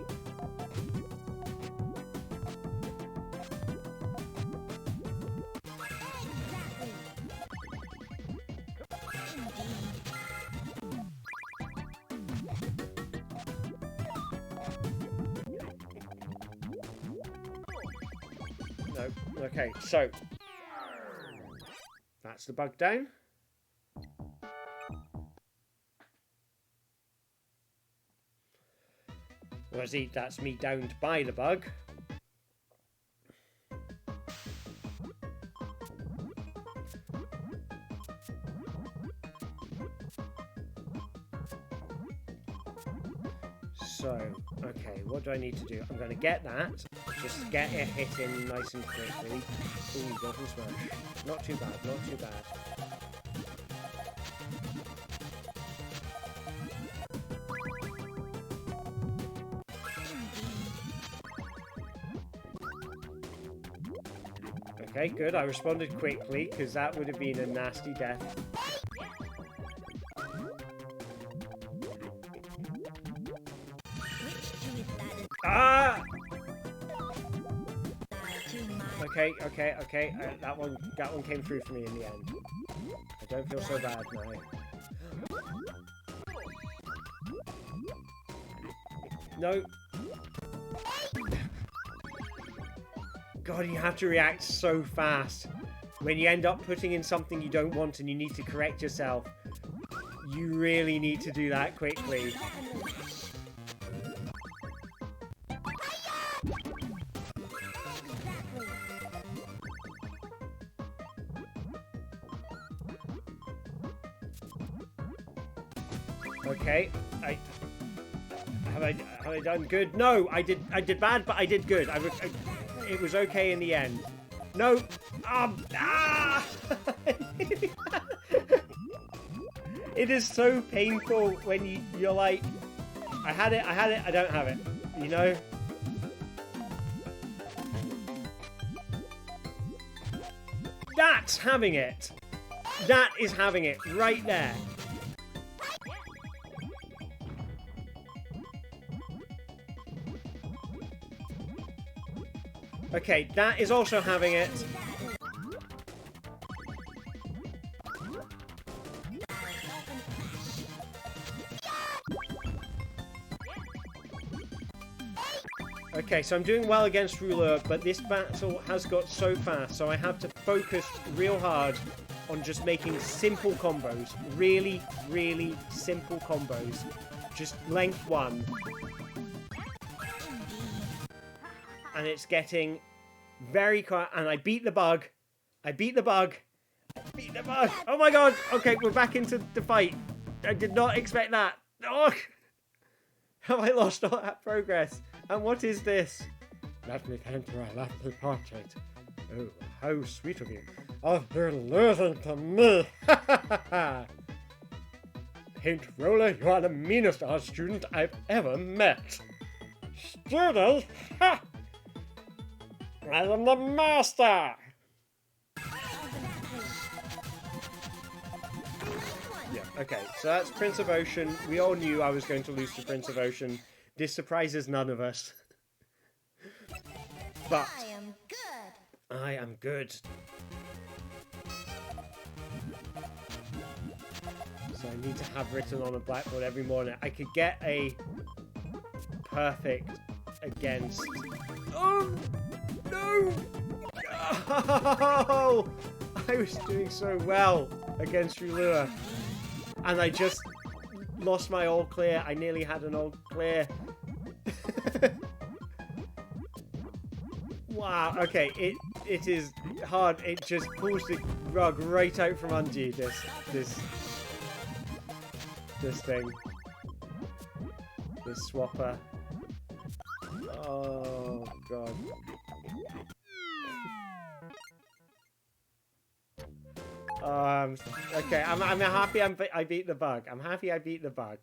No. Okay, so that's the bug down. Whereas that's me downed by the bug. So, okay, what do I need to do? I'm going to get that. Just get it hit in nice and quickly. Ooh, double smash. Not too bad, not too bad. Okay, good. I responded quickly, because that would have been a nasty death. Ah! Okay. That one came through for me in the end. I don't feel so bad now. No. God, you have to react so fast. When you end up putting in something you don't want and you need to correct yourself, you really need to do that quickly. Okay, have I done good? No, I did bad, but I did good. It was okay in the end. No, It is so painful when you're like, I had it, I don't have it, you know? That's having it. That is having it right there. Okay, that is also having it. Okay, so I'm doing well against Ruler, but this battle has got so fast, so I have to focus real hard on just making simple combos. Really, really simple combos. Just length 1. And it's getting very quiet. And I beat the bug. I beat the bug. Oh my god. Okay, we're back into the fight. I did not expect that. Oh! Have I lost all that progress? And what is this? Let me paint your lovely portrait. Oh, how sweet of you. Oh, you're losing to me. Paint Roller, you are the meanest art student I've ever met. Student? Ha! I am the master! Yeah, okay, so that's Prince of Ocean. We all knew I was going to lose to Prince of Ocean. This surprises none of us. But I am good. I am good. So I need to have written on a blackboard every morning. I could get a perfect against... Oh! No! Oh! I was doing so well against Rulua. And I just lost my all clear. I nearly had an all clear. Wow. Okay, it is hard. It just pulls the rug right out from under you, this thing. This swapper. Oh god. Okay, I'm happy I beat the bug. I'm happy I beat the bug.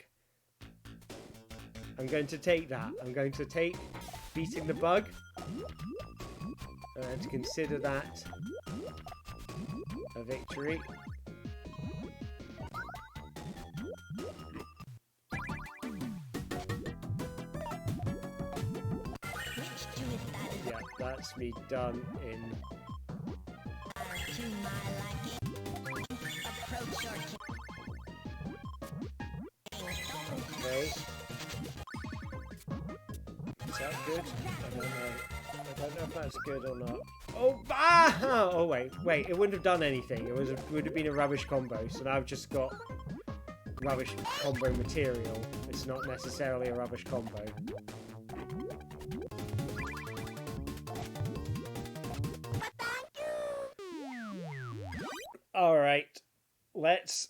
I'm going to take that. I'm going to take beating the bug and consider that a victory. Yeah, that's me done in... Okay. Is that good? I don't know. I don't know if that's good or not. Oh, ah! Oh wait. It wouldn't have done anything. It would have been a rubbish combo. So now I've just got rubbish combo material. It's not necessarily a rubbish combo. Alright, let's...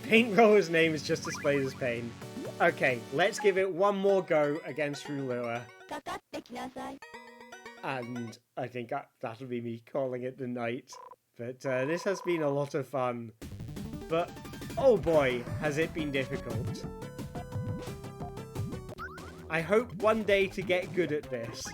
Paint Roller's name is just displayed as Pain. Okay, let's give it one more go against Rulua. And I think that'll be me calling it the night. But this has been a lot of fun. But, oh boy, has it been difficult. I hope one day to get good at this.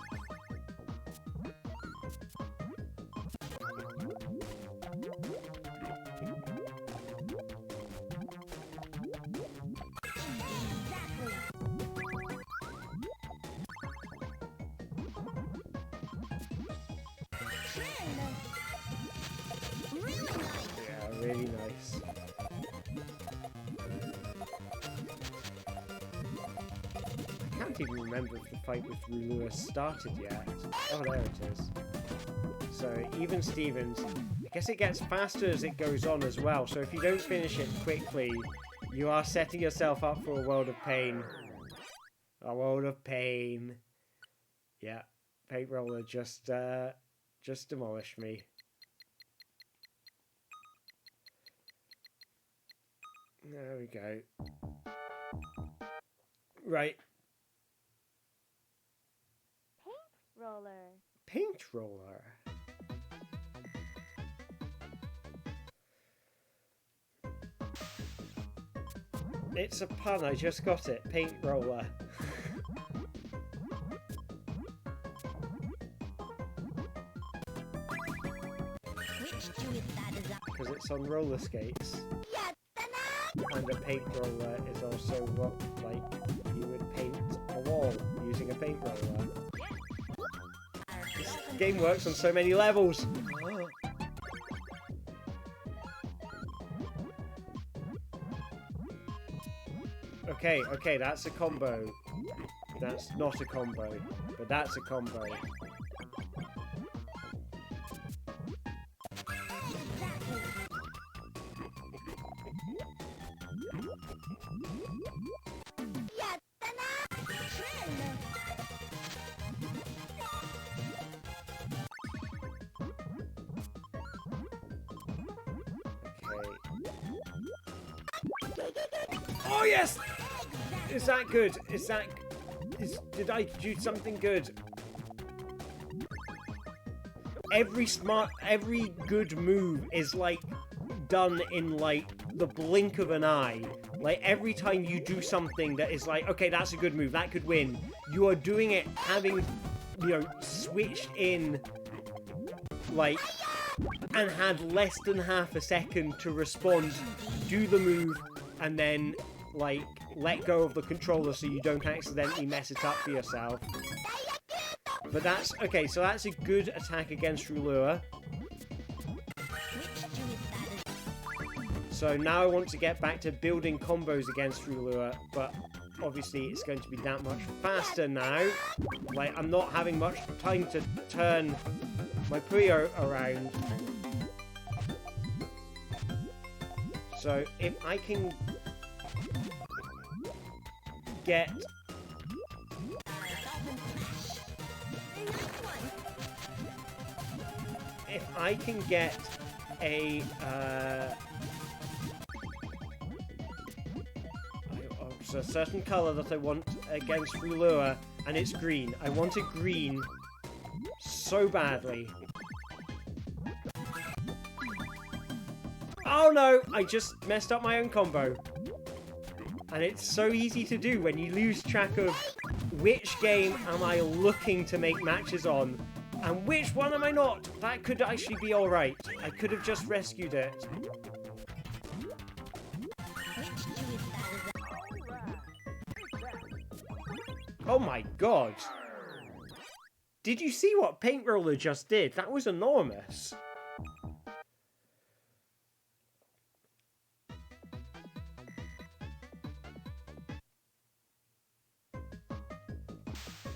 Really nice. I can't even remember if the fight with Rulua started yet. Oh, there it is. So, even Stevens, I guess it gets faster as it goes on as well. So if you don't finish it quickly, you are setting yourself up for a world of pain. A world of pain. Yeah, Paint Roller just demolished me. There we go. Right. Paint Roller. Paint Roller. It's a pun, I just got it. Paint Roller. Because it's on roller skates. And a paint roller is also what, like, you would paint a wall using a paint roller. This game works on so many levels! Okay, that's a combo. That's not a combo, but that's a combo. Oh yes! Is that good? Did I do something good? Every good move is like done in like the blink of an eye. Like every time you do something that is like, okay, that's a good move, that could win. You are doing it having, you know, switched in like and had less than half a second to respond, do the move, and then like let go of the controller so you don't accidentally mess it up for yourself. But that's... Okay, so that's a good attack against Rulua. So now I want to get back to building combos against Rulua, but obviously it's going to be that much faster now. Like, I'm not having much time to turn my Puyo around. So if I can get... If I can get a... a certain colour that I want against Rulua, and it's green. I want it green so badly. Oh no! I just messed up my own combo. And it's so easy to do when you lose track of which game am I looking to make matches on, and which one am I not? That could actually be alright. I could have just rescued it. Oh my god! Did you see what Paint Roller just did? That was enormous.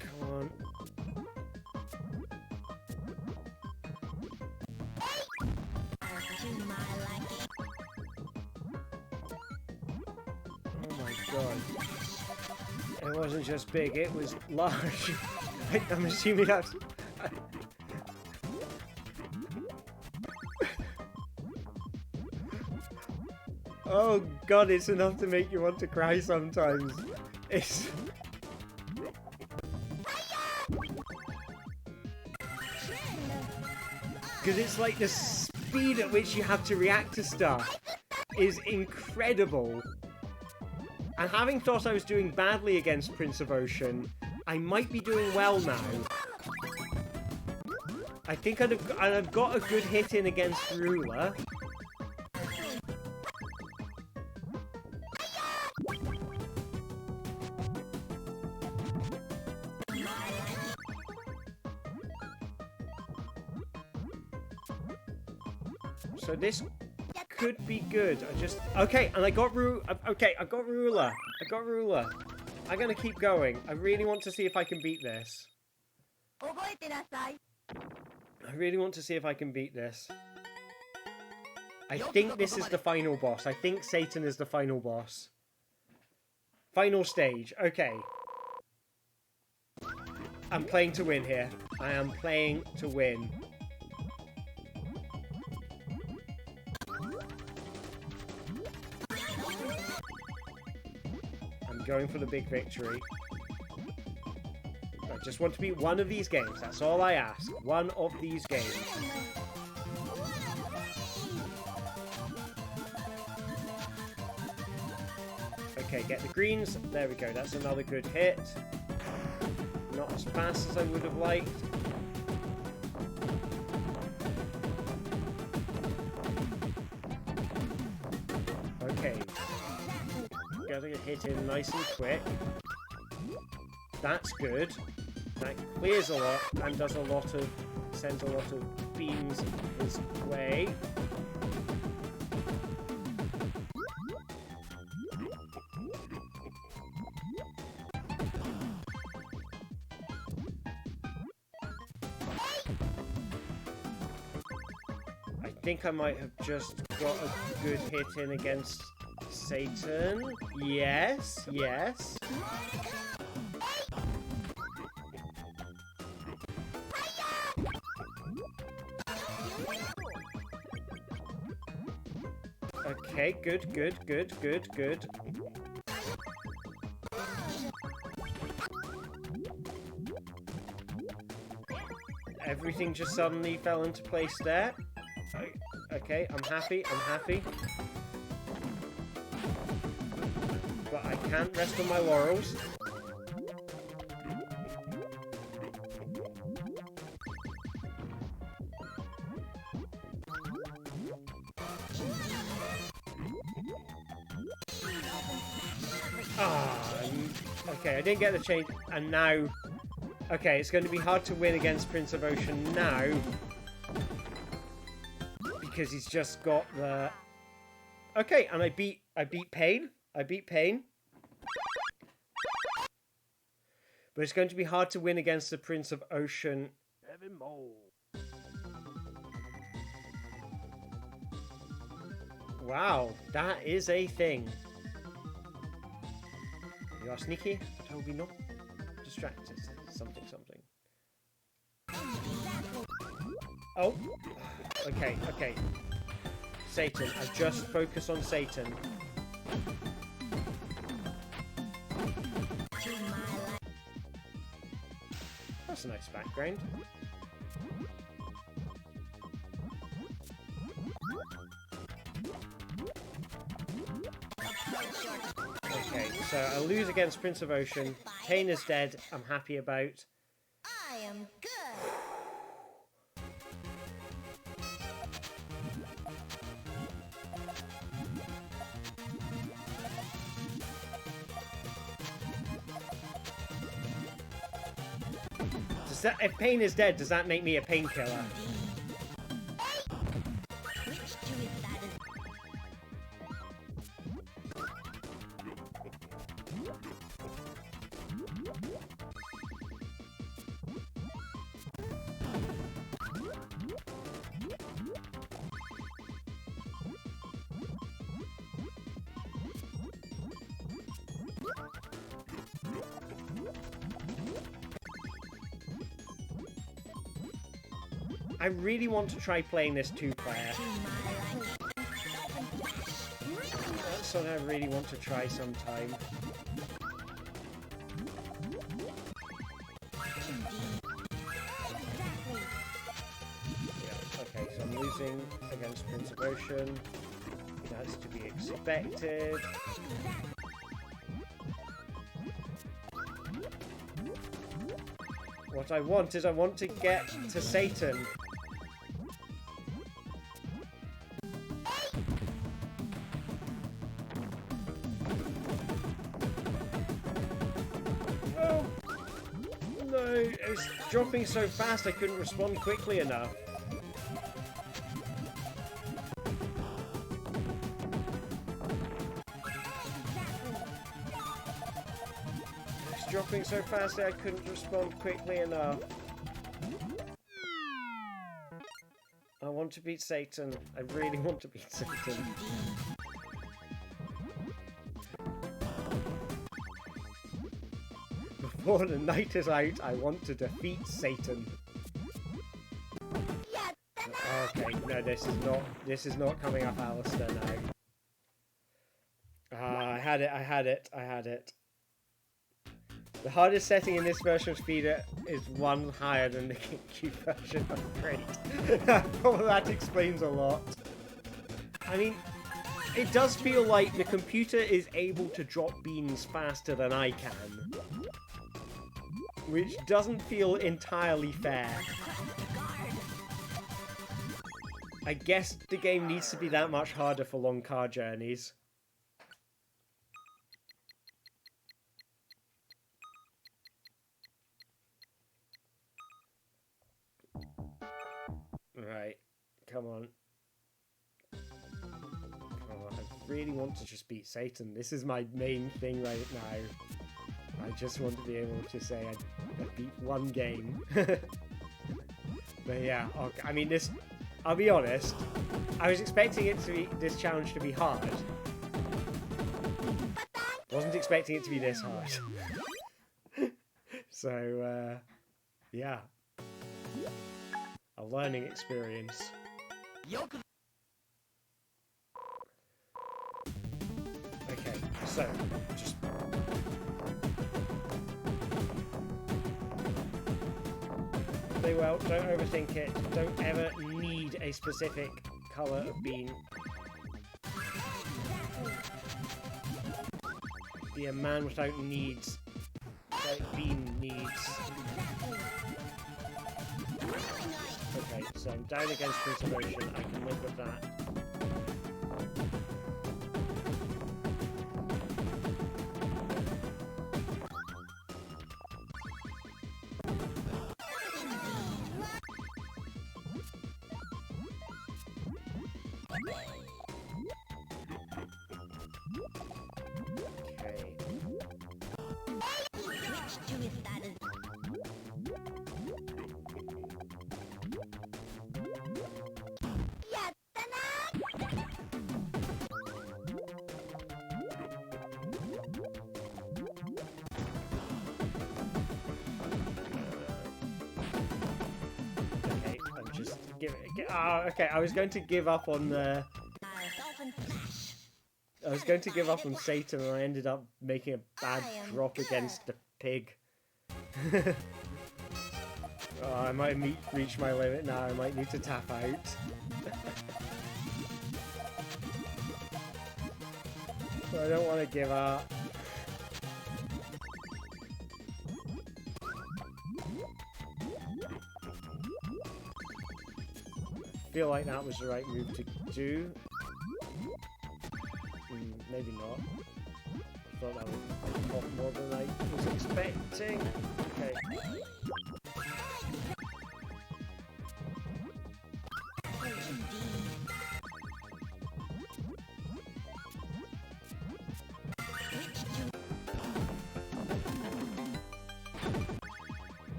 Come on. Oh my god. It wasn't just big, it was large. I'm assuming that's... Oh god, it's enough to make you want to cry sometimes. It's... Because it's like the speed at which you have to react to stuff is incredible. And having thought I was doing badly against Prince of Ocean, I might be doing well now. I think I've got a good hit in against Rula. So this could be good. Okay, and I got okay, I got Rula. I'm gonna keep going. I really want to see if I can beat this. I think this is the final boss. I think Satan is the final boss. Final stage. Okay. I'm playing to win here. I am playing to win. Going for the big victory. I just want to beat one of these games. That's all I ask. One of these games. Okay, get the greens. There we go. That's another good hit. Not as fast as I would have liked. Okay. Getting a hit in nice and quick. That's good. That clears a lot and does a lot of... sends a lot of beams his way. I think I might have just got a good hit in against Satan. Yes, yes. Okay, good, good, good, good, good. Everything just suddenly fell into place there. Okay, I'm happy, I'm happy. But I can't rest on my laurels. Ah, okay, I didn't get the change, and now Okay, it's going to be hard to win against Prince of Ocean now. Because he's just got the... Okay, and I beat Pain. I beat Pain. But it's going to be hard to win against the Prince of Ocean. Wow, that is a thing. You are sneaky, but I will be not distracted. Something. Oh, okay. Satan, I just focus on Satan. That's a nice background. Okay, so I lose against Prince of Ocean. Pain is dead. I'm happy about. I am good. Does that, if Pain is dead, does that make me a painkiller? I really want to try playing this two-player. That's something I really want to try sometime. Yeah, okay, so I'm losing against Prince of Ocean. That's to be expected. What I want is I want to get to Satan. Oh! No, it was dropping so fast I couldn't respond quickly enough. Dropping so fast that I couldn't respond quickly enough. I want to beat Satan. I really want to beat Satan. Before the night is out, I want to defeat Satan. Okay, no, this is not coming up Alistair now. I had it. The hardest setting in this version of Speeder is one higher than the GameCube version. Oh, great. Well, that explains a lot. I mean, it does feel like the computer is able to drop beans faster than I can. Which doesn't feel entirely fair. I guess the game needs to be that much harder for long car journeys. Right, come on. I really want to just beat Satan. This is my main thing right now. I just want to be able to say I beat one game. But yeah, okay. I mean, I'll be honest, I was expecting this challenge to be hard. Wasn't expecting it to be this hard. So, yeah. A learning experience. Okay, so just play well, don't overthink it, don't ever need a specific colour of bean. Be a man without needs, without bean needs. Okay, so I'm down against Prince of Ocean. I can live with that. Okay, I was going to give up on the... I was going to give up on Satan, and I ended up making a bad drop against the pig. Oh, I might reach my limit now. I might need to tap out. So I don't want to give up. I feel like that was the right move to do. Maybe not. I thought that would pop more than I was expecting. Okay.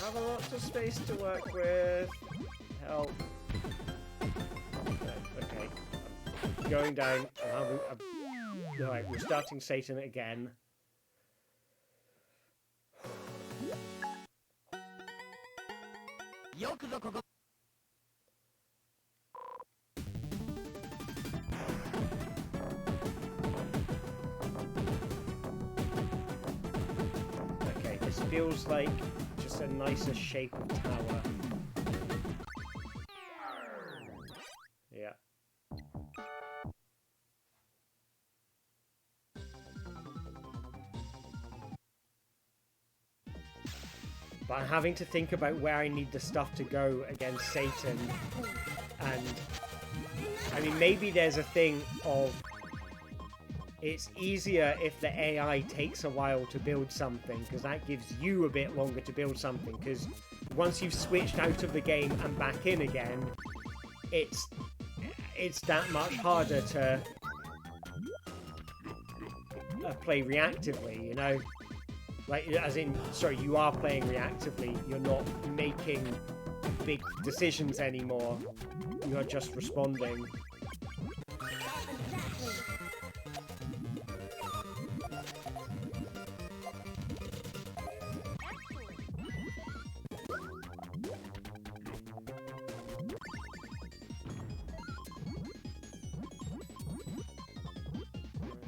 Have a lot of space to work with. Help. Okay. I'm going down. Alright, we're starting Satan again. Okay, this feels like just a nicer shape of tower. Yeah. But I'm having to think about where I need the stuff to go against Satan. And I mean, maybe there's a thing of it's easier if the AI takes a while to build something, because that gives you a bit longer to build something, because once you've switched out of the game and back in again, it's that much harder to play reactively, you know? Like, as in, sorry, you are playing reactively, you're not making big decisions anymore, you're just responding.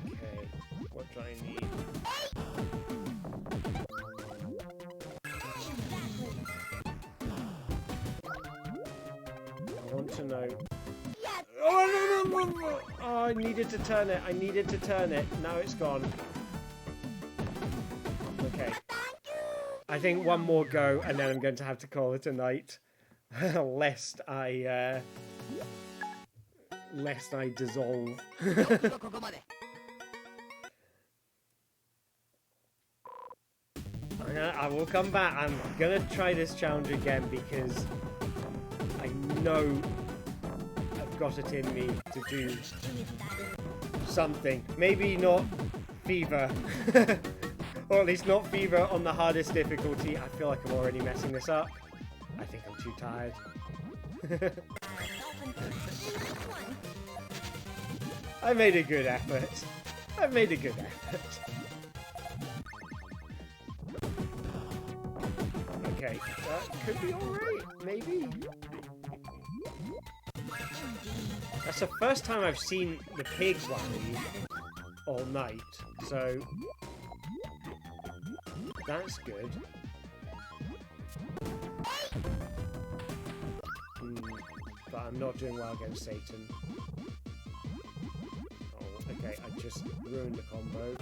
Okay, what do I need? I want to know. Oh, no. Oh, I needed to turn it. I needed to turn it. Now it's gone. Okay. I think one more go, and then I'm going to have to call it a night. Lest I dissolve. I will come back. I'm gonna try this challenge again because I know I've got it in me to do something. Maybe not fever. Or at least not fever on the hardest difficulty. I feel like I'm already messing this up. I think I'm too tired. I made a good effort. I made a good effort. Okay, that could be alright, maybe. That's the first time I've seen the pig one all night, so that's good. But I'm not doing well against Satan. Oh, okay, I just ruined the combo.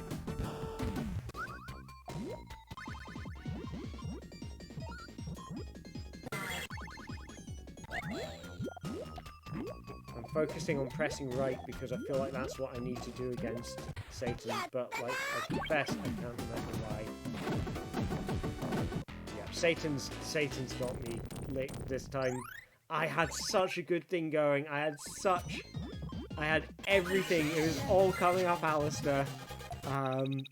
I'm focusing on pressing right because I feel like that's what I need to do against Satan, but like I confess, I can't remember why. Yeah, Satan's got me licked this time. I had such a good thing going. I had everything. It was all coming up Alistair. And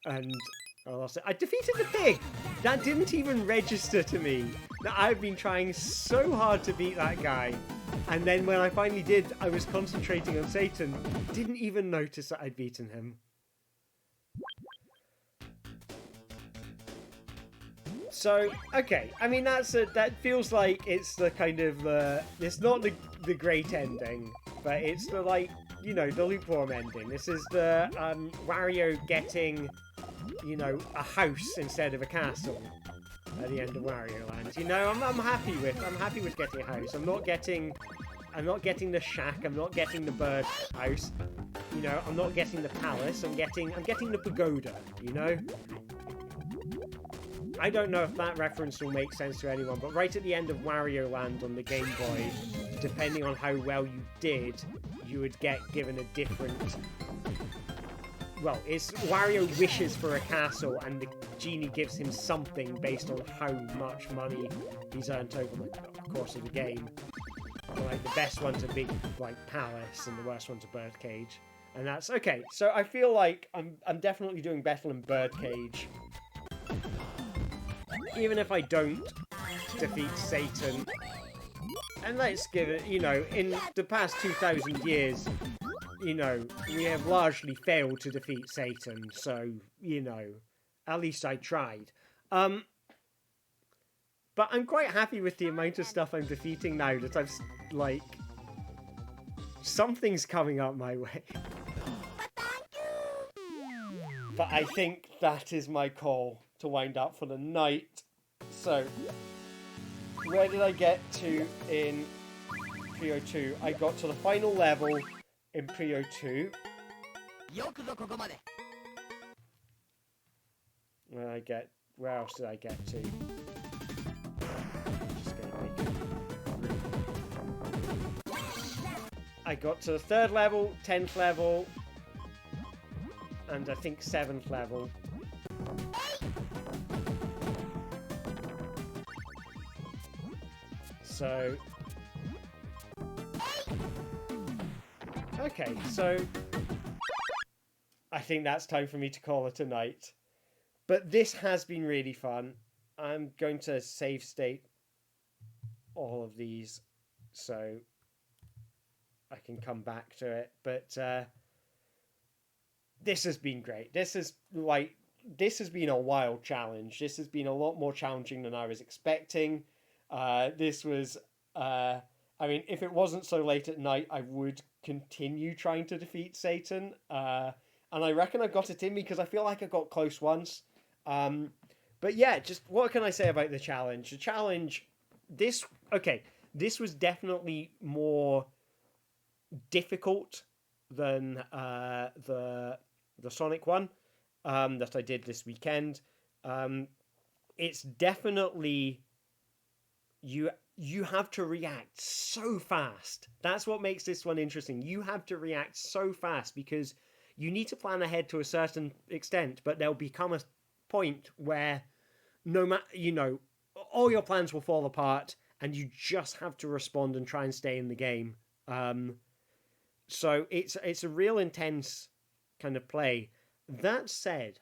I lost it. I defeated the pig! That didn't even register to me. Now, I've been trying so hard to beat that guy. And then when I finally did, I was concentrating on Satan. Didn't even notice that I'd beaten him. So, okay, I mean, that feels like it's the kind of, it's not the great ending, but it's the, like, you know, the lukewarm ending. This is the, Wario getting, you know, a house instead of a castle at the end of Wario Land. You know, I'm happy with getting a house. I'm not getting the shack, I'm not getting the bird house, you know, I'm not getting the palace, I'm getting the pagoda, you know? I don't know if that reference will make sense to anyone, but right at the end of Wario Land on the Game Boy, depending on how well you did, you would get given a different... Well, it's Wario wishes for a castle, and the genie gives him something based on how much money he's earned over the course of the game. Like, the best one's a big, like, palace, and the worst one's a birdcage. And that's... Okay, so I feel like I'm definitely doing better than birdcage. Even if I don't defeat Satan. And let's give it, you know, in the past 2,000 years, you know, we have largely failed to defeat Satan. So, you know, at least I tried. But I'm quite happy with the amount of stuff I'm defeating now that I've, like... Something's coming up my way. But I think that is my call to wind up for the night. So, where did I get to in Puyo 2? I got to the final level in Puyo 2. Where else did I get to? Just gonna make it. I got to the 3rd level, 10th level, and I think 7th level. So... Okay, so... I think that's time for me to call it a night. But this has been really fun. I'm going to save state all of these so I can come back to it. But this has been great. This has been a wild challenge. This has been a lot more challenging than I was expecting. This was, I mean, if it wasn't so late at night, I would continue trying to defeat Satan. And I reckon I got it in me because I feel like I got close once. But yeah, just what can I say about the challenge? The challenge, this was definitely more difficult than the Sonic one that I did this weekend. It's definitely... You have to react so fast. That's what makes this one interesting. You have to react so fast because you need to plan ahead to a certain extent, but there'll become a point where no matter, you know, all your plans will fall apart and you just have to respond and try and stay in the game. So it's a real intense kind of play. That said,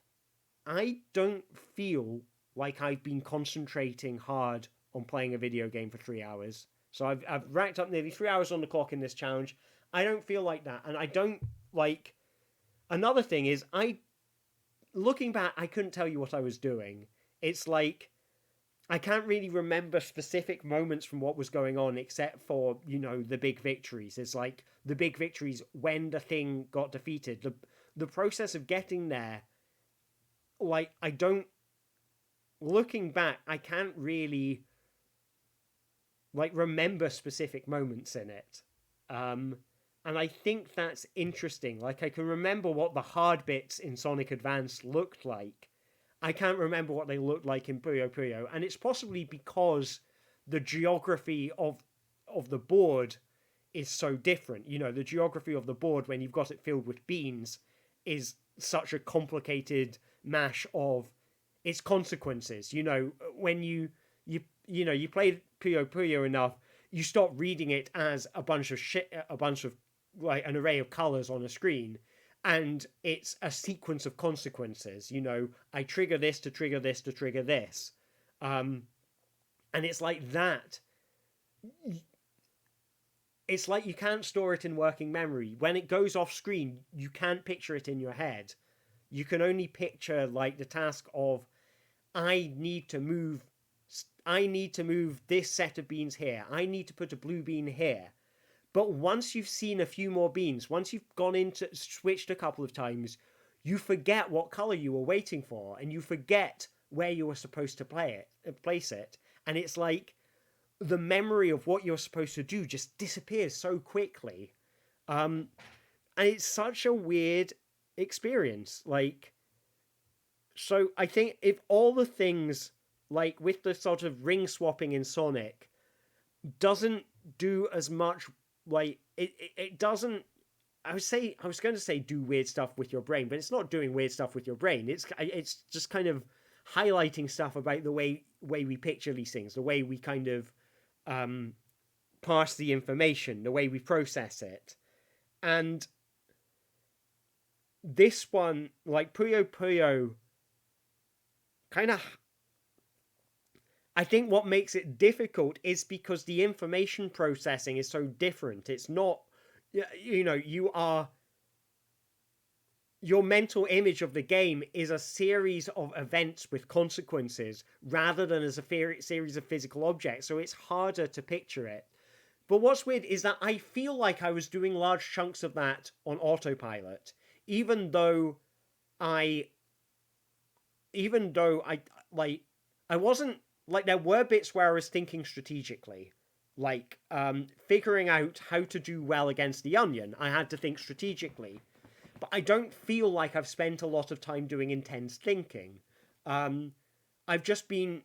I don't feel like I've been concentrating hard on playing a video game for 3 hours. So I've racked up nearly 3 hours on the clock in this challenge. I don't feel like that. And I don't, like... Another thing is, looking back, I couldn't tell you what I was doing. It's like, I can't really remember specific moments from what was going on, except for, you know, the big victories. It's like, the big victories when the thing got defeated. The process of getting there, like, looking back, I can't really... like, remember specific moments in it. And I think that's interesting. Like, I can remember what the hard bits in Sonic Advance looked like. I can't remember what they looked like in Puyo Puyo. And it's possibly because the geography of the board is so different. You know, the geography of the board, when you've got it filled with beans, is such a complicated mash of its consequences. You know, when you play Puyo Puyo enough, you stop reading it as a bunch of like an array of colors on a screen, and it's a sequence of consequences. You know, I trigger this to trigger this to trigger this, and it's like that. It's like you can't store it in working memory. When it goes off screen, you can't picture it in your head. You can only picture, like, the task of, I need to move this set of beans here. I need to put a blue bean here. But once you've seen a few more beans, once you've switched a couple of times, you forget what color you were waiting for, and you forget where you were supposed to place it. And it's like the memory of what you're supposed to do just disappears so quickly. And it's such a weird experience. Like, so I think if all the things, like with the sort of ring swapping in Sonic, doesn't do as much, like, it doesn't, I was going to say do weird stuff with your brain, but it's not doing weird stuff with your brain. It's just kind of highlighting stuff about the way we picture these things, the way we kind of pass the information, the way we process it. And this one, like Puyo Puyo, kind of, I think what makes it difficult is because the information processing is so different. It's not, you know, your mental image of the game is a series of events with consequences rather than as a series of physical objects, so it's harder to picture it. But what's weird is that I feel like I was doing large chunks of that on autopilot, even though I wasn't, like, there were bits where I was thinking strategically, like figuring out how to do well against the onion. I had to think strategically, but I don't feel like I've spent a lot of time doing intense thinking. I've just been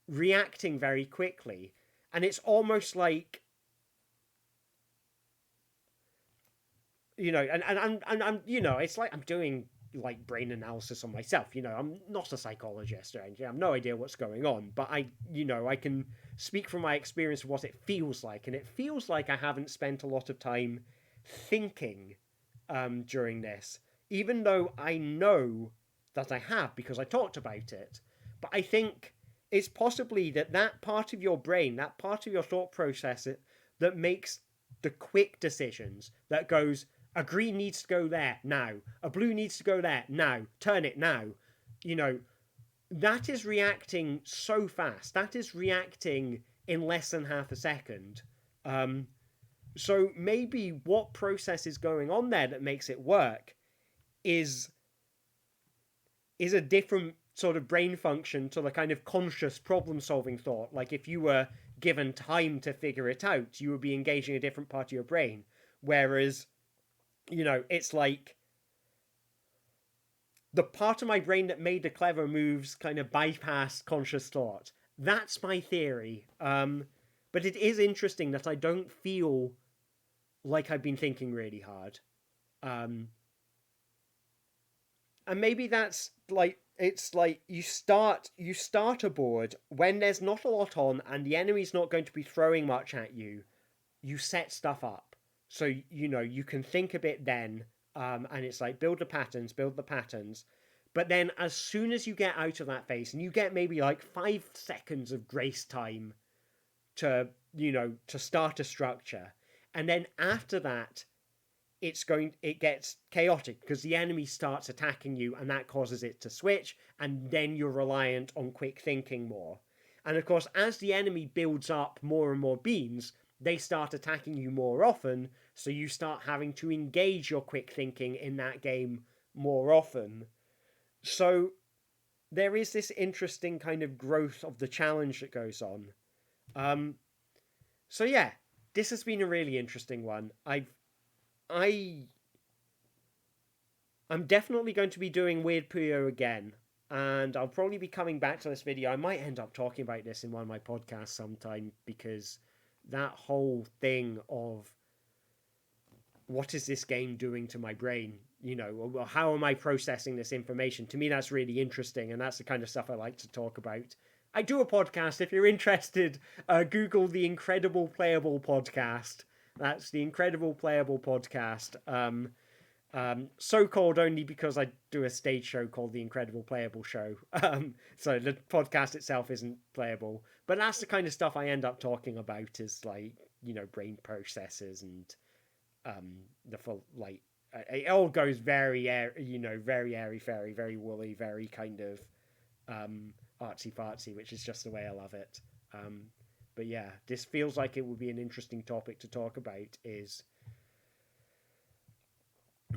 reacting very quickly, and it's almost like, you know, and I'm, you know, it's like I'm doing like brain analysis on myself. You know, I'm not a psychologist or anything. I have no idea what's going on, but I can speak from my experience of what it feels like, and it feels like I haven't spent a lot of time thinking during this, even though I know that I have because I talked about it. But I think it's possibly that part of your brain, that part of your thought process that makes the quick decisions, that goes, a green needs to go there now, a blue needs to go there now, turn it now, you know, that is reacting so fast. That is reacting in less than half a second. So maybe what process is going on there that makes it work is a different sort of brain function to the kind of conscious problem-solving thought. Like if you were given time to figure it out, you would be engaging a different part of your brain. Whereas, you know, it's like the part of my brain that made the clever moves kind of bypassed conscious thought. That's my theory. But it is interesting that I don't feel like I've been thinking really hard. And maybe that's like, it's like you start a board when there's not a lot on and the enemy's not going to be throwing much at you. You set stuff up. So, you know, you can think a bit then, and it's like build the patterns. But then as soon as you get out of that phase, and you get maybe like 5 seconds of grace time to, you know, to start a structure. And then after that, it gets chaotic because the enemy starts attacking you and that causes it to switch, and then you're reliant on quick thinking more. And of course, as the enemy builds up more and more beans, they start attacking you more often, so you start having to engage your quick thinking in that game more often. So there is this interesting kind of growth of the challenge that goes on. So yeah, this has been a really interesting one. I'm definitely going to be doing Weird Puyo again, and I'll probably be coming back to this video. I might end up talking about this in one of my podcasts sometime, because that whole thing of what is this game doing to my brain, you know, how am I processing this information? To me, that's really interesting, and that's the kind of stuff I like to talk about. I do a podcast. If you're interested, Google the Incredible Playable Podcast. That's the Incredible Playable Podcast. So called only because I do a stage show called The Incredible Playable Show. So the podcast itself isn't playable. But that's the kind of stuff I end up talking about, is like, you know, brain processes and the full, like, it all goes very, you know, very airy-fairy, very woolly, very kind of artsy-fartsy, which is just the way I love it. But yeah, this feels like it would be an interesting topic to talk about, is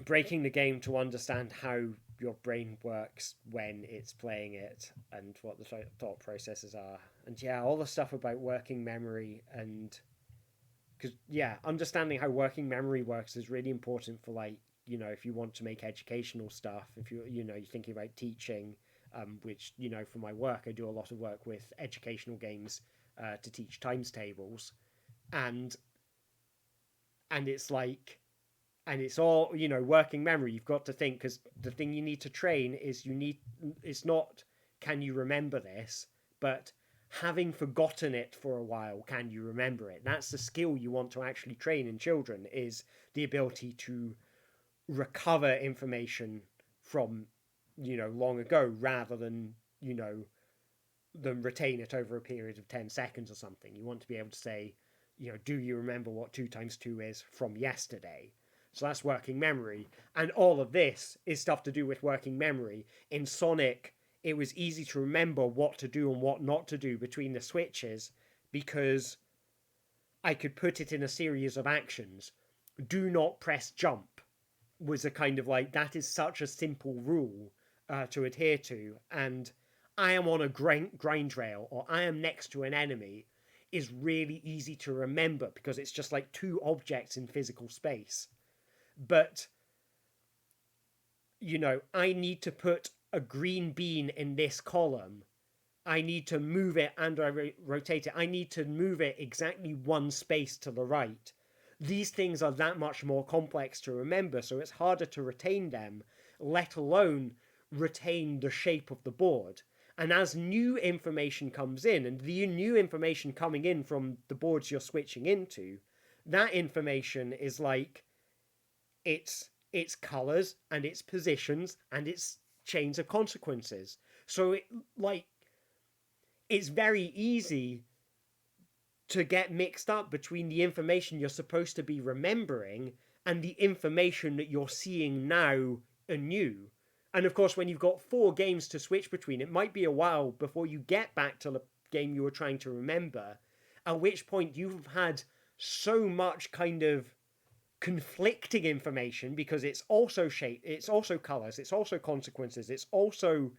breaking the game to understand how your brain works when it's playing it and what the thought processes are. And yeah, all the stuff about working memory, and because yeah, understanding how working memory works is really important for, like, you know, if you want to make educational stuff, if you're thinking about teaching, which, you know, for my work, I do a lot of work with educational games to teach times tables, and it's like, and it's all, you know, working memory. You've got to think, because the thing you need to train is it's not, can you remember this, but having forgotten it for a while, can you remember it? That's the skill you want to actually train in children, is the ability to recover information from, you know, long ago, rather than, you know, than retain it over a period of 10 seconds or something. You want to be able to say, you know, do you remember what 2 times 2 is from yesterday? So that's working memory. And all of this is stuff to do with working memory. In Sonic, it was easy to remember what to do and what not to do between the switches, because I could put it in a series of actions. Do not press jump was a kind of like, that is such a simple rule to adhere to. And I am on a grind rail, or I am next to an enemy, is really easy to remember because it's just like 2 objects in physical space. But, you know, I need to put a green bean in this column. I need to move it and I rotate it. I need to move it exactly 1 space to the right. These things are that much more complex to remember, so it's harder to retain them, let alone retain the shape of the board. And as new information comes in, and the new information coming in from the boards you're switching into, that information is like, it's colors and its positions and its chains of consequences. So it's very easy to get mixed up between the information you're supposed to be remembering and the information that you're seeing now anew. And of course, when you've got 4 games to switch between, it might be a while before you get back to the game you were trying to remember, at which point you've had so much kind of conflicting information, because it's also shape, it's also colors, it's also consequences, it's also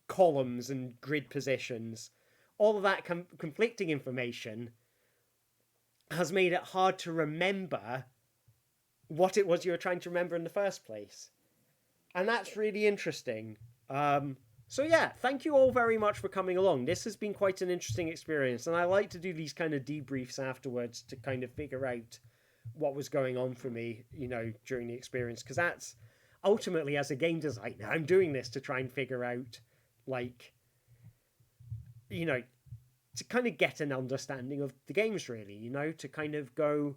columns and grid positions. All of that conflicting information has made it hard to remember what it was you were trying to remember in the first place. And that's really interesting. So yeah, thank you all very much for coming along. This has been quite an interesting experience, and I like to do these kind of debriefs afterwards to kind of figure out what was going on for me, you know, during the experience, because that's ultimately, as a game designer, I'm doing this to try and figure out, like, you know, to kind of get an understanding of the games, really, you know, to kind of go,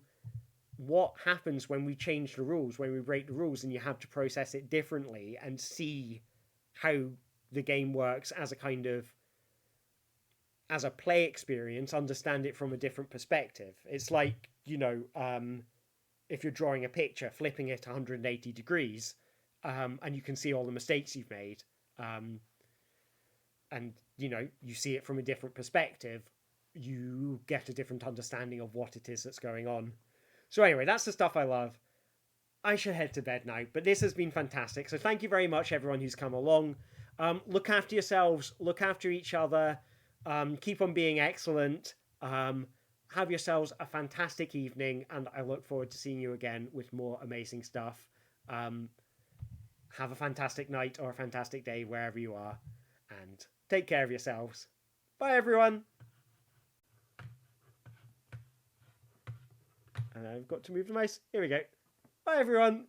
what happens when we change the rules, when we break the rules, and you have to process it differently and see how the game works as a kind of, as a play experience, understand it from a different perspective. It's like, you know, if you're drawing a picture, flipping it 180 degrees, and you can see all the mistakes you've made, and, you know, you see it from a different perspective, you get a different understanding of what it is that's going on. So anyway, that's the stuff I love. I should head to bed now, but this has been fantastic. So thank you very much, everyone who's come along. Look after yourselves, look after each other, keep on being excellent, have yourselves a fantastic evening, and I look forward to seeing you again with more amazing stuff. Have a fantastic night or a fantastic day wherever you are, and take care of yourselves. Bye, everyone! And I've got to move the mouse. Here we go. Bye, everyone!